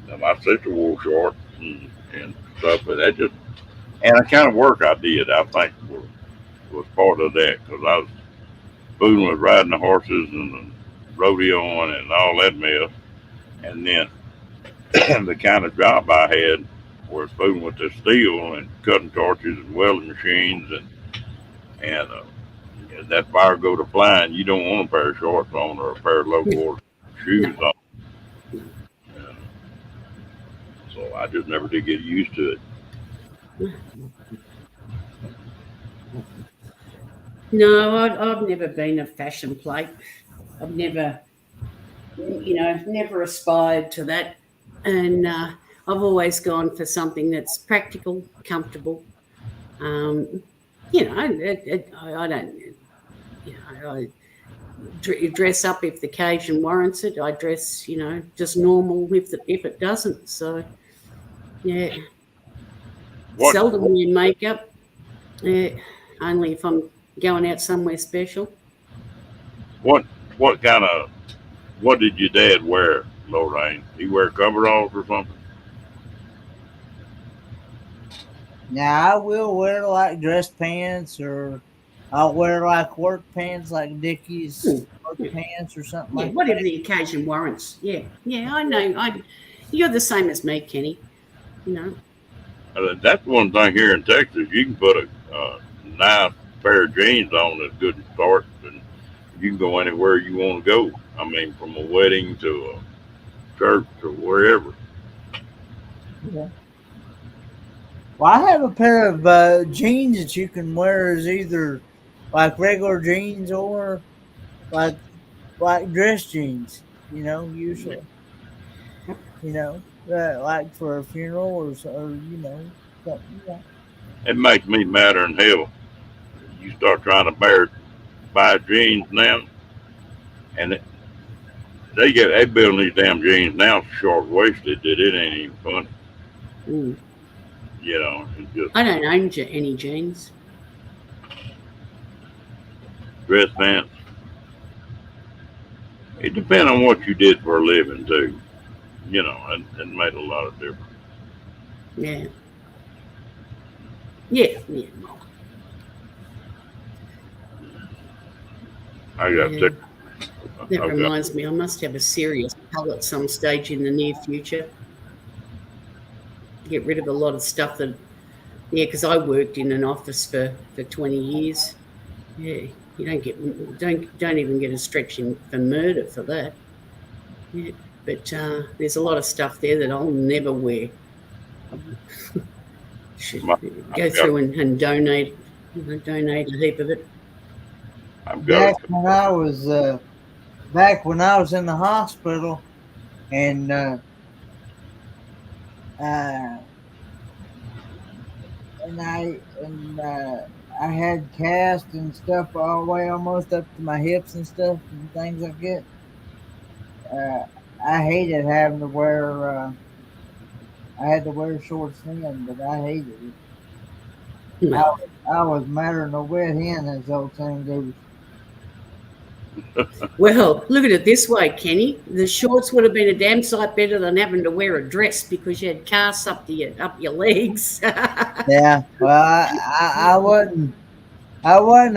A: Now my sister wore shorts and stuff, but that just and the kind of work I did, I think was part of that because I was fooling with riding the horses and the rodeoing and all that mess, and then the kind of job I had was fooling with the steel and cutting torches and welding machines and that fire go to flying. You don't want a pair of shorts on or a pair of low water shoes on. Uh, so I just never did get used to it.
D: No, I've never been a fashion plate. I've never aspired to that. And I've always gone for something that's practical, comfortable. Um, I don't, I dress up if the occasion warrants it. I dress, just normal if it doesn't. So, yeah,
A: What
D: seldom wear makeup. Yeah, only if I'm going out somewhere special.
A: what what kind of what did your dad wear, Lorraine? He wear coveralls or something?
B: now I will wear like dress pants or I'll wear like work pants like Dickies work pants or something
D: Yeah,
B: like
D: whatever
B: that.
D: the occasion warrants. Yeah, I know. You're the same as me, Kenny. You know.
A: That's one thing here in Texas. You can put a nice pair of jeans on that's good and start, and you can go anywhere you want to go. I mean, from a wedding to a church or wherever.
B: Yeah. Well, I have a pair of jeans that you can wear as either like regular jeans or like dress jeans. Usually, like for a funeral or something. Yeah.
A: It makes me madder than hell. You start trying to buy jeans now, and they building these damn jeans now short waisted that it ain't even funny.
D: Mm.
A: It's just
D: I don't own any jeans.
A: dress pants. It depends on what you did for a living too. It made a lot of difference.
D: Yeah. Yeah.
A: I got
D: Yeah.
A: sick.
D: That
A: Okay.
D: reminds me, I must have a serious pull at some stage in the near future. Get rid of a lot of stuff because I worked in an office for 20 years. Yeah, you don't even get a stretch in for murder for that. Yeah, but there's a lot of stuff there that I'll never wear. Should
A: My-
D: go through and donate, donate a heap of it.
A: I've got
B: Back when I was in the hospital and uh, I had cast and stuff all the way almost up to my hips and stuff and things like that. I hated having to wear. I had to wear shorts then, but I hated it. I was madder than a wet hen, as the old saying goes.
D: Well, look at it this way, Kenny. The shorts would have been a damn sight better than having to wear a dress because you had casts up your legs.
B: Yeah. Well, I wasn't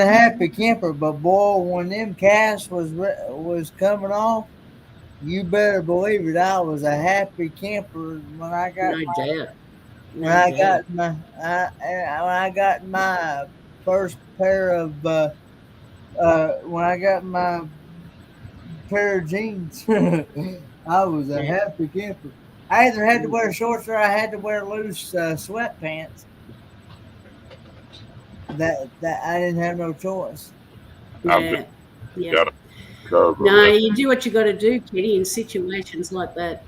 B: a happy camper, but boy, when them casts was coming off, you better believe it. I was a happy camper when I got
D: No doubt.
B: when
D: No
B: I
D: doubt.
B: got my when I got my first pair of when I got my pair of jeans. I was a
D: Yeah.
B: happy camper. I either had to wear shorts or I had to wear loose sweatpants. That I didn't have no choice.
A: I've got,
D: Yeah. Yeah.
A: got a cousin
D: No,
A: that
D: you do what you got to do, Kenny, in situations like that.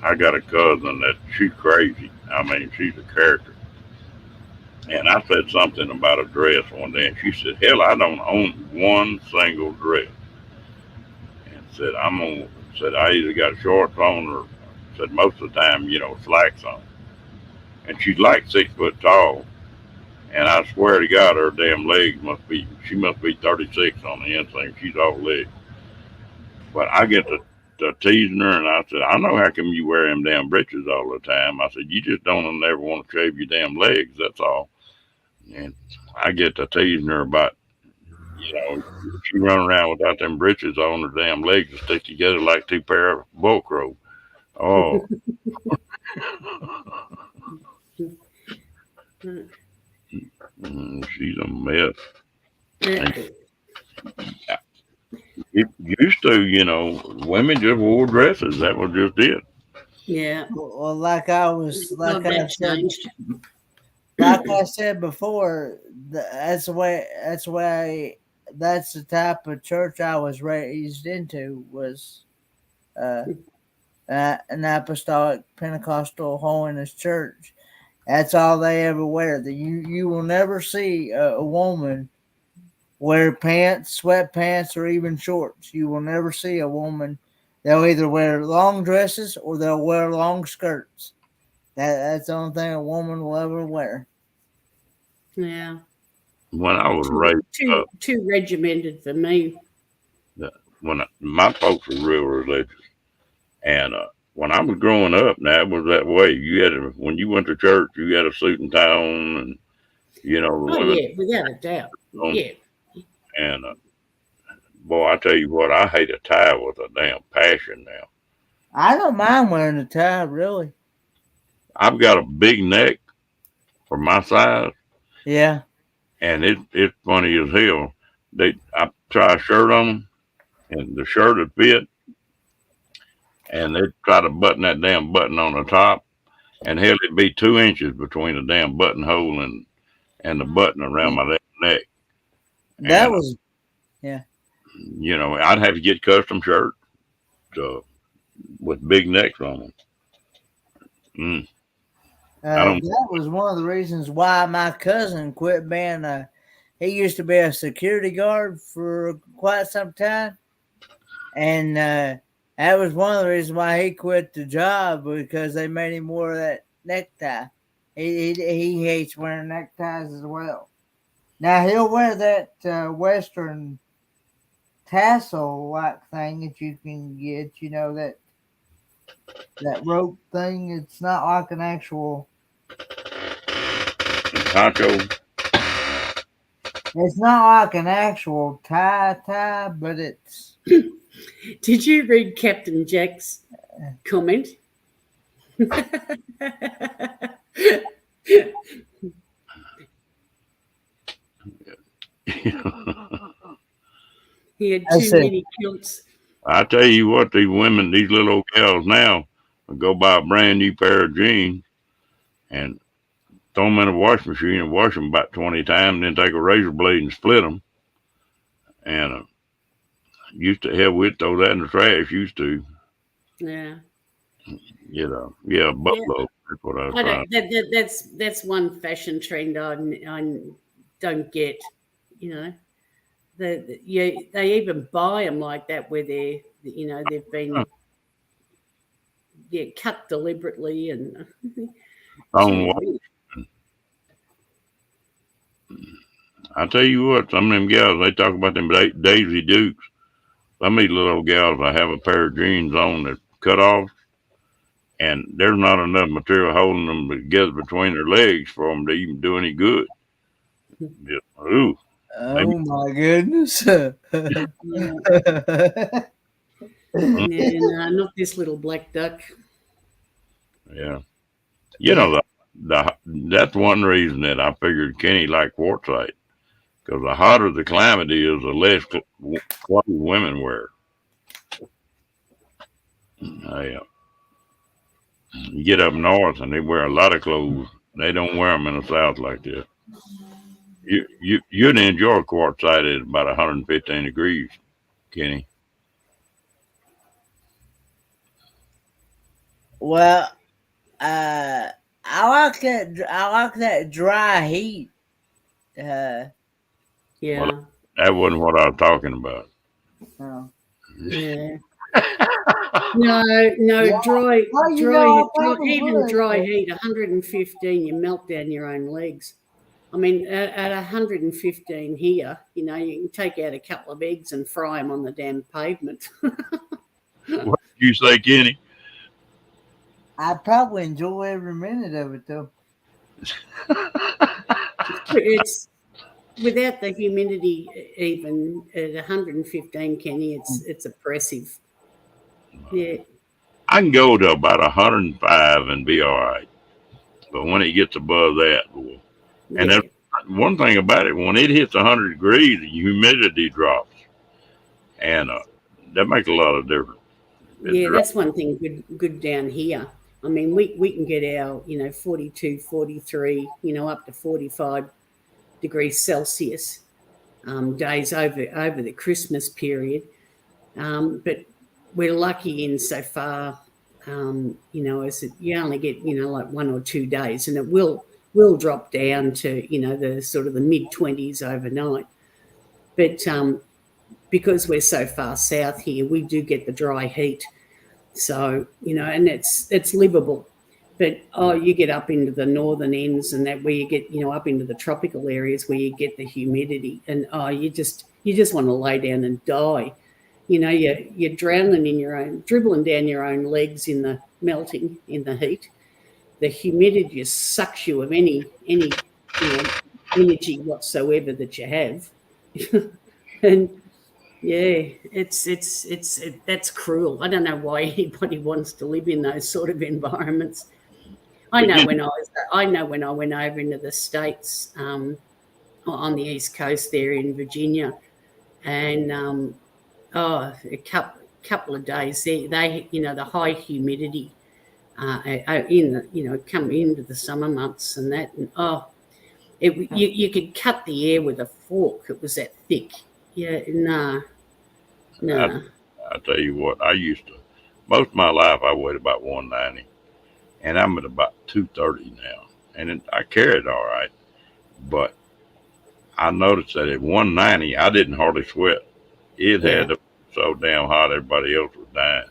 A: I got a cousin that she's crazy. I mean, she's a character. And I said something about a dress one day, and she said, "Hell, I don't own one single dress." And said, "I'm on." Said I either got shorts on or said most of the time, slacks on. And she's like 6 foot tall. And I swear to God, her damn legs she must be 36 on the inseam. She's all legs. But I get to teasing her, and I said, "I know how come you wear them damn breeches all the time." I said, "You just don't ever want to shave your damn legs, that's all." And I get to teasing her about, she run around without them breeches on, her damn legs to stick together like two pair of Velcro. Oh, she's a mess. And it used to, women just wore dresses. That was just it.
D: Yeah.
B: Well, like I was,
D: Well, that changed.
B: like I said before, that's the way. That's the way. That's the type of church I was raised into. Was uh, an apostolic Pentecostal holiness church. That's all they ever wear. You will never see a woman wear pants, sweatpants, or even shorts. You will never see a woman. They'll either wear long dresses or they'll wear long skirts. That's the only thing a woman will ever wear.
D: Yeah.
A: When I was raised up,
D: Too regimented for me.
A: my folks were real religious, and when I was growing up, now it was that way. When you went to church, you had a suit and tie on, and the
D: Oh
A: women
D: yeah, without a doubt.
A: on.
D: Yeah.
A: And boy, I tell you what, I hate a tie with a damn passion now.
B: I don't mind wearing a tie, really.
A: I've got a big neck for my size,
B: Yeah.
A: and it's funny as hell. I try a shirt on them, and the shirt would fit, and they'd try to button that damn button on the top, and hell, it'd be 2 inches between the damn buttonhole and the button around my damn neck.
B: That
A: And
B: was, yeah.
A: I'd have to get custom shirts with big necks on them. I don't.
B: That was one of the reasons why my cousin quit being he used to be a security guard for quite some time. And that was one of the reasons why he quit the job because they made him wear that necktie. He hates wearing neckties as well. Now he'll wear that Western tassel like thing that you can get. That rope thing. It's not like an actual.
A: Taco.
B: It's not like an actual tie, but it's.
D: Did you read Captain Jack's comment? He had too many kilts.
A: I tell you what, these little old gals now, will go buy a brand new pair of jeans and throw them in a washing machine and wash them about 20 times, then take a razor blade and split them. And used to hell, we'd throw that in the trash. Used to,
D: Yeah.
A: buffalo.
D: Yeah.
A: That's what I was trying.
D: That's one fashion trend I don't get. They even buy them like that where they've been cut deliberately and
A: On what? I tell you what, some of them gals, they talk about them Daisy Dukes. Some of these little gals, I have a pair of jeans on that cut off, and there's not enough material holding them together between their legs for them to even do any good. Just, ooh,
B: Oh my goodness.
D: Yeah, no, not this little black duck.
A: yeah. You know, that's one reason that I figured Kenny liked quartzite, because the hotter the climate is, the less clothes women wear. Yeah. You get up north and they wear a lot of clothes. They don't wear them in the south like that. You'd enjoy quartzite at about 115 degrees, Kenny.
B: Well, I like that. I like that dry heat.
D: Yeah.
A: Well, that wasn't what I was talking about.
B: Oh.
D: Yeah. No,
B: Yeah.
D: dry,
B: Well, you
D: dry,
B: know, I
D: dry,
B: probably
D: even
B: would.
D: dry heat, 115, you melt down your own legs. I mean, at 115 here, you know, you can take out a couple of eggs and fry them on the damn pavement.
A: What did you say, Kenny?
B: I probably enjoy every minute of it, though.
D: It's without the humidity, even at 115, Kenny, it's oppressive. Yeah.
A: I can go to about 105 and be all right. But when it gets above that, boy. And
D: Yeah.
A: then one thing about it, when it hits 100 degrees, the humidity drops. And that makes a lot of difference.
D: Yeah, that's one thing good down here. I mean, we can get our, 42, 43, up to 45 degrees Celsius days over the Christmas period. But we're lucky in so far, as you only get, like 1 or 2 days, and it will drop down to, the sort of the mid-20s overnight. But because we're so far south here, we do get the dry heat. So, and it's livable. But you get up into the northern ends and that where you get, up into the tropical areas where you get the humidity, and you just want to lay down and die. You're drowning in your own, dribbling down your own legs in the melting in the heat. The humidity just sucks you of any energy whatsoever that you have. And yeah, that's cruel. I don't know why anybody wants to live in those sort of environments. I know when I went over into the States, on the East Coast there in Virginia, and a couple of days there, they the high humidity in the come into the summer months and that, and you could cut the air with a fork. It was that thick. Yeah, no.
A: I tell you what, I used to, most of my life I weighed about 190, and I'm at about 230 now, and I carry it all right. But I noticed that at 190, I didn't hardly sweat. It had so damn hot, everybody else was dying.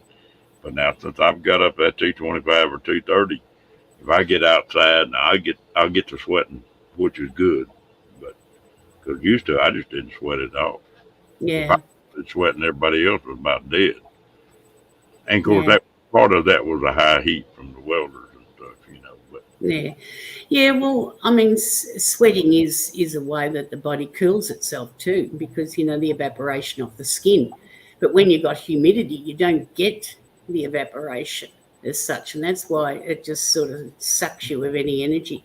A: But now since I've got up at 225 or 230, if I get outside, I'll get to sweating, which is good. But because used to, I just didn't sweat at all.
D: Yeah.
A: Sweating, everybody else was about dead. And of course, that part of that was the high heat from the welders and stuff, But
D: yeah. Well, I mean, sweating is a way that the body cools itself too, because the evaporation of the skin. But when you've got humidity, you don't get the evaporation as such, and that's why it just sort of sucks you of any energy.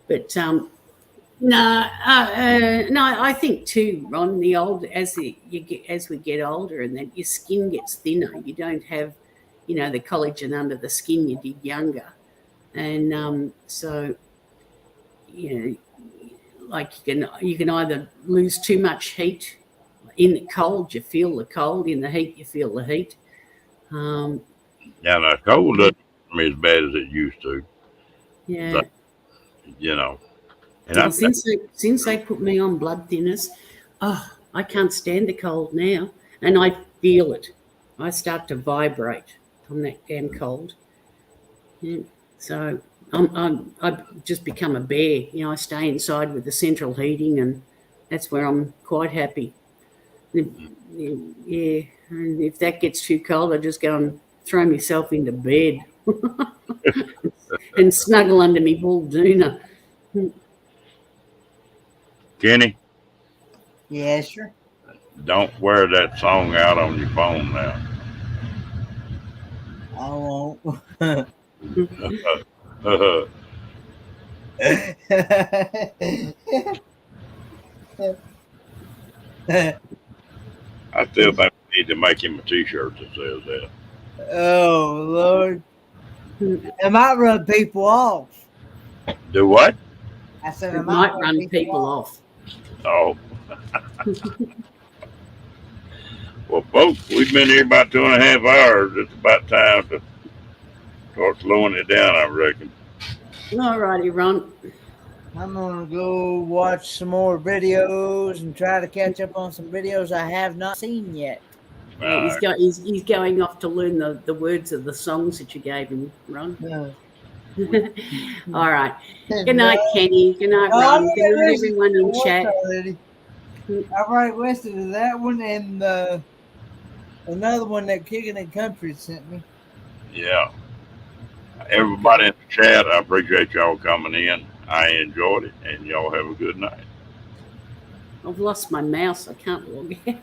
D: But no, I think too, Ron. As we get older, and then your skin gets thinner, you don't have, the collagen under the skin you did younger, and so, like you can either lose too much heat in the cold, you feel the cold; in the heat, you feel the heat.
A: Now the cold doesn't me as bad as it used to.
D: Yeah.
A: And
D: well, since they put me on blood thinners, I can't stand the cold now, and I feel it. I start to vibrate from that damn cold. Yeah. So I've just become a bear. I stay inside with the central heating, and that's where I'm quite happy. Yeah, and if that gets too cold, I just go and throw myself into bed and snuggle under me wool doona.
A: Kenny,
B: Yeah, sure.
A: don't wear that song out on your phone now.
B: I won't.
A: I still think we need to make him a T-shirt that says that.
B: Oh Lord, it might run people off.
A: Do what?
B: I said
D: It might run people off.
A: Oh. Well, folks, we've been here about 2.5 hours. It's about time to start slowing it down, I reckon.
D: All righty, Ron.
B: I'm gonna go watch some more videos and try to catch up on some videos I have not seen yet.
D: Yeah, he's going off to learn the words of the songs that you gave him, Ron.
B: No.
D: All right. Good night, Kenny. Good night, Ron. Good night, everyone in chat.
B: I've already listed that one and another one that Kicking and Country sent me.
A: Yeah. Everybody in the chat, I appreciate y'all coming in. I enjoyed it, and y'all have a good night.
D: I've lost my mouse. I can't log out.